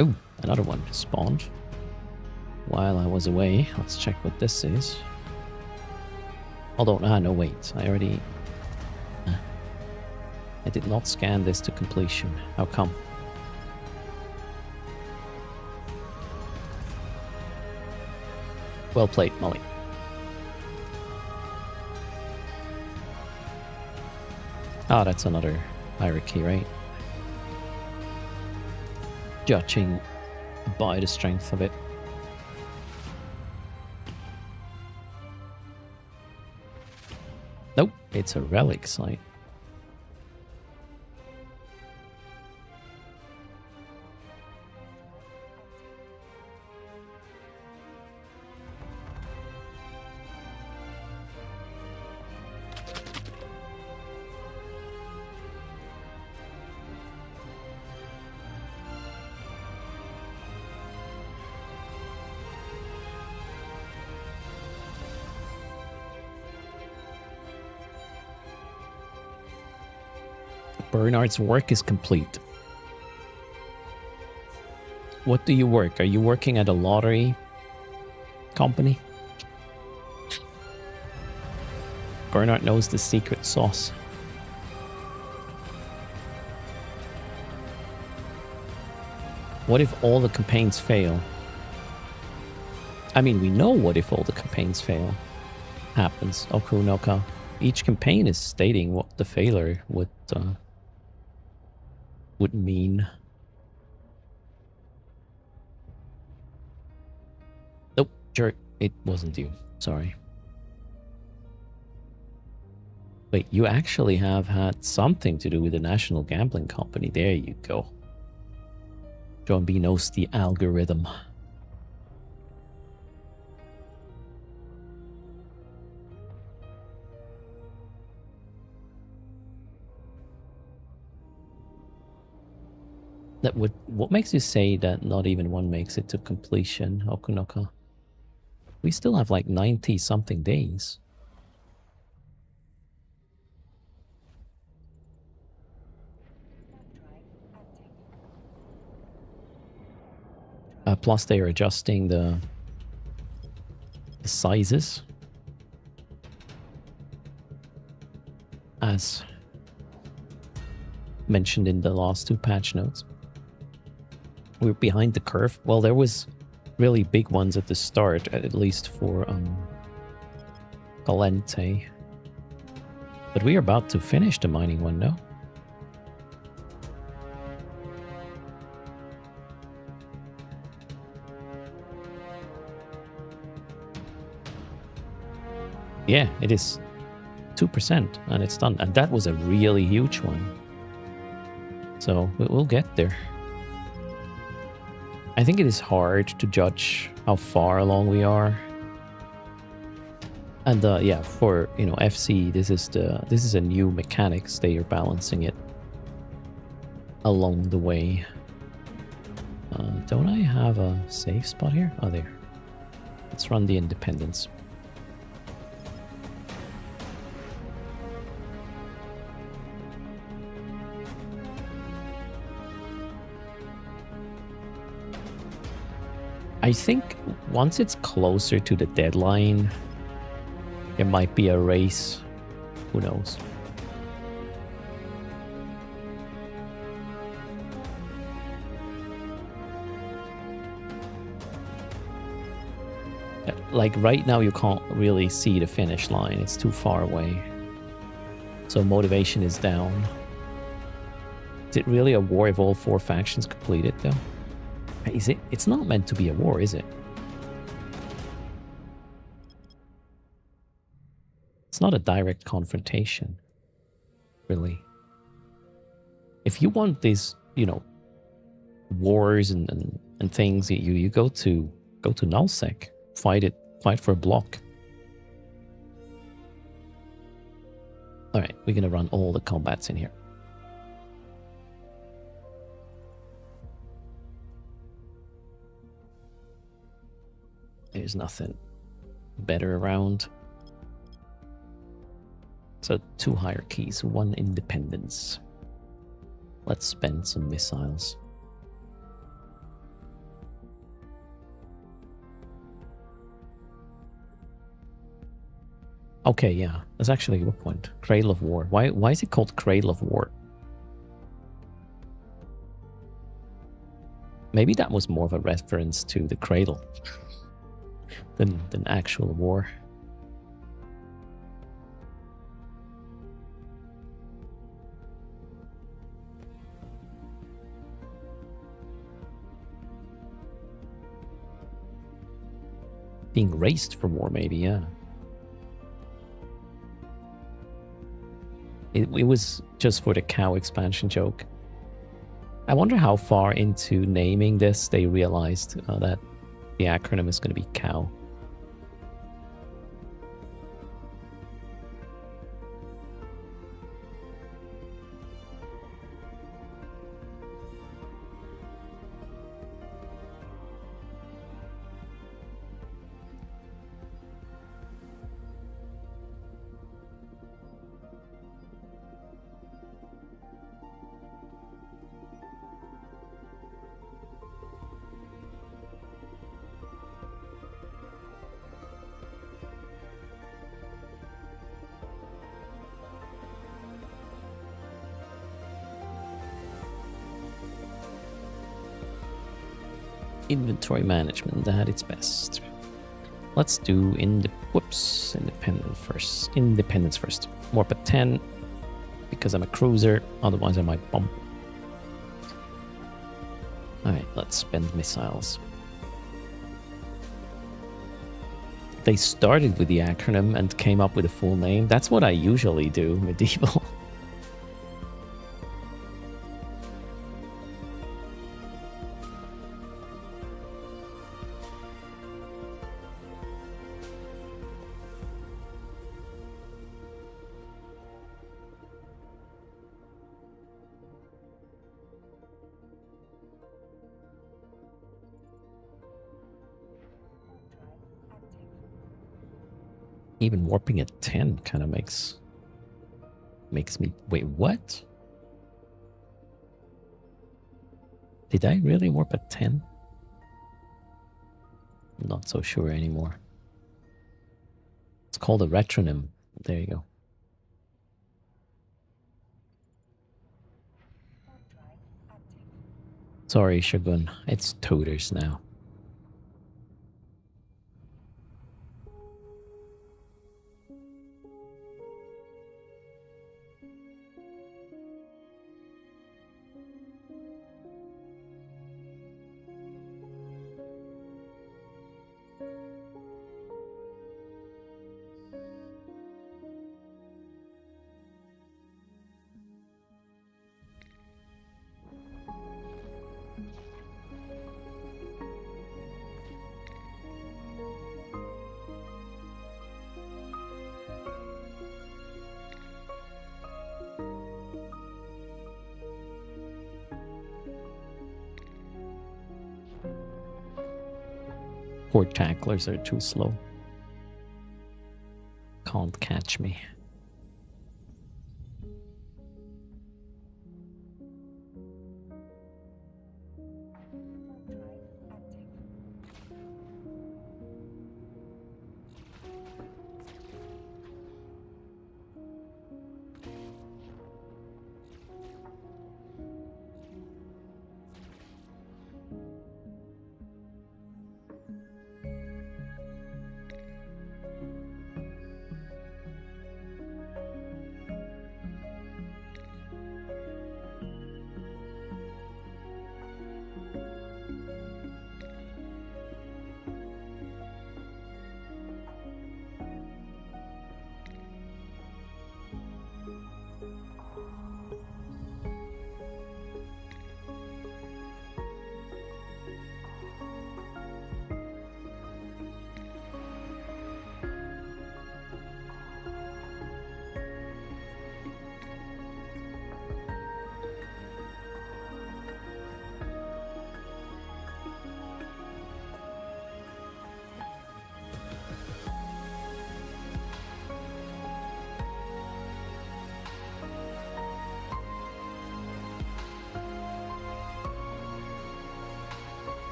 Oh, another one spawned while I was away. Let's check what this is. Although, no, wait. I already... I did not scan this to completion. How come? Well played, Molly. Oh, that's another hierarchy, right? Judging by the strength of it. Nope, it's a relic site. Bernard's work is complete. What do you work? Are you working at a lottery company? Bernard knows the secret sauce. What if all the campaigns fail? I mean, we know what if all the campaigns fail happens. Okunoka. Each campaign is stating what the failure would mean. Nope, jerk. It wasn't you. Sorry. Wait, you actually have had something to do with the National Gambling Company. There you go. John B knows the algorithm. That would, what makes you say that not even one makes it to completion, Okunoka? We still have like 90 something days. Plus they are adjusting the sizes as mentioned in the last 2 patch notes. We're behind the curve. Well, there was really big ones at the start, at least for Galente. But we are about to finish the mining one, no? Yeah, it is 2% and it's done. And that was a really huge one. So we'll get there. I think it is hard to judge how far along we are And yeah, for FC, this is a new mechanics. They are balancing it along the way. Don't I have a safe spot here? Oh, there. Let's run the independence. I think once it's closer to the deadline, it might be a race. Who knows? Like right now, you can't really see the finish line. It's too far away. So motivation is down. Is it really a war if all 4 factions complete it, though? Is it? It's not meant to be a war, is it? It's not a direct confrontation, really. If you want these, wars and things, you go to nullsec, fight for a block. All right, we're gonna run all the combats in here. There's nothing better around. So 2 hierarchies, 1 independence. Let's spend some missiles. Okay, yeah, that's actually a good point. Cradle of War. Why is it called Cradle of War? Maybe that was more of a reference to the cradle than actual war. Being raised for war, maybe, yeah. It was just for the cow expansion joke. I wonder how far into naming this they realized that the acronym is going to be cow. Inventory management at its best. Let's do independence first. Warp at 10 because I'm a cruiser, otherwise I might bump. Alright, let's spend missiles. They started with the acronym and came up with a full name. That's what I usually do, medieval. Even warping at 10 kind of makes me... Wait, what? Did I really warp at 10? I'm not so sure anymore. It's called a retronym. There you go. Sorry, Shogun. It's toters now. Poor tacklers are too slow. Can't catch me.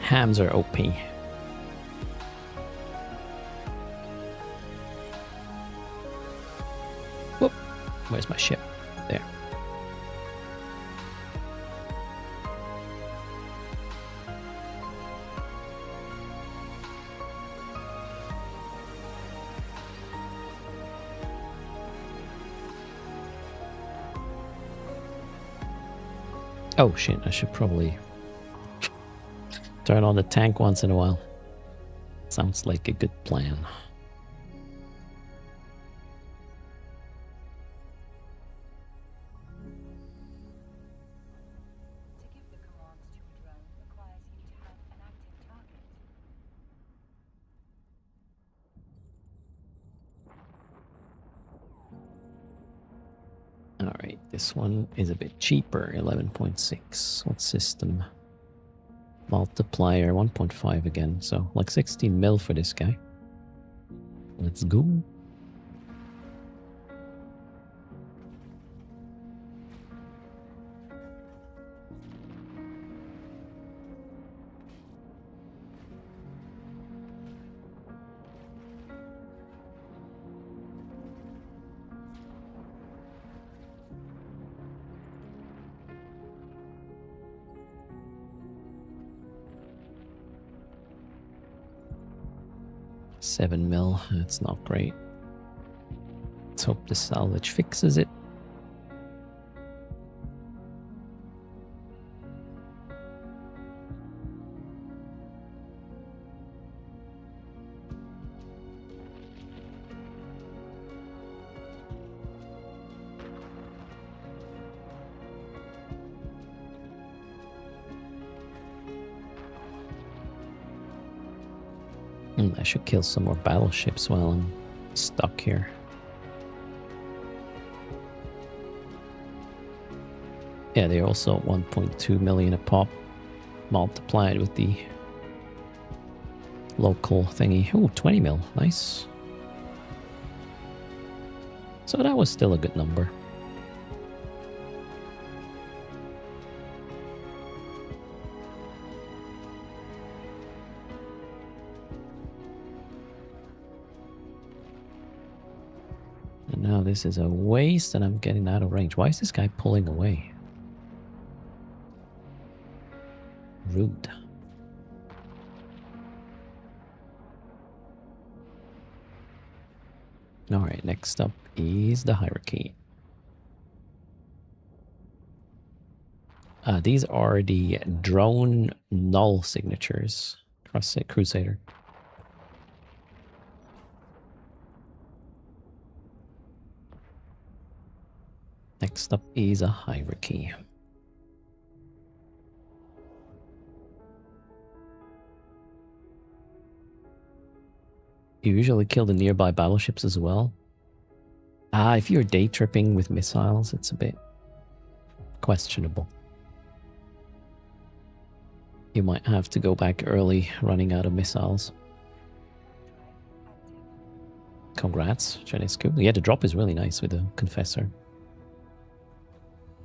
Hams are OP. Whoop. Where's my ship? There. Oh shit, I should probably turn on the tank once in a while. Sounds like a good plan. Alright, this one is a bit cheaper, 11.6. What system? Multiplier, 1.5 again, so like 16 mil for this guy. Let's go. $7 mil, that's not great. Let's hope the salvage fixes it. I should kill some more battleships while I'm stuck here. Yeah, they're also 1.2 million a pop, multiplied with the local thingy. Oh, 20 mil, nice. So that was still a good number. And now this is a waste and I'm getting out of range. Why is this guy pulling away? Rude. Alright, next up is the hierarchy. These are the drone null signatures. Crusader. Next up is a hierarchy. You usually kill the nearby battleships as well. If you're day tripping with missiles, it's a bit questionable. You might have to go back early, running out of missiles. Congrats, Janescu. Yeah, the drop is really nice with the Confessor.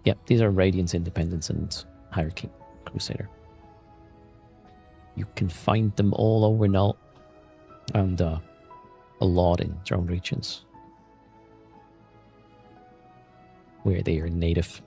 Yep, these are Radiance, Independence, and Hierarchy Crusader. You can find them all over Null, and a lot in drone regions where they are native.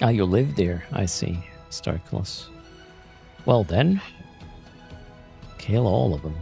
Ah, you live there, I see. Starclus. Well then, kill all of them.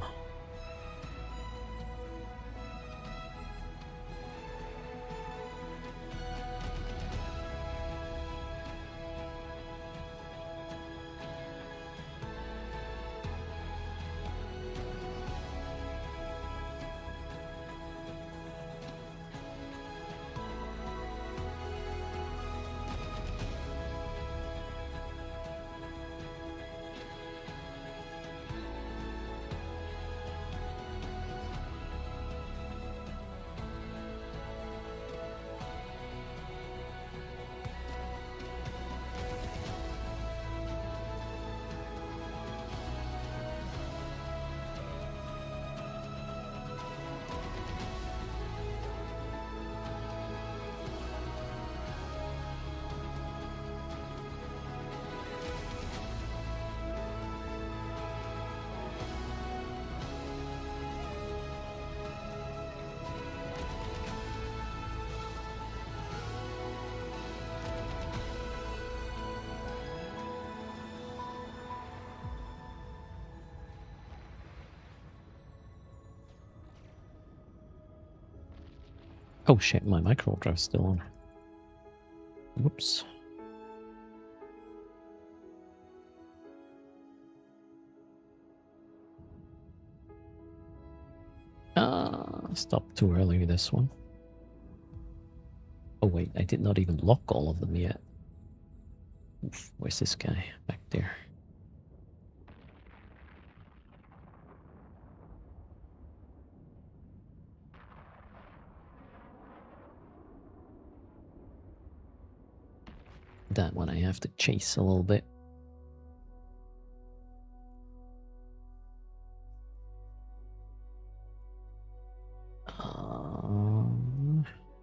Oh shit, my micro drive's still on. Whoops. Stopped too early with this one. Oh wait, I did not even lock all of them yet. Oof, where's this guy? Back there. That one I have to chase a little bit.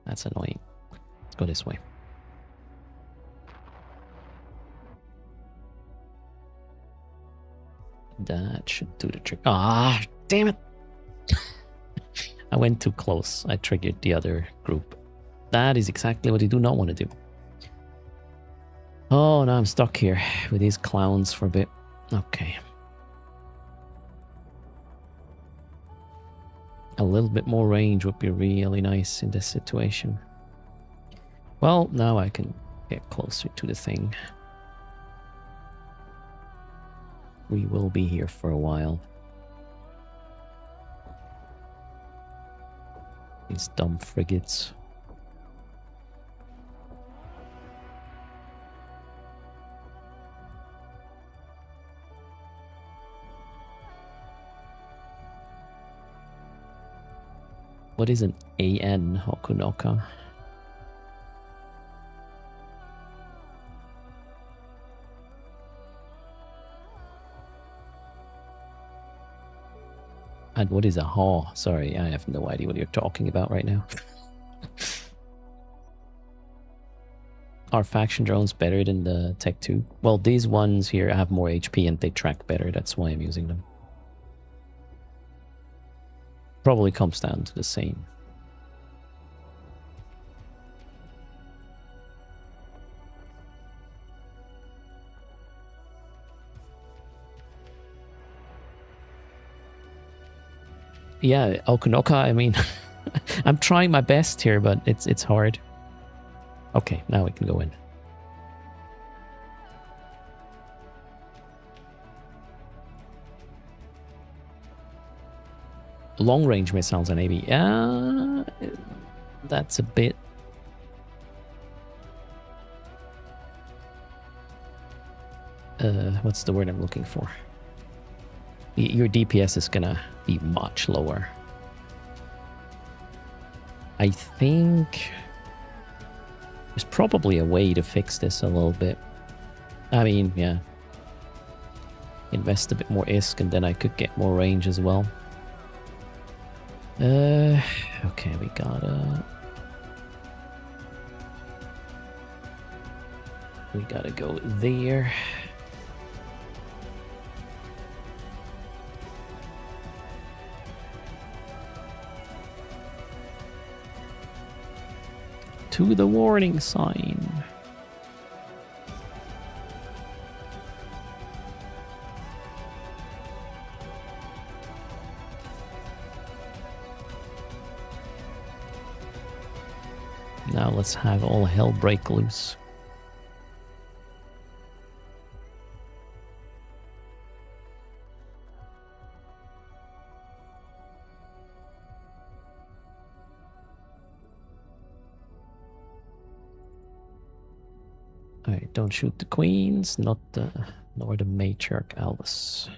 That's annoying. Let's go this way. That should do the trick. Ah, damn it! I went too close. I triggered the other group. That is exactly what you do not want to do. Oh, now I'm stuck here with these clowns for a bit. Okay. A little bit more range would be really nice in this situation. Well, now I can get closer to the thing. We will be here for a while. These dumb frigates. What is an AN Hokunoka? And what is a haw? Sorry, I have no idea what you're talking about right now. Are faction drones better than the Tech 2? Well, these ones here have more HP and they track better. That's why I'm using them. Probably comes down to the same. Yeah, Okunoka, I mean, I'm trying my best here, but it's hard. Okay, now we can go in. Long-range missiles and AB. That's a bit... what's the word I'm looking for? Your DPS is gonna be much lower. I think there's probably a way to fix this a little bit. I mean, yeah. Invest a bit more ISK and then I could get more range as well. Okay, we gotta go there. To the warning sign. Now let's have all hell break loose. Alright, don't shoot the queens, nor the matriarch Albus.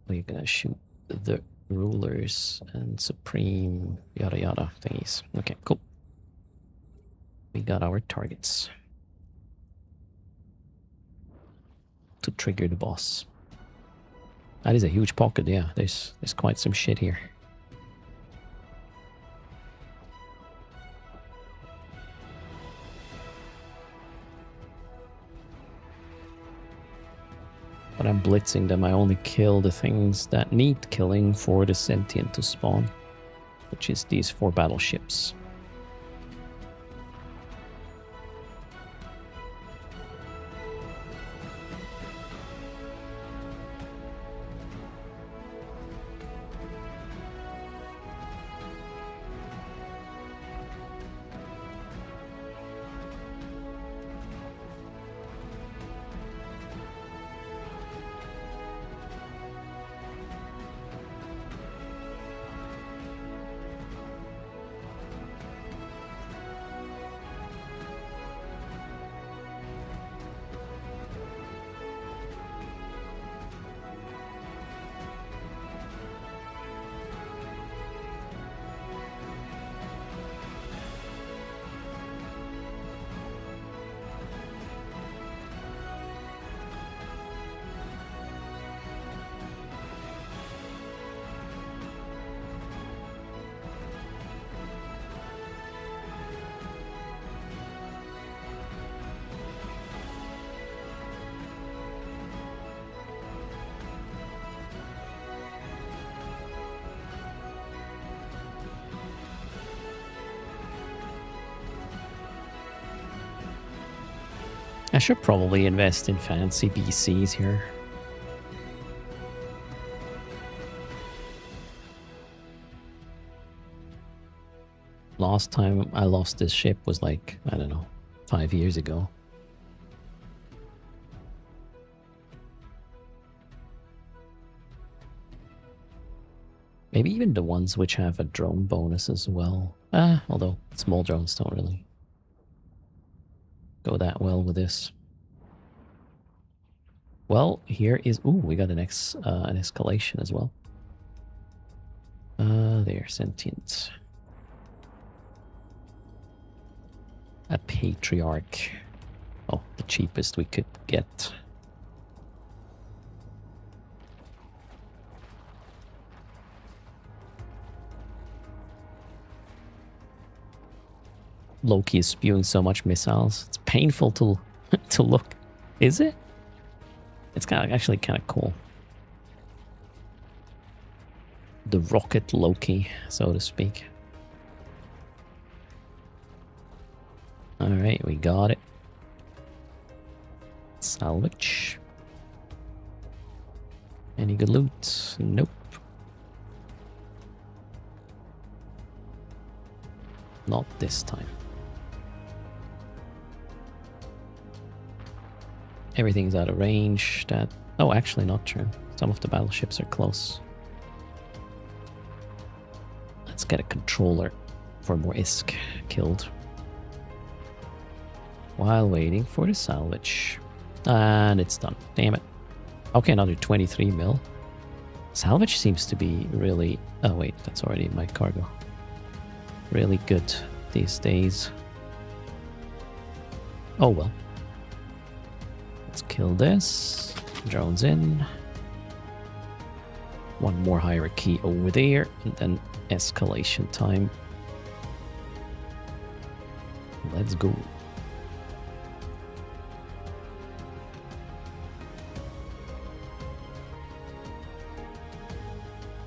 We're gonna shoot the rulers and supreme yada yada thingies. Okay, cool. We got our targets to trigger the boss. That is a huge pocket, yeah. There's quite some shit here. But I'm blitzing them. I only kill the things that need killing for the sentient to spawn, which is these 4 battleships. I should probably invest in fancy BCs here. Last time I lost this ship was like, I don't know, 5 years ago. Maybe even the ones which have a drone bonus as well. Although small drones don't really go that well with this. Well, here is... Ooh, we got an escalation as well. There, sentient. A patriarch. Oh, the cheapest we could get. Loki is spewing so much missiles. It's painful to to look. Is it? It's actually kind of cool. The rocket Loki, so to speak. All right, we got it. Salvage. Any good loot? Nope. Not this time. Everything's out of range. That... Oh, actually not true. Some of the battleships are close. Let's get a controller for more ISK killed. While waiting for the salvage. And it's done. Damn it. Okay, another 23 mil. Salvage seems to be really... Oh wait, that's already my cargo. Really good these days. Oh well. Let's kill this. Drones in. One more hierarchy over there. And then escalation time. Let's go.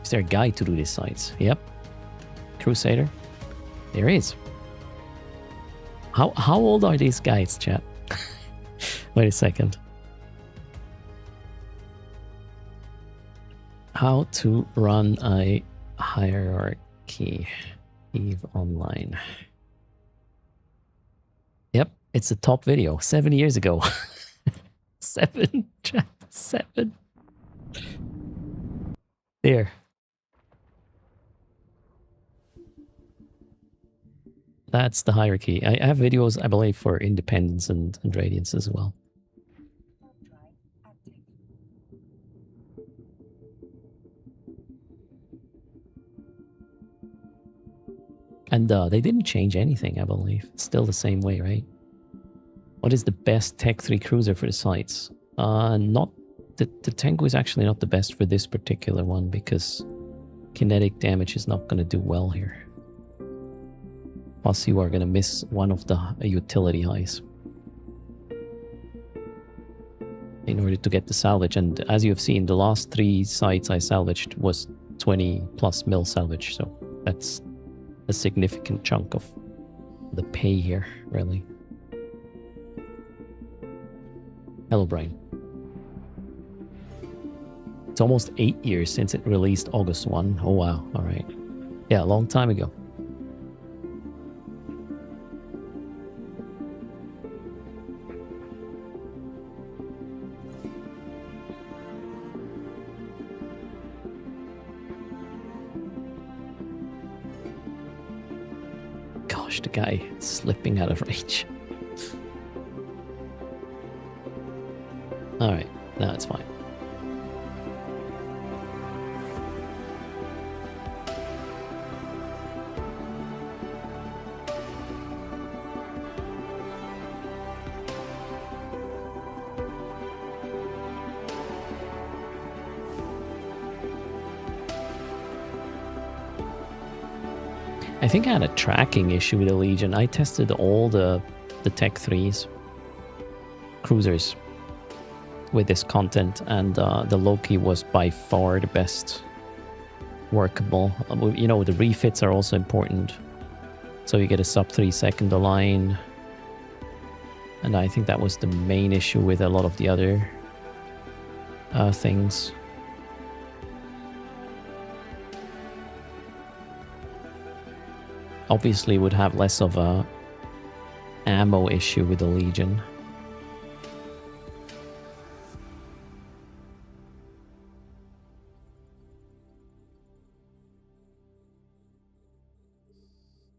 Is there a guide to do these sites? Yep. Crusader. There is. How old are these guides, chat? Wait a second. How to run a hierarchy. EVE Online. Yep, it's a top video. 7 years ago. 7, chat. 7. There. That's the hierarchy. I have videos, I believe, for Independence and Radiance as well. And they didn't change anything, I believe. It's still the same way, right? What is the best Tech 3 cruiser for the sites? Not... The Tengu is actually not the best for this particular one because kinetic damage is not going to do well here. Plus you are going to miss one of the utility highs in order to get the salvage. And as you have seen, the last 3 sites I salvaged was 20 plus mil salvage. So that's a significant chunk of the pay here, really. Hello, Brian. It's almost 8 years since it released August 1. Oh, wow. All right. Yeah, a long time ago. Gosh, the guy slipping out of range. All right. No, it's fine. I think I had a tracking issue with the Legion. I tested all the Tech 3s, cruisers, with this content, and the Loki was by far the best workable. You know, the refits are also important. So you get a sub 3 second align. And I think that was the main issue with a lot of the other things. Obviously would have less of a ammo issue with the Legion.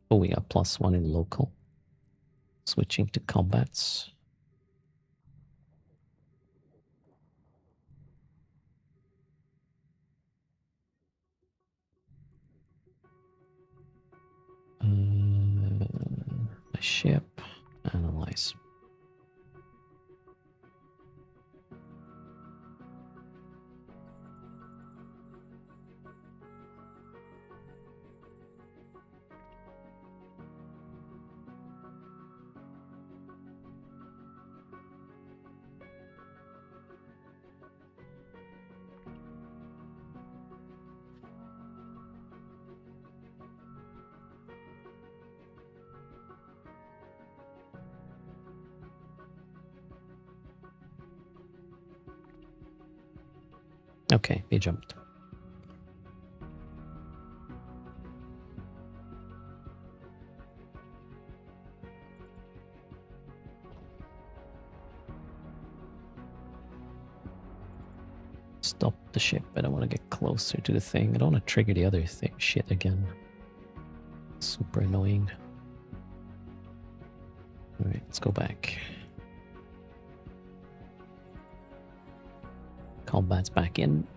Oh, we got +1 in local. Switching to combats. A ship. Analyze. Okay, he jumped. Stop the ship. I don't want to get closer to the thing. I don't want to trigger the other shit again. Super annoying. Alright, let's go back. Combat's back in.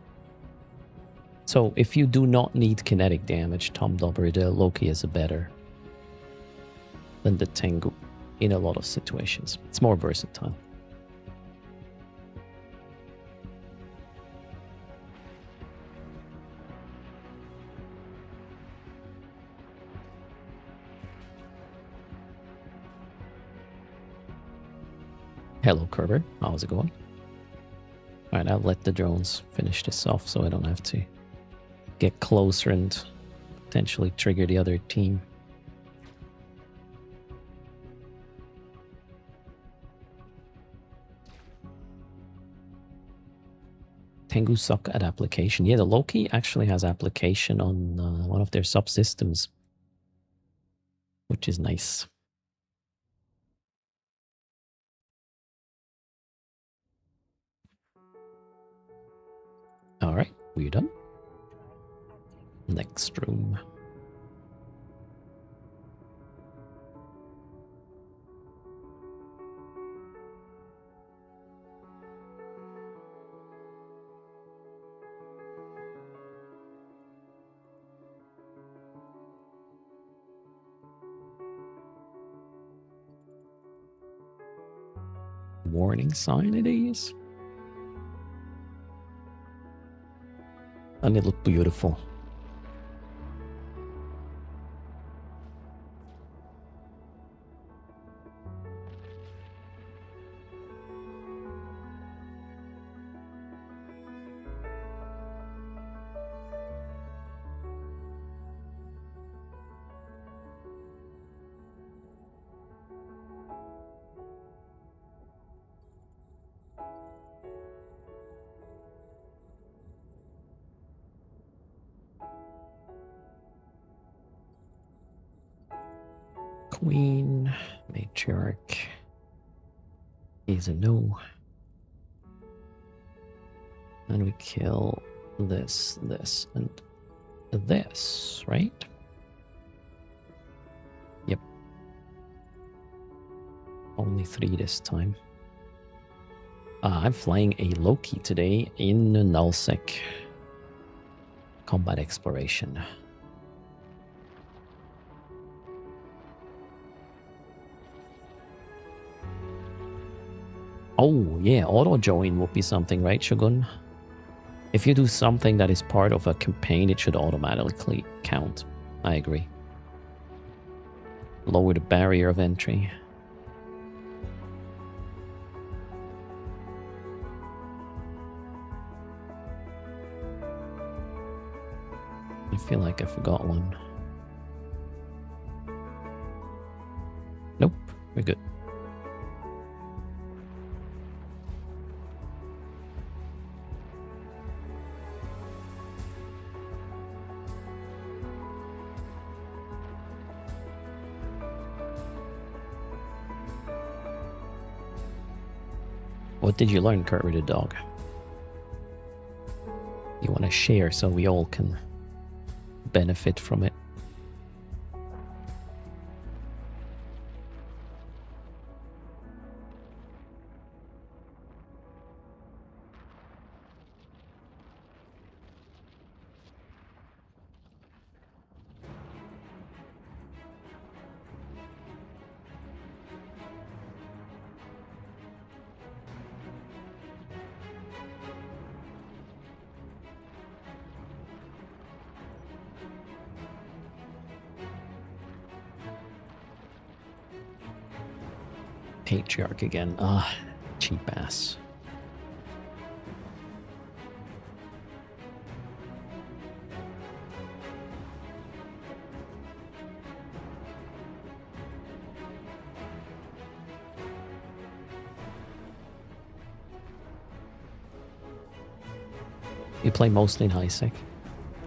So if you do not need kinetic damage, Tom Dobber, the Loki is better than the Tengu in a lot of situations. It's more versatile. Hello, Kerber. How's it going? Alright, I'll let the drones finish this off so I don't have to get closer and potentially trigger the other team. Tengu suck at application. Yeah, the Loki actually has application on one of their subsystems, which is nice. All right, we're done. Next room. Warning sign it is. And it looked beautiful. Queen, matriarch is a no. And we kill this, this, and this, right? Yep. Only 3 this time. I'm flying a Loki today in nullsec. Combat exploration. Oh, yeah, auto-join would be something, right, Shogun? If you do something that is part of a campaign, it should automatically count. I agree. Lower the barrier of entry. I feel like I forgot one. Nope, we're good. What did you learn, Kurt, with the dog? You want to share so we all can benefit from it. Patriarch again. Ah, cheap ass. You play mostly in high sec.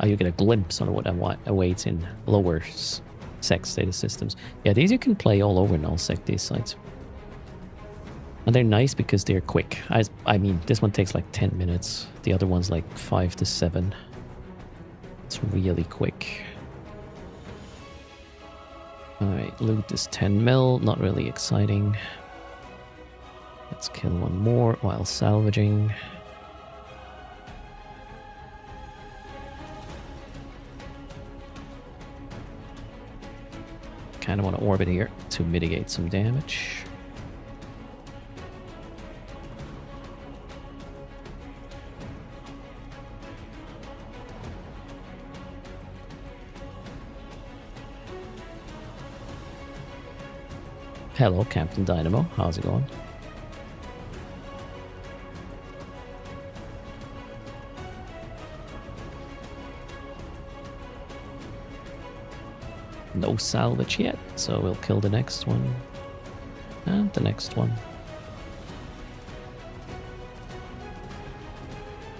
You get a glimpse on what awaits in lower sec status systems. Yeah, these you can play all over null sec, these sites. And they're nice because they're quick. I mean, this one takes like 10 minutes. The other one's like 5 to 7. It's really quick. Alright, loot is 10 mil. Not really exciting. Let's kill one more while salvaging. Kind of want to orbit here to mitigate some damage. Hello, Captain Dynamo. How's it going? No salvage yet, so we'll kill the next one. And the next one.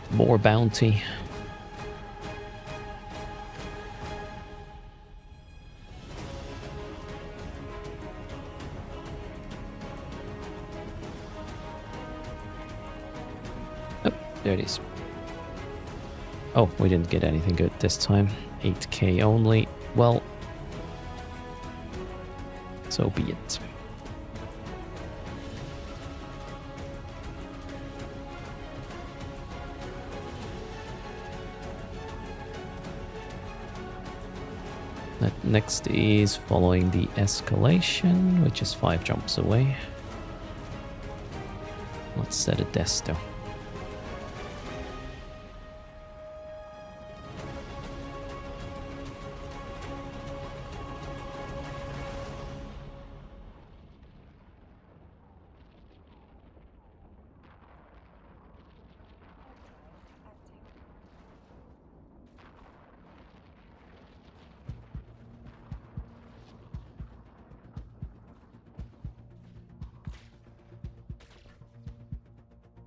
More bounty. Oh, there it is. Oh, we didn't get anything good this time. 8k only. Well, so be it. That next is following the escalation, which is 5 jumps away. Let's set a desto.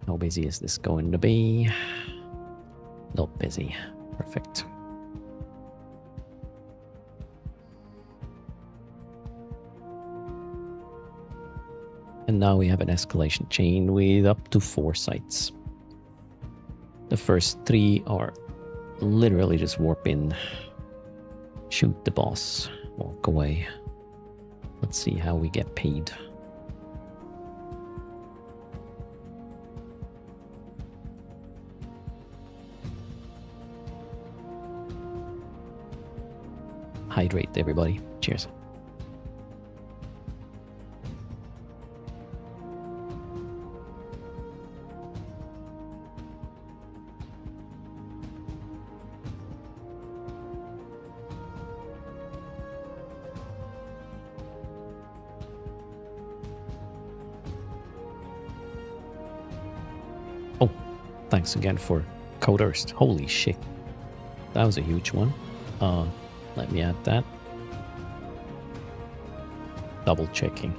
How busy is this going to be? Not busy. Perfect. And now we have an escalation chain with up to 4 sites. The first 3 are literally just warp in, shoot the boss, walk away. Let's see how we get paid. Hydrate, everybody. Cheers. Oh, thanks again for code erst. Holy shit. That was a huge one. Let me add that. Double checking.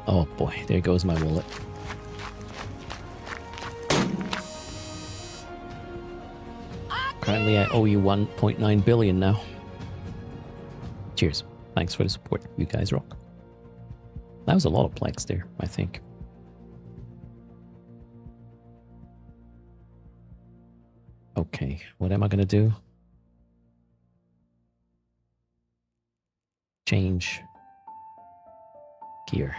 Oh boy, there goes my wallet. Currently I owe you 1.9 billion now. Cheers. Thanks for the support. You guys rock. That was a lot of plex there, I think. Okay, what am I gonna do? Change gear.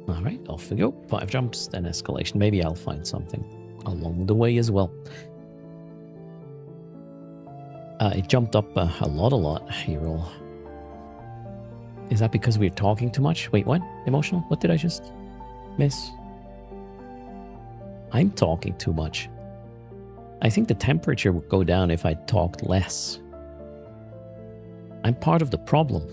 Alright, off we go. 5 jumps, then escalation. Maybe I'll find something along the way as well. It jumped up a lot, hero. Is that because we're talking too much? Wait, what? Emotional? What did I just miss? I'm talking too much. I think the temperature would go down if I talked less. I'm part of the problem.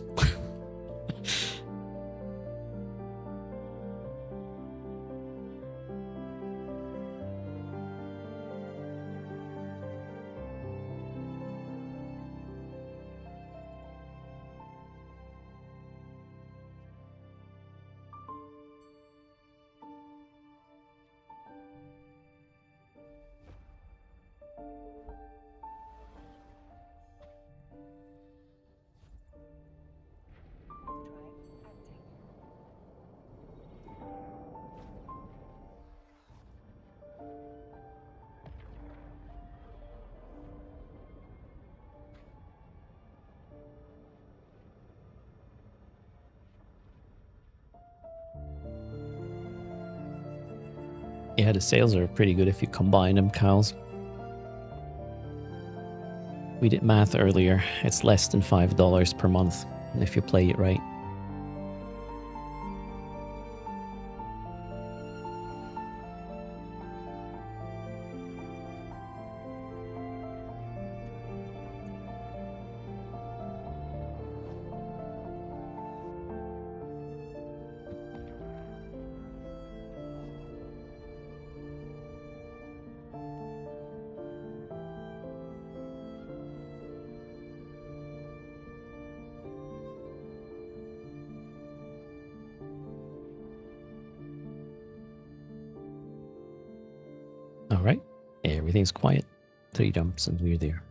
Yeah, the sales are pretty good if you combine them, cows. We did math earlier. It's less than $5 per month if you play it right. All right. Everything's quiet. 3 jumps and we're there.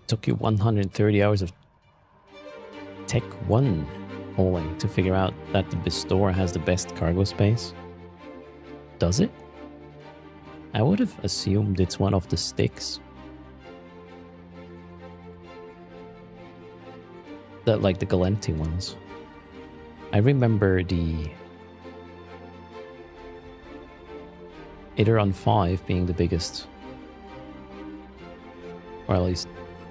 Took you 130 hours of Tech 1 hauling to figure out that the Bestower has the best cargo space. Does it? I would have assumed it's one of the sticks. That, like the Galenti ones. I remember the Ideron 5 being the biggest. Or at least,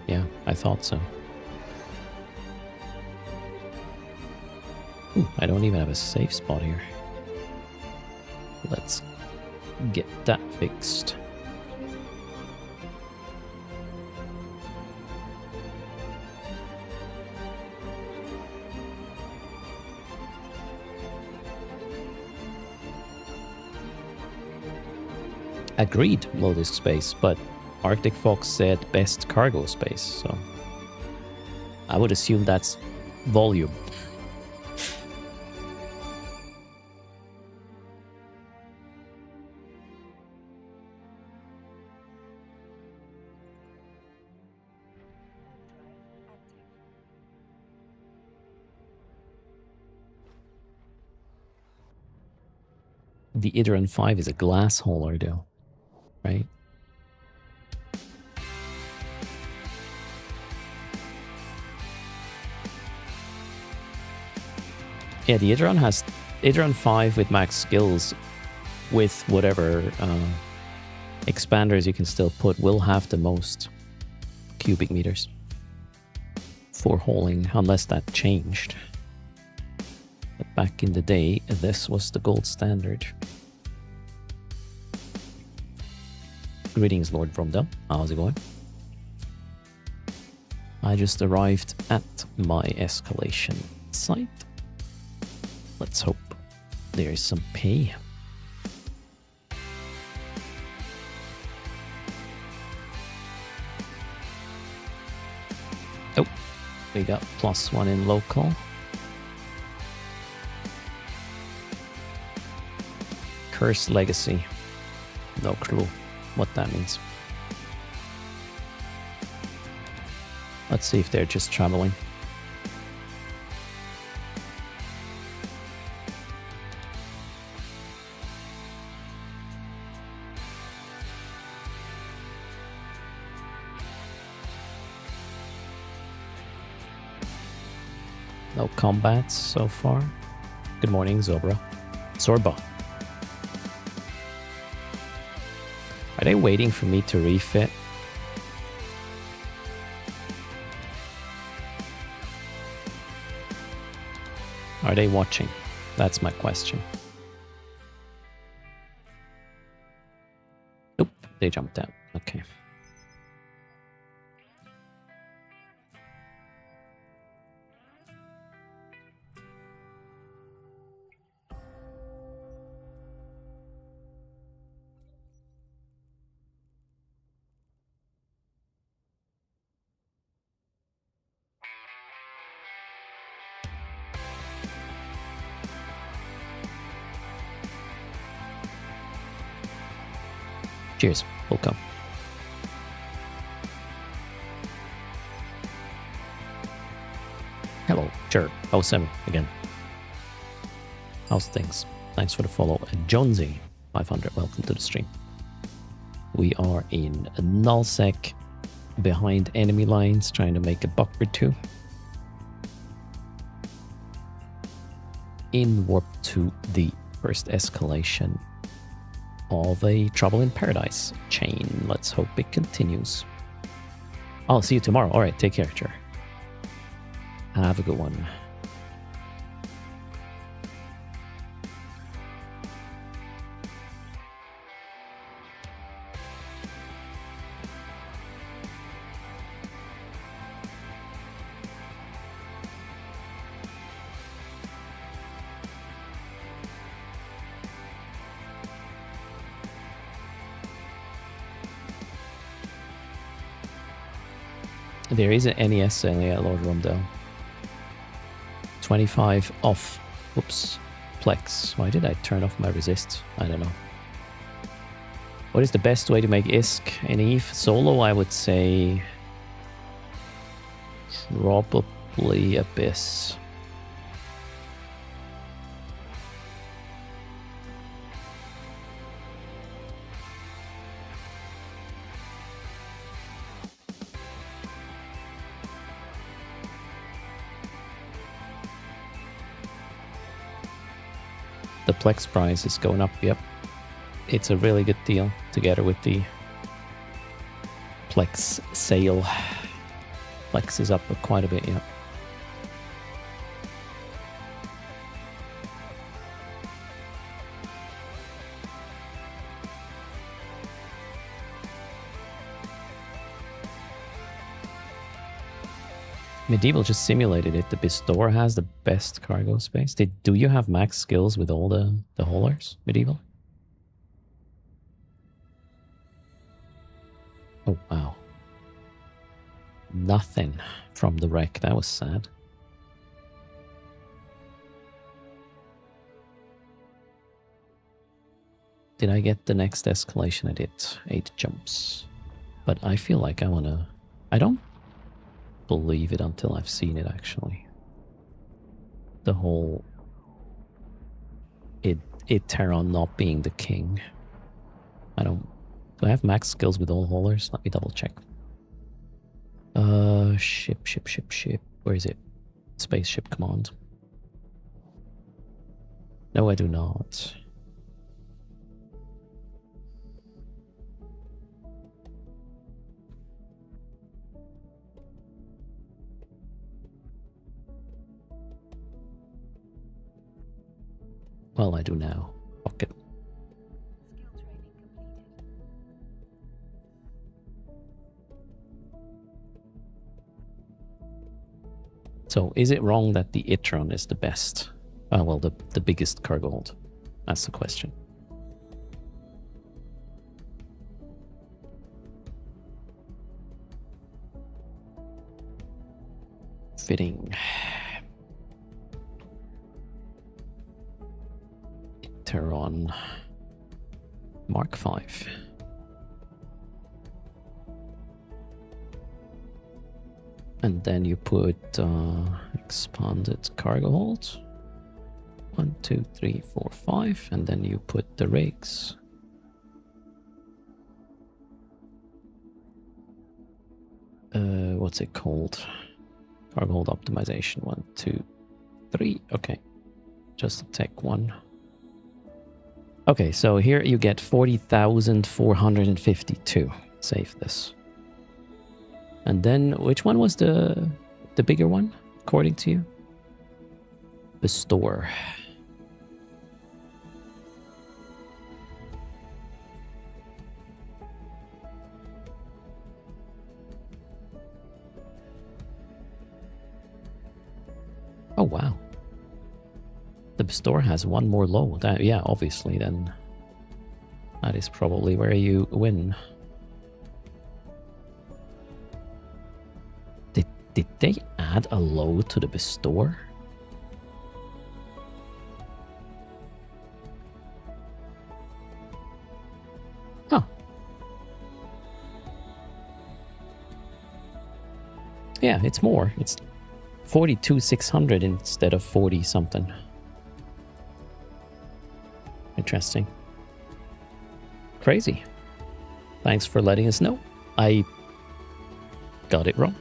yeah, I thought so. Ooh, I don't even have a safe spot here. Let's get that fixed. Agreed, low disk space, but Arctic Fox said best cargo space, so I would assume that's volume. The Ideron 5 is a glass hauler though, right? Yeah, the Ideron has Ideron 5 with max skills with whatever expanders you can still put will have the most cubic meters for hauling, unless that changed. But back in the day, this was the gold standard. Greetings, Lord Bromdell. How's it going? I just arrived at my escalation site. Let's hope there is some pay. Oh, we got +1 in local. Cursed Legacy. No clue what that means. Let's see if they're just traveling. No combats so far. Good morning, Zorba. Are they waiting for me to refit? Are they watching? That's my question. Nope, they jumped out. Okay. Cheers. Welcome. Hello. Sure. 07 again. How's things? Thanks for the follow. And Jonesy, 500. Welcome to the stream. We are in a nullsec behind enemy lines, trying to make a buck or two. In warp to the first escalation of a Trouble in Paradise chain. Let's hope it continues. I'll see you tomorrow. All right, take care, sure. Have a good one. There is an NES selling at Lord Rumdale. 25 off. Oops. Plex. Why did I turn off my resist? I don't know. What is the best way to make ISK in EVE? Solo, I would say probably Abyss. The Plex price is going up, yep. It's a really good deal together with the Plex sale. Plex is up quite a bit, yep. Medieval just simulated it. The Bistore has the best cargo space. Do you have max skills with all the haulers, Medieval? Oh, wow. Nothing from the wreck. That was sad. Did I get the next escalation? I did. 8 jumps. But I feel like I want to... I don't believe it until I've seen it, actually. The whole... Terran not being the king. I don't... Do I have max skills with all haulers? Let me double check. Ship. Where is it? Spaceship command. No, I do not. Well, I do now. Fuck it. So is it wrong that the Itron is the best? Well, the biggest cargo hold. That's the question. Fitting. Itron Mark 5. And then you put expanded cargo hold. 1, 2, 3, 4, 5. And then you put the rigs. What's it called? Cargo hold optimization. 1, 2, 3. Okay. Just a tech one. Okay, so here you get 40,452. Save this. And then, which one was the bigger one, according to you? The store. Oh, wow. The store has one more low. Yeah, obviously, then that is probably where you win. Did they add a low to the store? Huh. Yeah, it's more. It's 42,600 instead of 40 something. Interesting. Crazy. Thanks for letting us know. I got it wrong.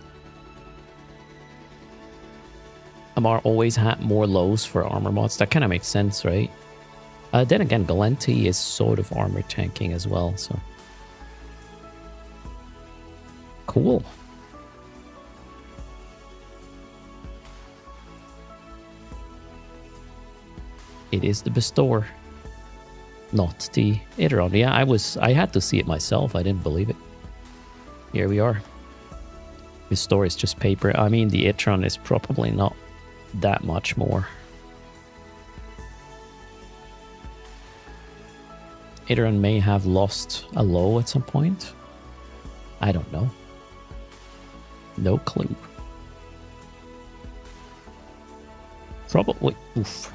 Amar always had more lows for armor mods. That kind of makes sense, right? Then again, Galenti is sort of armor tanking as well, so... Cool. It is the Bestower, not the Iteron. Yeah, I had to see it myself. I didn't believe it. Here we are. Bestower is just paper. I mean, the Iteron is probably not that much more. Iteron may have lost a low at some point. I don't know. No clue. Probably. Oof.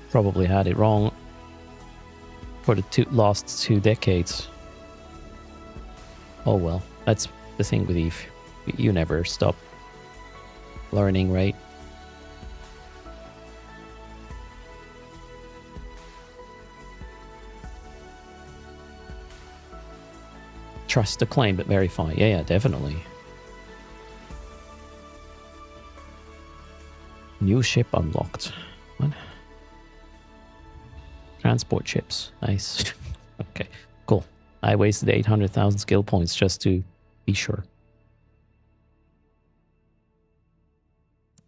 Probably had it wrong for the last 2 decades. Oh well, that's the thing with Eve. You never stop learning, right? Trust the claim, but verify. Yeah, definitely. New ship unlocked. What? Transport ships. Nice. Okay, cool. I wasted 800,000 skill points just to be sure.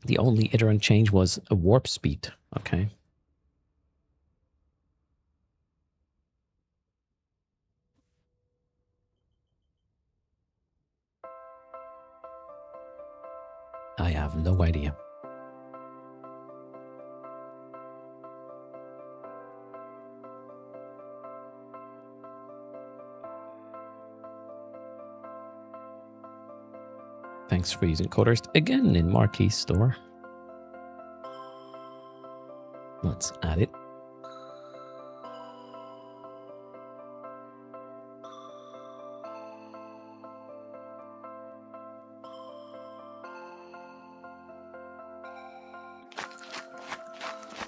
The only iterant change was a warp speed. Okay. I have no idea. Thanks for using Coderst again in Marquis store. Let's add it.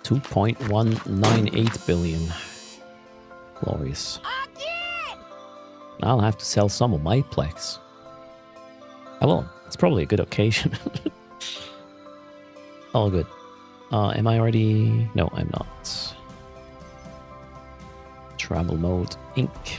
$2.198 billion. Glorious. I'll have to sell some of my Plex. I will. It's probably a good occasion. All good. Am I already... No, I'm not. Travel mode, Inc.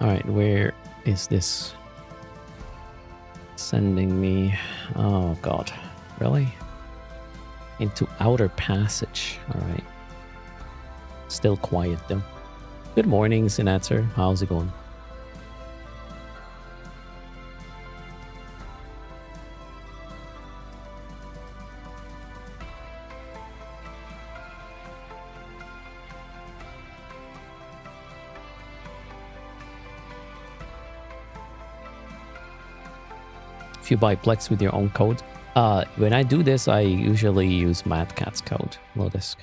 All right, where is this sending me? Oh god, really? Into Outer Passage. Alright. Still quiet though. Good morning, Sinatser. How's it going? If you buy Plex with your own code. When I do this, I usually use Mad Cat's code, Lodisk.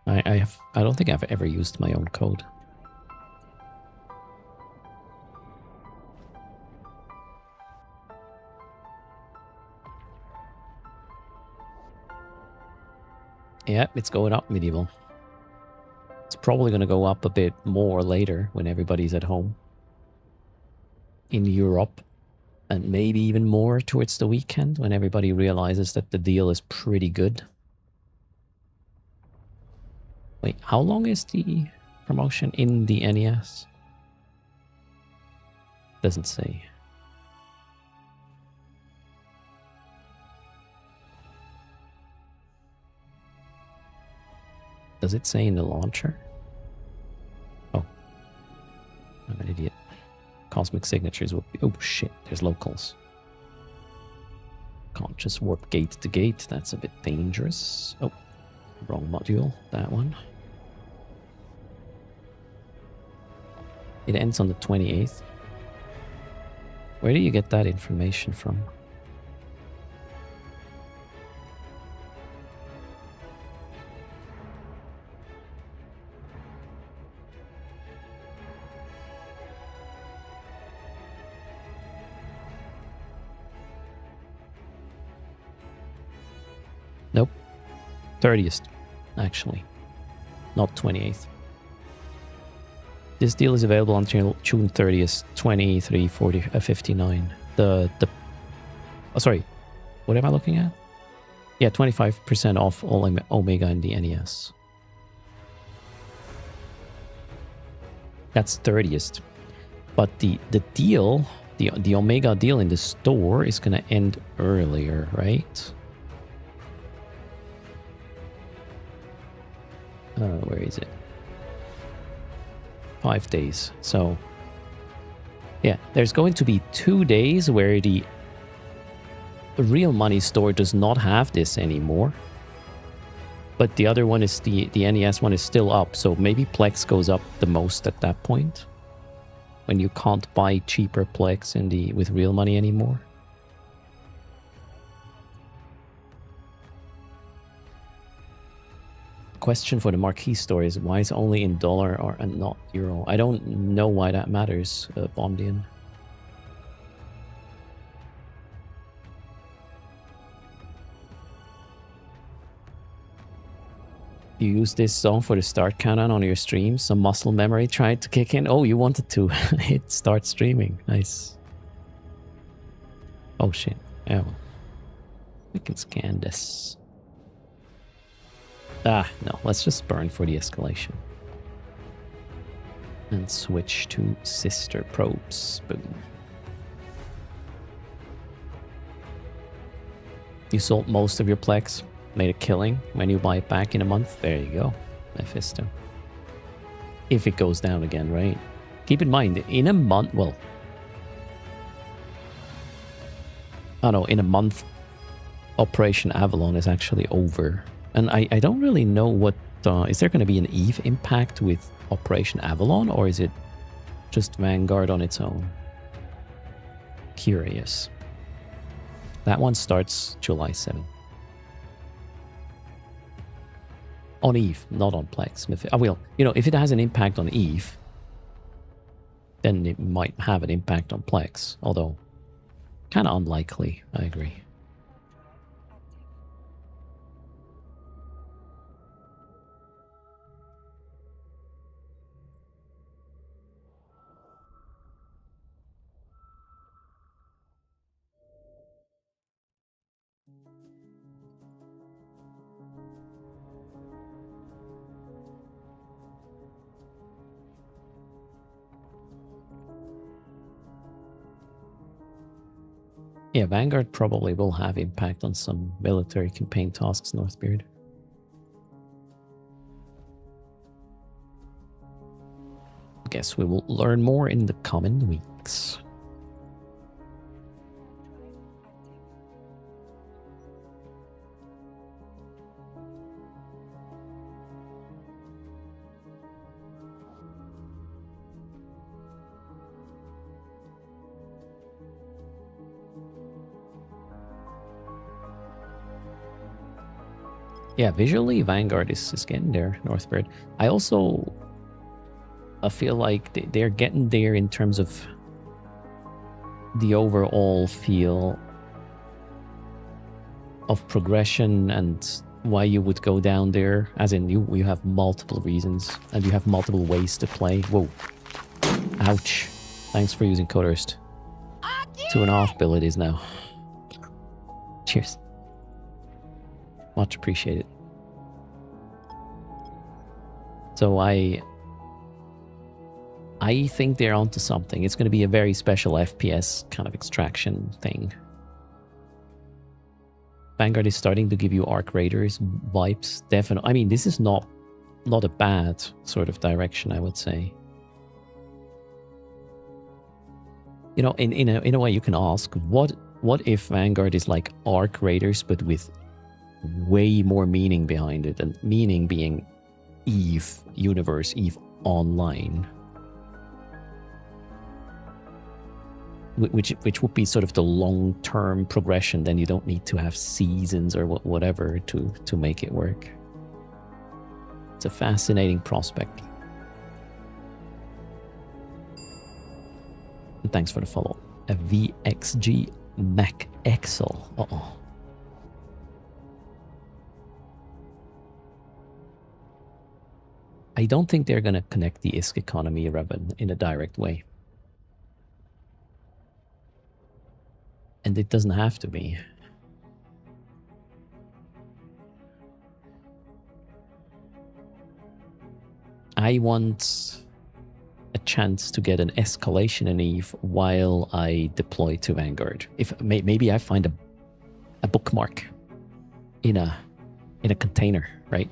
I don't think I've ever used my own code. Yeah, it's going up, Medieval. It's probably going to go up a bit more later when everybody's at home. In Europe. And maybe even more towards the weekend when everybody realizes that the deal is pretty good. Wait, how long is the promotion in the NES? Doesn't say. Does it say in the launcher? Oh. I'm an idiot. Cosmic signatures will be... Oh shit, there's locals. Can't just warp gate to gate. That's a bit dangerous. Oh, wrong module. That one. It ends on the 28th. Where do you get that information from? Nope. 30th, actually. Not 28th. This deal is available until June 30th, 23:59. Oh, sorry. What am I looking at? Yeah, 25% off all Omega in the NES. That's 30th. But the deal, the Omega deal in the store is going to end earlier, right? Where is it? 5 days. So, yeah, there's going to be 2 days where the real money store does not have this anymore. But the other one is the NES one is still up. So maybe Plex goes up the most at that point. When you can't buy cheaper Plex with real money anymore. Question for the Marquee store is why is it only in dollar or and not euro? I don't know why that matters, Bondian. You use this song for the start countdown on your stream. Some muscle memory tried to kick in. Oh, you wanted to hit start streaming. Nice. Oh shit. Yeah, well, we can scan this. Ah, no, let's just burn for the escalation. And switch to sister probes. Boom. You sold most of your Plex, made a killing. When you buy it back in a month, there you go. Mephisto. If it goes down again, right? Keep in mind, in a month, well... Oh no, in a month, Operation Avalon is actually over. And I don't really know what... is there going to be an EVE impact with Operation Avalon? Or is it just Vanguard on its own? Curious. That one starts July 7th. On EVE, not on Plex. Well, you know, if it has an impact on EVE, then it might have an impact on Plex. Although, kind of unlikely, I agree. Yeah, Vanguard probably will have impact on some military campaign tasks, Northbeard. Guess we will learn more in the coming weeks. Yeah, visually, Vanguard is getting there, Northbird. I feel like they're getting there in terms of the overall feel of progression and why you would go down there. As in, you have multiple reasons and you have multiple ways to play. Whoa. Ouch. Thanks for using code erst. 2.5 bill it is now. Cheers. Much appreciated. So I think they're onto something. It's going to be a very special FPS kind of extraction thing. Vanguard is starting to give you Arc Raiders vibes. Definitely. I mean, this is not a bad sort of direction, I would say. You know, in a way, you can ask, what if Vanguard is like Arc Raiders, but with way more meaning behind it, and meaning being EVE Universe, EVE Online, which would be sort of the long-term progression. Then you don't need to have seasons or whatever to make it work. It's a fascinating prospect. And thanks for the follow. A VXG Mac Excel. Uh-oh. I don't think they're going to connect the ISK economy, Revan, in a direct way. And it doesn't have to be. I want a chance to get an escalation in EVE while I deploy to Vanguard. If maybe I find a bookmark in a container, right?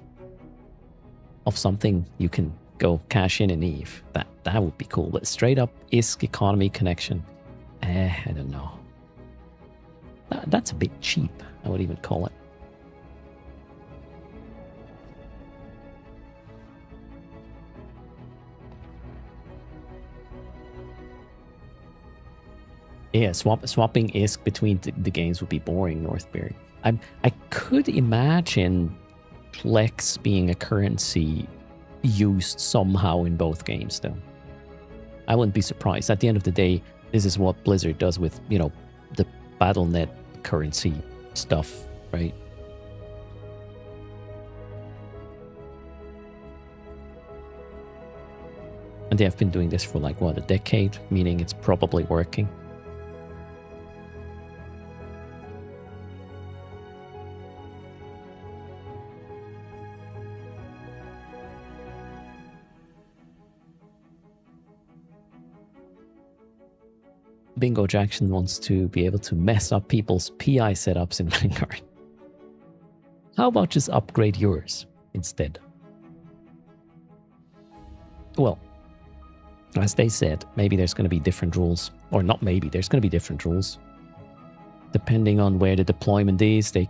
Of something you can go cash in EVE. That would be cool. But straight up ISK economy connection. I don't know. That's a bit cheap, I would even call it. Yeah, swapping ISK between the games would be boring, Northberry. I could imagine Plex being a currency used somehow in both games, though. I wouldn't be surprised. At the end of the day, this is what Blizzard does with, you know, the BattleNet currency stuff, right? And they have been doing this for like, what, a decade? Meaning it's probably working. Bingo Jackson wants to be able to mess up people's PI setups in Vanguard. How about just upgrade yours instead? Well, as they said, maybe there's going to be different rules. Or not maybe, there's going to be different rules. Depending on where the deployment is, they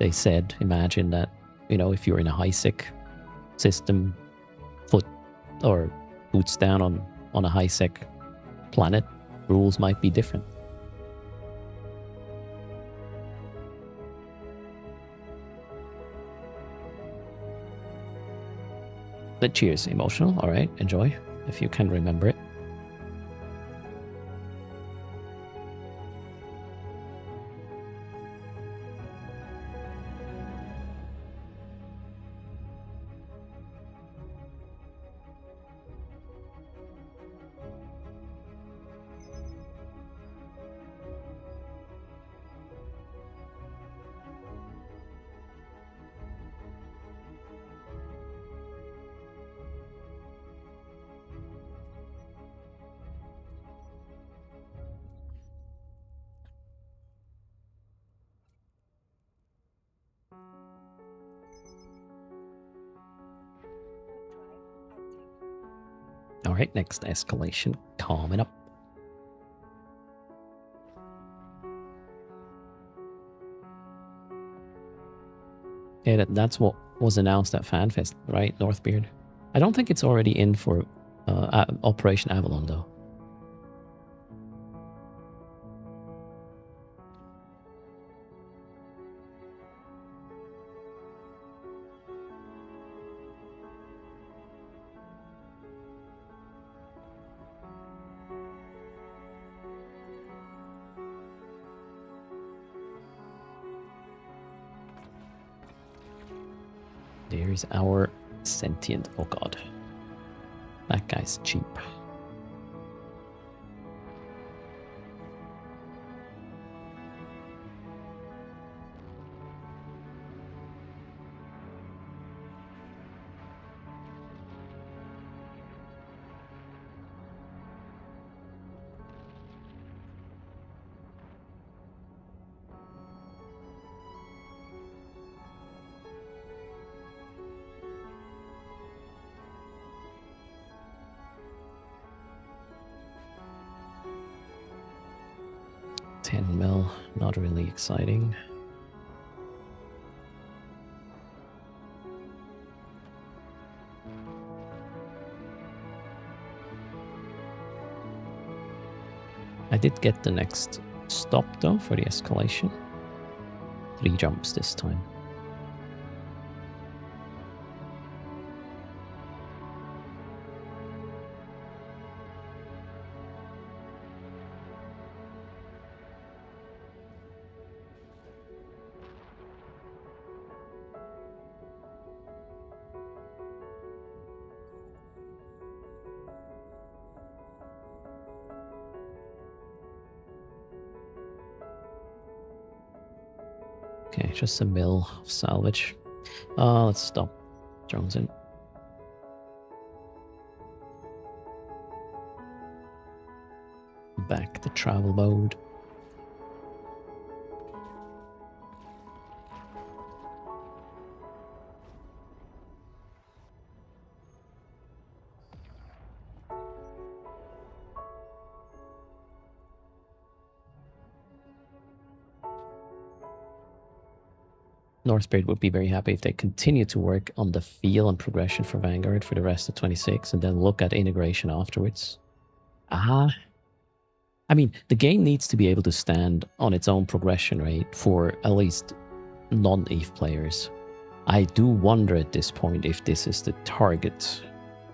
said, imagine that, you know, if you're in a high-sec system, boots down on a high-sec planet, rules might be different. But cheers, emotional. All right, enjoy, if you can remember it. Alright, next escalation coming up. Yeah, that's what was announced at FanFest, right, Northbeard? I don't think it's already in for Operation Avalon, though. There's our sentient... Oh god. That guy's cheap. $10 mil, not really exciting. I did get the next stop though for the escalation. 3 jumps this time. Okay, just a mill of salvage. Let's stop. Drones in. Back to travel mode. Northbeard would be very happy if they continue to work on the feel and progression for Vanguard for the rest of 26 and then look at integration afterwards. I mean, the game needs to be able to stand on its own progression rate for at least non-EVE players. I do wonder at this point if this is the target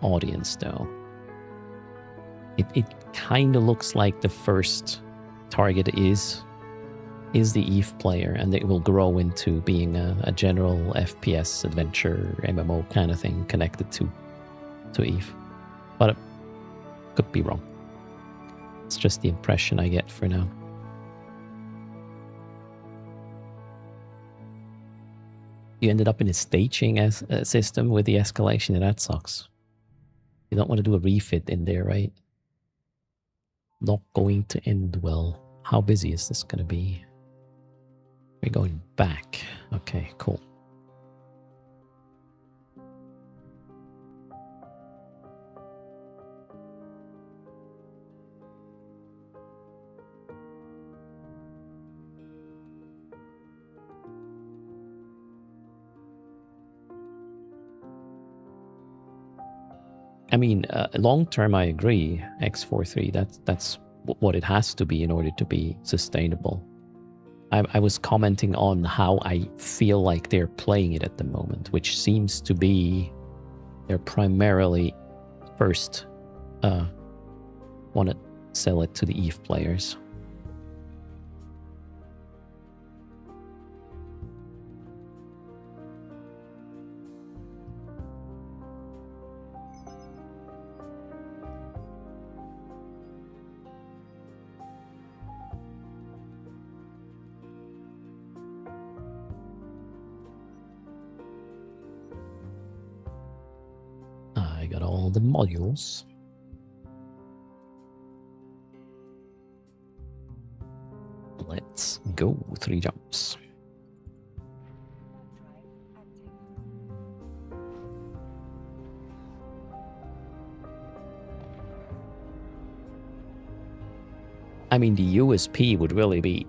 audience, though. It kind of looks like the first target is the EVE player, and it will grow into being a general FPS adventure MMO kind of thing connected to EVE. But it could be wrong. It's just the impression I get for now. You ended up in a staging system with the escalation, and that sucks. You don't want to do a refit in there, right? Not going to end well. How busy is this going to be? We're going back. Okay, cool. I mean, long term, I agree. X43, that's what it has to be in order to be sustainable. I was commenting on how I feel like they're playing it at the moment, which seems to be they're primarily first want to sell it to the EVE players. I got all the modules. Let's go. 3 jumps. I mean, the USP would really be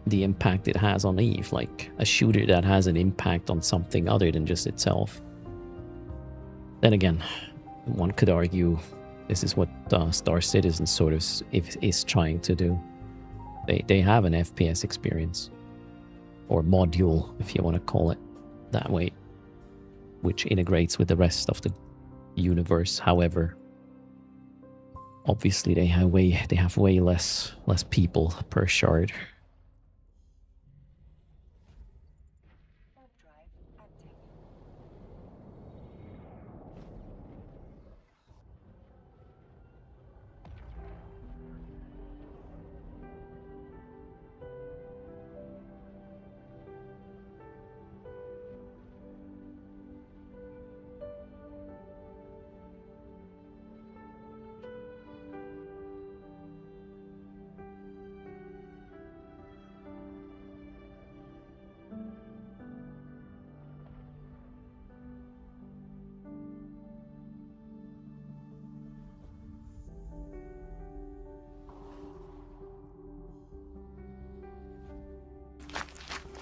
the impact it has on Eve, like a shooter that has an impact on something other than just itself. Then again, one could argue this is what Star Citizen sort of is trying to do. They have an FPS experience, or module, if you want to call it that way, which integrates with the rest of the universe. However, obviously they have way less people per shard.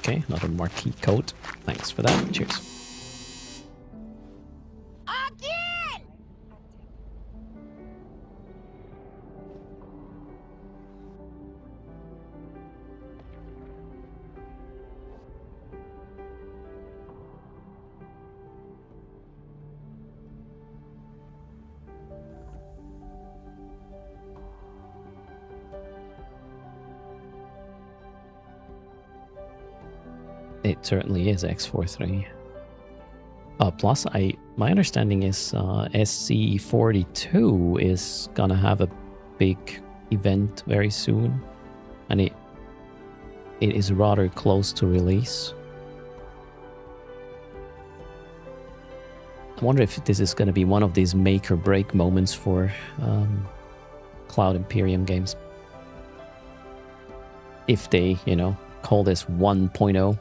Okay, another marquee code. Thanks for that. Cheers. Again! It certainly is X43. Plus, my understanding is SC42 is gonna have a big event very soon, and it is rather close to release. I wonder if this is gonna be one of these make or break moments for Cloud Imperium games. If they, call this 1.0.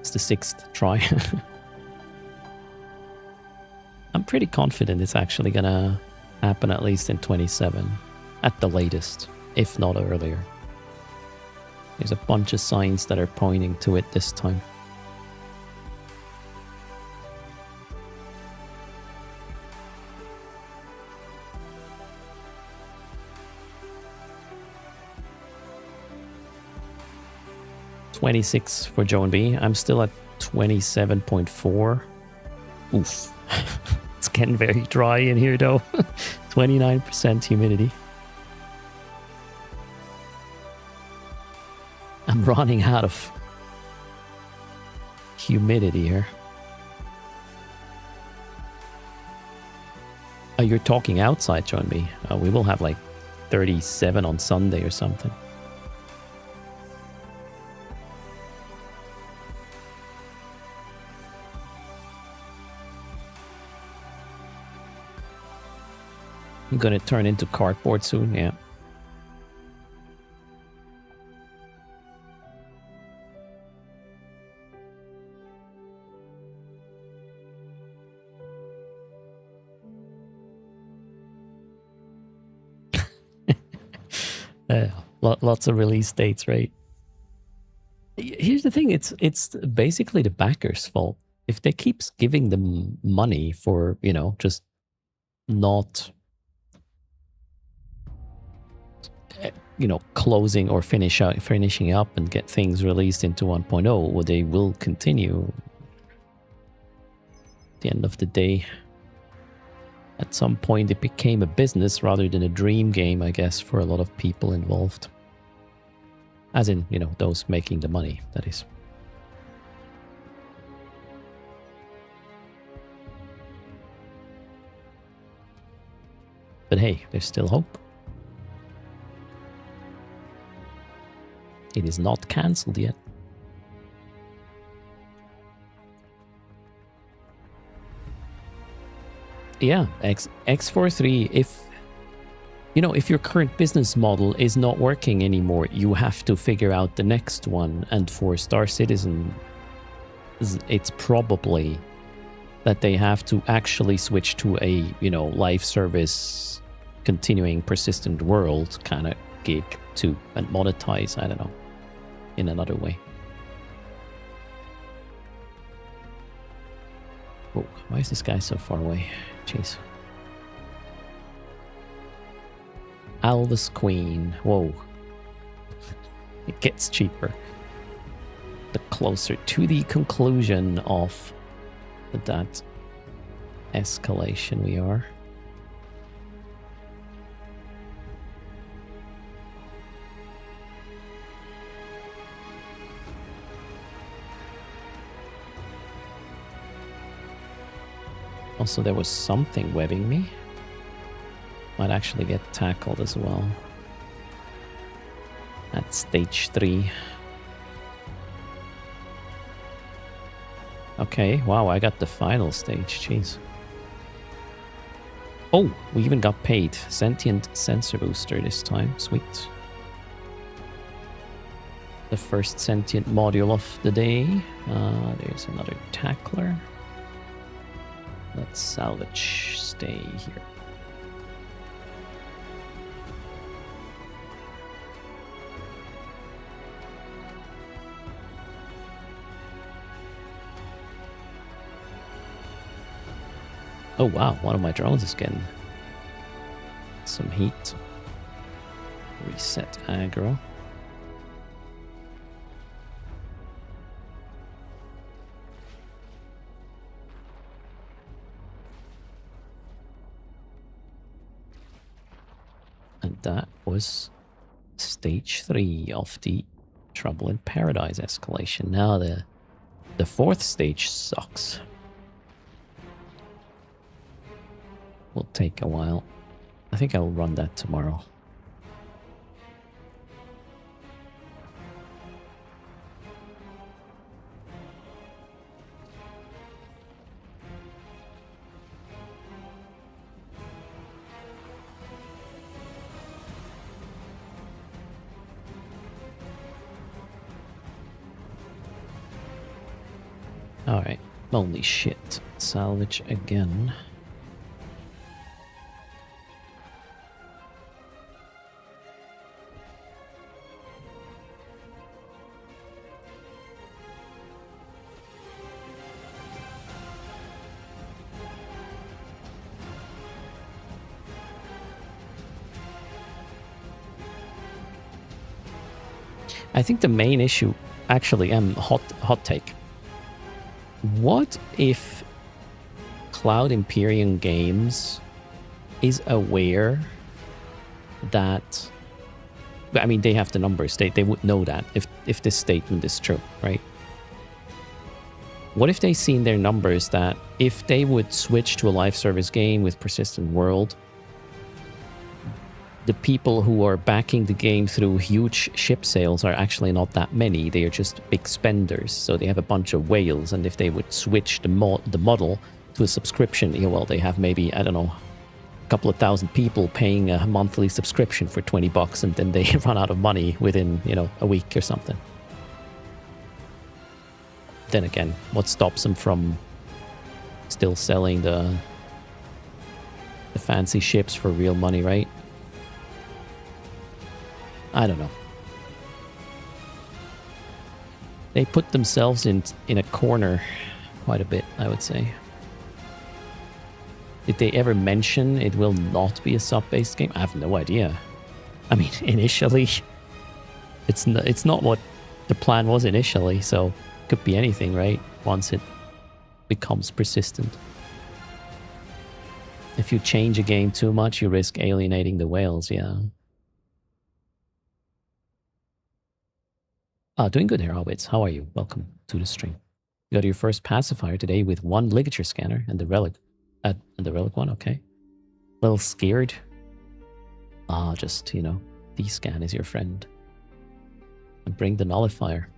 It's the 6th try. I'm pretty confident it's actually gonna happen at least in 27, at the latest, if not earlier. There's a bunch of signs that are pointing to it this time. $26 for Joan B. I'm still at 27.4. Oof. It's getting very dry in here though. 29% humidity. I'm running out of humidity here. Oh, you're talking outside, Joan B. We will have like 37 on Sunday or something. I'm gonna turn into cardboard soon, yeah. Lots of release dates, right? Here's the thing, it's basically the backers' fault. If they keep giving them money for, just not closing or finishing up and get things released into 1.0, well, they will continue. At the end of the day, at some point it became a business rather than a dream game, I guess, for a lot of people involved. As in, those making the money, that is. But hey, there's still hope. It is not cancelled yet. Yeah, X43, if your current business model is not working anymore, you have to figure out the next one. And for Star Citizen, it's probably that they have to actually switch to a, live service continuing persistent world kind of gig to and monetize, I don't know, in another way. Oh, why is this guy so far away? Jeez. Alvis Queen. Whoa. It gets cheaper the closer to the conclusion of that escalation we are. Also, there was something webbing me. Might actually get tackled as well. At stage 3. Okay, wow, I got the final stage, jeez. Oh, we even got paid. Sentient sensor booster this time, sweet. The first sentient module of the day. There's another tackler. Let's salvage, stay here. Oh wow, one of my drones is getting some heat. Reset aggro. And that was stage 3 of the Trouble in Paradise escalation. Now the fourth stage sucks. Will take a while. I think I'll run that tomorrow. Alright, holy shit. Salvage again. I think the main issue, actually, hot take. What if Cloud Imperium Games is aware that, I mean, they have the numbers, they would know that if this statement is true, right? What if they seen their numbers that if they would switch to a live service game with persistent world, the people who are backing the game through huge ship sales are actually not that many. They are just big spenders. So they have a bunch of whales. And if they would switch the model to a subscription, well, they have maybe, I don't know, a couple of thousand people paying a monthly subscription for $20, and then they run out of money within, a week or something. Then again, what stops them from still selling the fancy ships for real money, right? I don't know. They put themselves in a corner quite a bit, I would say. Did they ever mention it will not be a sub-based game? I have no idea. I mean, initially, it's not what the plan was initially, so it could be anything, right? Once it becomes persistent. If you change a game too much, you risk alienating the whales, yeah. Doing good here, Albits. How are you? Welcome to the stream. You got your first pacifier today with 1 ligature scanner and the relic. And the relic one, okay. A little scared. Just, D-scan is your friend. And bring the nullifier.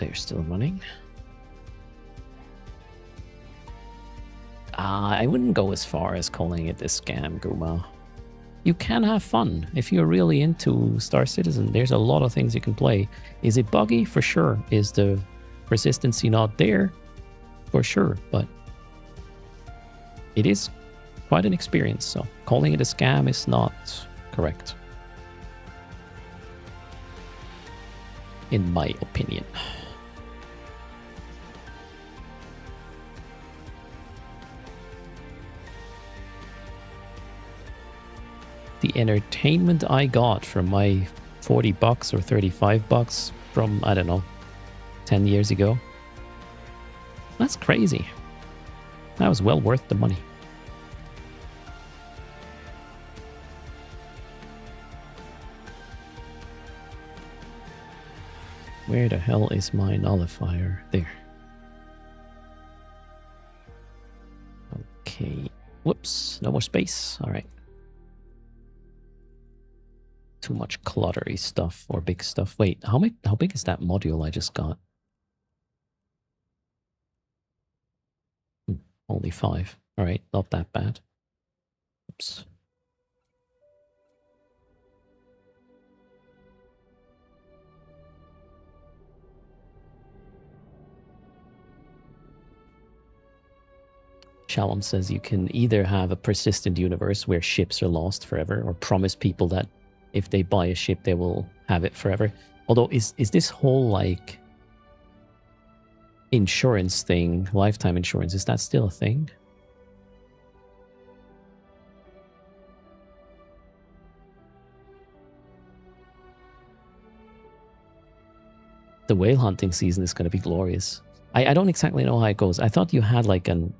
they're still running. I wouldn't go as far as calling it a scam, Guma. You can have fun. If you're really into Star Citizen, there's a lot of things you can play. Is it buggy? For sure. Is the persistency not there? For sure. But it is quite an experience, so calling it a scam is not correct, in my opinion. The entertainment I got from my $40 or $35 from, I don't know, 10 years ago. That's crazy. That was well worth the money. Where the hell is my nullifier? There. Okay. Whoops. No more space. All right. Too much cluttery stuff or big stuff. Wait, how big is that module I just got? Only 5. All right, not that bad. Oops. Shalom says you can either have a persistent universe where ships are lost forever, or promise people that if they buy a ship, they will have it forever. Although, is this whole, like, insurance thing, lifetime insurance, is that still a thing? The whale hunting season is going to be glorious. I don't exactly know how it goes. I thought you had, like, an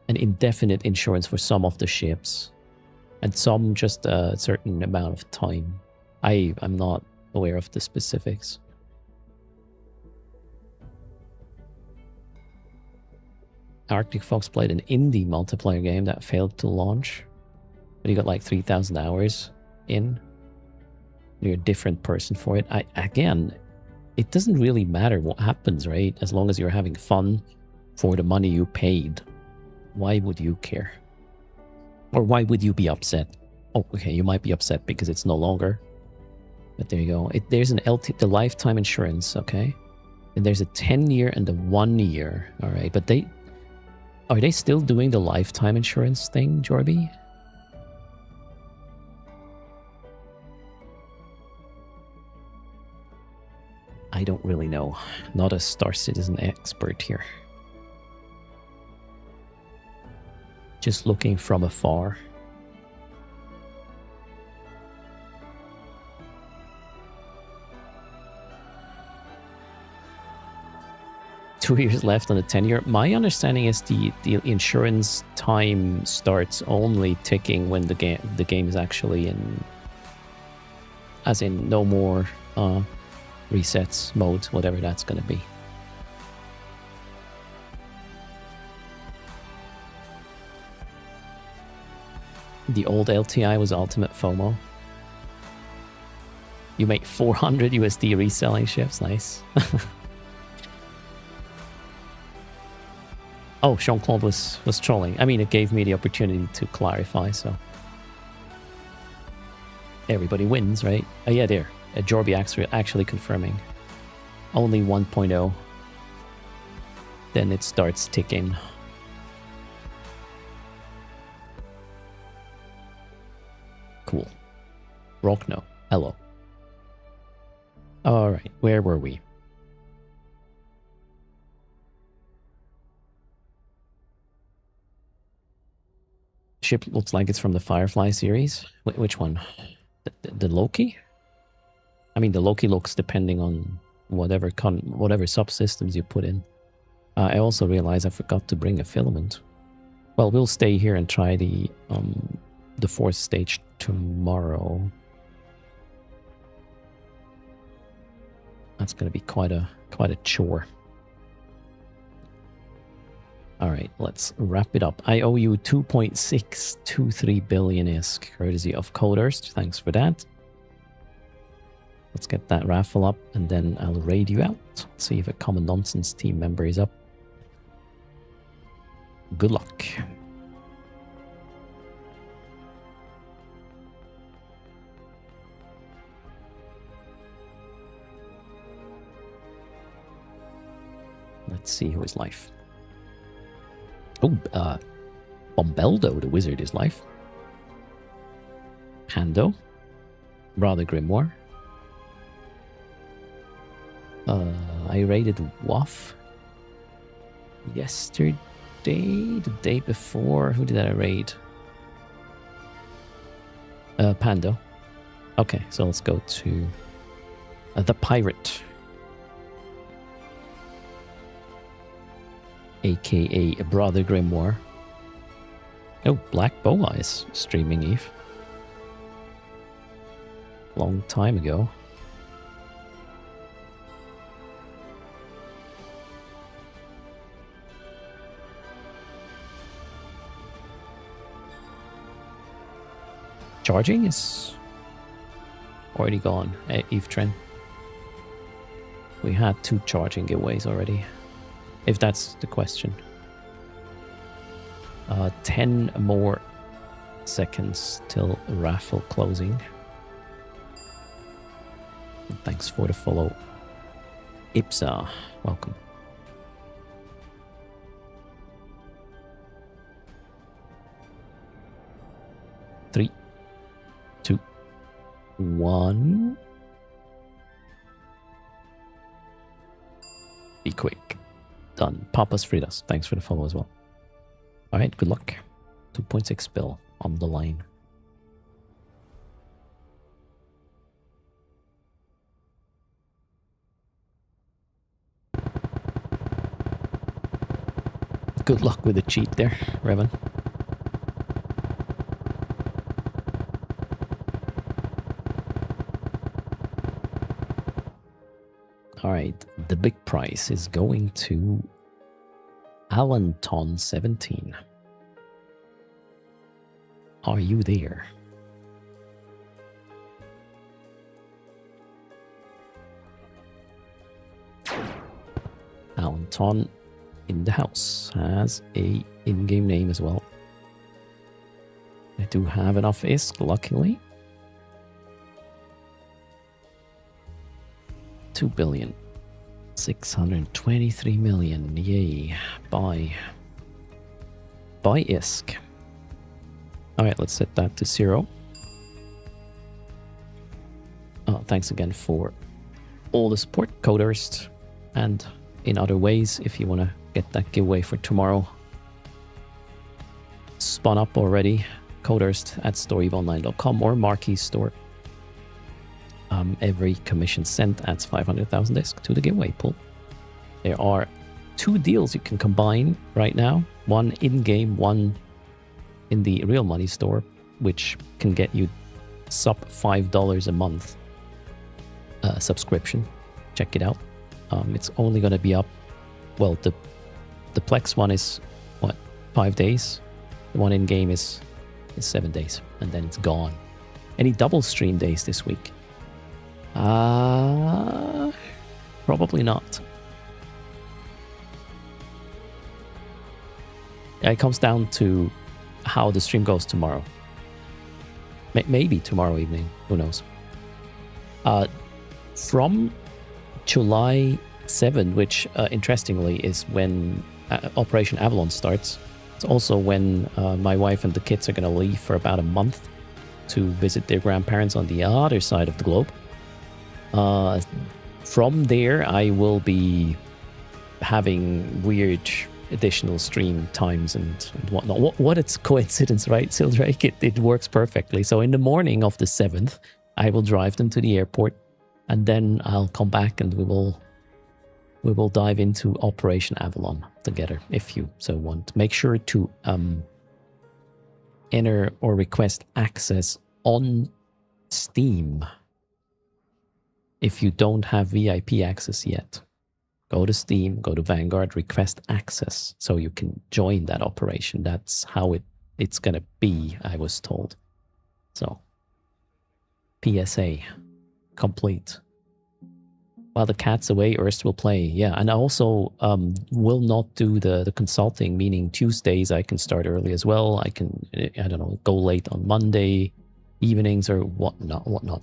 indefinite insurance for some of the ships, and some just a certain amount of time. I'm not aware of the specifics. Arctic Fox played an indie multiplayer game that failed to launch, but he got like 3,000 hours in. You're a different person for it. Again, it doesn't really matter what happens, right? As long as you're having fun for the money you paid. Why would you care? Or why would you be upset? Oh, okay, you might be upset because it's no longer. But there you go. There's an the lifetime insurance, okay? And there's a 10-year and a 1-year. All right, but are they still doing the lifetime insurance thing, Jorby? I don't really know. Not a Star Citizen expert here. Just looking from afar. Two years left on the 10-year. My understanding is the insurance time starts only ticking when the game is actually in, as in no more resets mode, whatever that's going to be. The old LTI was ultimate FOMO. You make 400 USD reselling ships. Nice. Oh, Jean-Claude was trolling. I mean, it gave me the opportunity to clarify, so everybody wins, right? Oh yeah, there. Jorby actually confirming. Only 1.0. Then it starts ticking. Cool. Rockno. Hello. Alright, where were we? Ship looks like it's from the Firefly series. Which one? The Loki? I mean, the Loki looks depending on whatever subsystems you put in. I also realized I forgot to bring a filament. Well, we'll stay here and try the 4th stage tomorrow. That's going to be quite a chore. All right, let's wrap it up. I owe you 2.623 billion-isk, courtesy of Coderst. Thanks for that. Let's get that raffle up, and then I'll raid you out. See if a Common Nonsense team member is up. Good luck. Let's see who is live. Oh, Bombeldo, the wizard, is live. Hando. Brother Grimoire. I raided Waff yesterday, the day before. Who did I raid? Pando. Okay, so let's go to the pirate, aka Brother Grimoire. Oh, Black Boa is streaming Eve. Long time ago. Charging is already gone. Eve Trend. We had 2 charging giveaways already, if that's the question. 10 more seconds till raffle closing. And thanks for the follow. Ipsa, welcome. Three, 2, 1. Be quick. Done. Papas Fridas, thanks for the follow as well. Alright, good luck. 2.6 bill on the line. Good luck with the cheat there, Revan. Alright, the big prize is going to Alanton 17. Are you there? Alanton in the house has a in-game name as well. I do have enough ISK, luckily. 2,623,000,000. Yay. Buy ISK. Alright, let's set that to 0. Thanks again for all the support, Code Erst, and in other ways, if you want to get that giveaway for tomorrow. Spun up already. Code Erst at storeeveonline.com or Marquee Store. Every commission sent adds 500,000 ISK to the giveaway pool. There are 2 deals you can combine right now. One in-game, one in the real money store, which can get you sub $5 a month subscription. Check it out. It's only going to be up, well, the Plex one is, what, 5 days? The one in-game is 7 days, and then it's gone. Any double stream days this week? Probably not. It comes down to how the stream goes tomorrow. Maybe tomorrow evening, who knows. From July 7, which interestingly is when Operation Avalon starts. It's also when my wife and the kids are going to leave for about a month to visit their grandparents on the other side of the globe. From there, I will be having weird additional stream times and whatnot. What it's coincidence, right, Sildrake? It works perfectly. So in the morning of the 7th, I will drive them to the airport, and then I'll come back and we will dive into Operation Avalon together, if you so want. Make sure to enter or request access on Steam if you don't have VIP access yet. Go to Steam, go to Vanguard, request access so you can join that operation. That's how it's going to be, I was told. So, PSA. complete. While the cat's away, Erst will play. Yeah, and I also will not do the consulting, meaning Tuesdays I can start early as well. I can, I don't know, go late on Monday evenings or whatnot.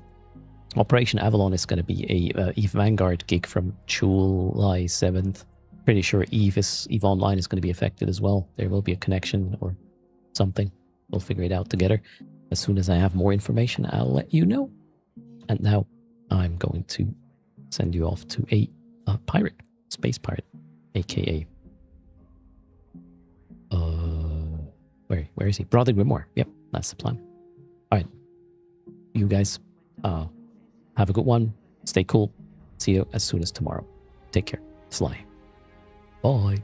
Operation Avalon is going to be a EVE Vanguard gig from July 7th. Pretty sure EVE Online is going to be affected as well. There will be a connection or something. We'll figure it out together. As soon as I have more information, I'll let you know. And now I'm going to send you off to a pirate, space pirate, aka where is he? Brother Grimoire. Yep, that's the plan. All right, you guys, have a good one. Stay cool. See you as soon as tomorrow. Take care. Sly. Bye.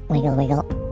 Wiggle, wiggle.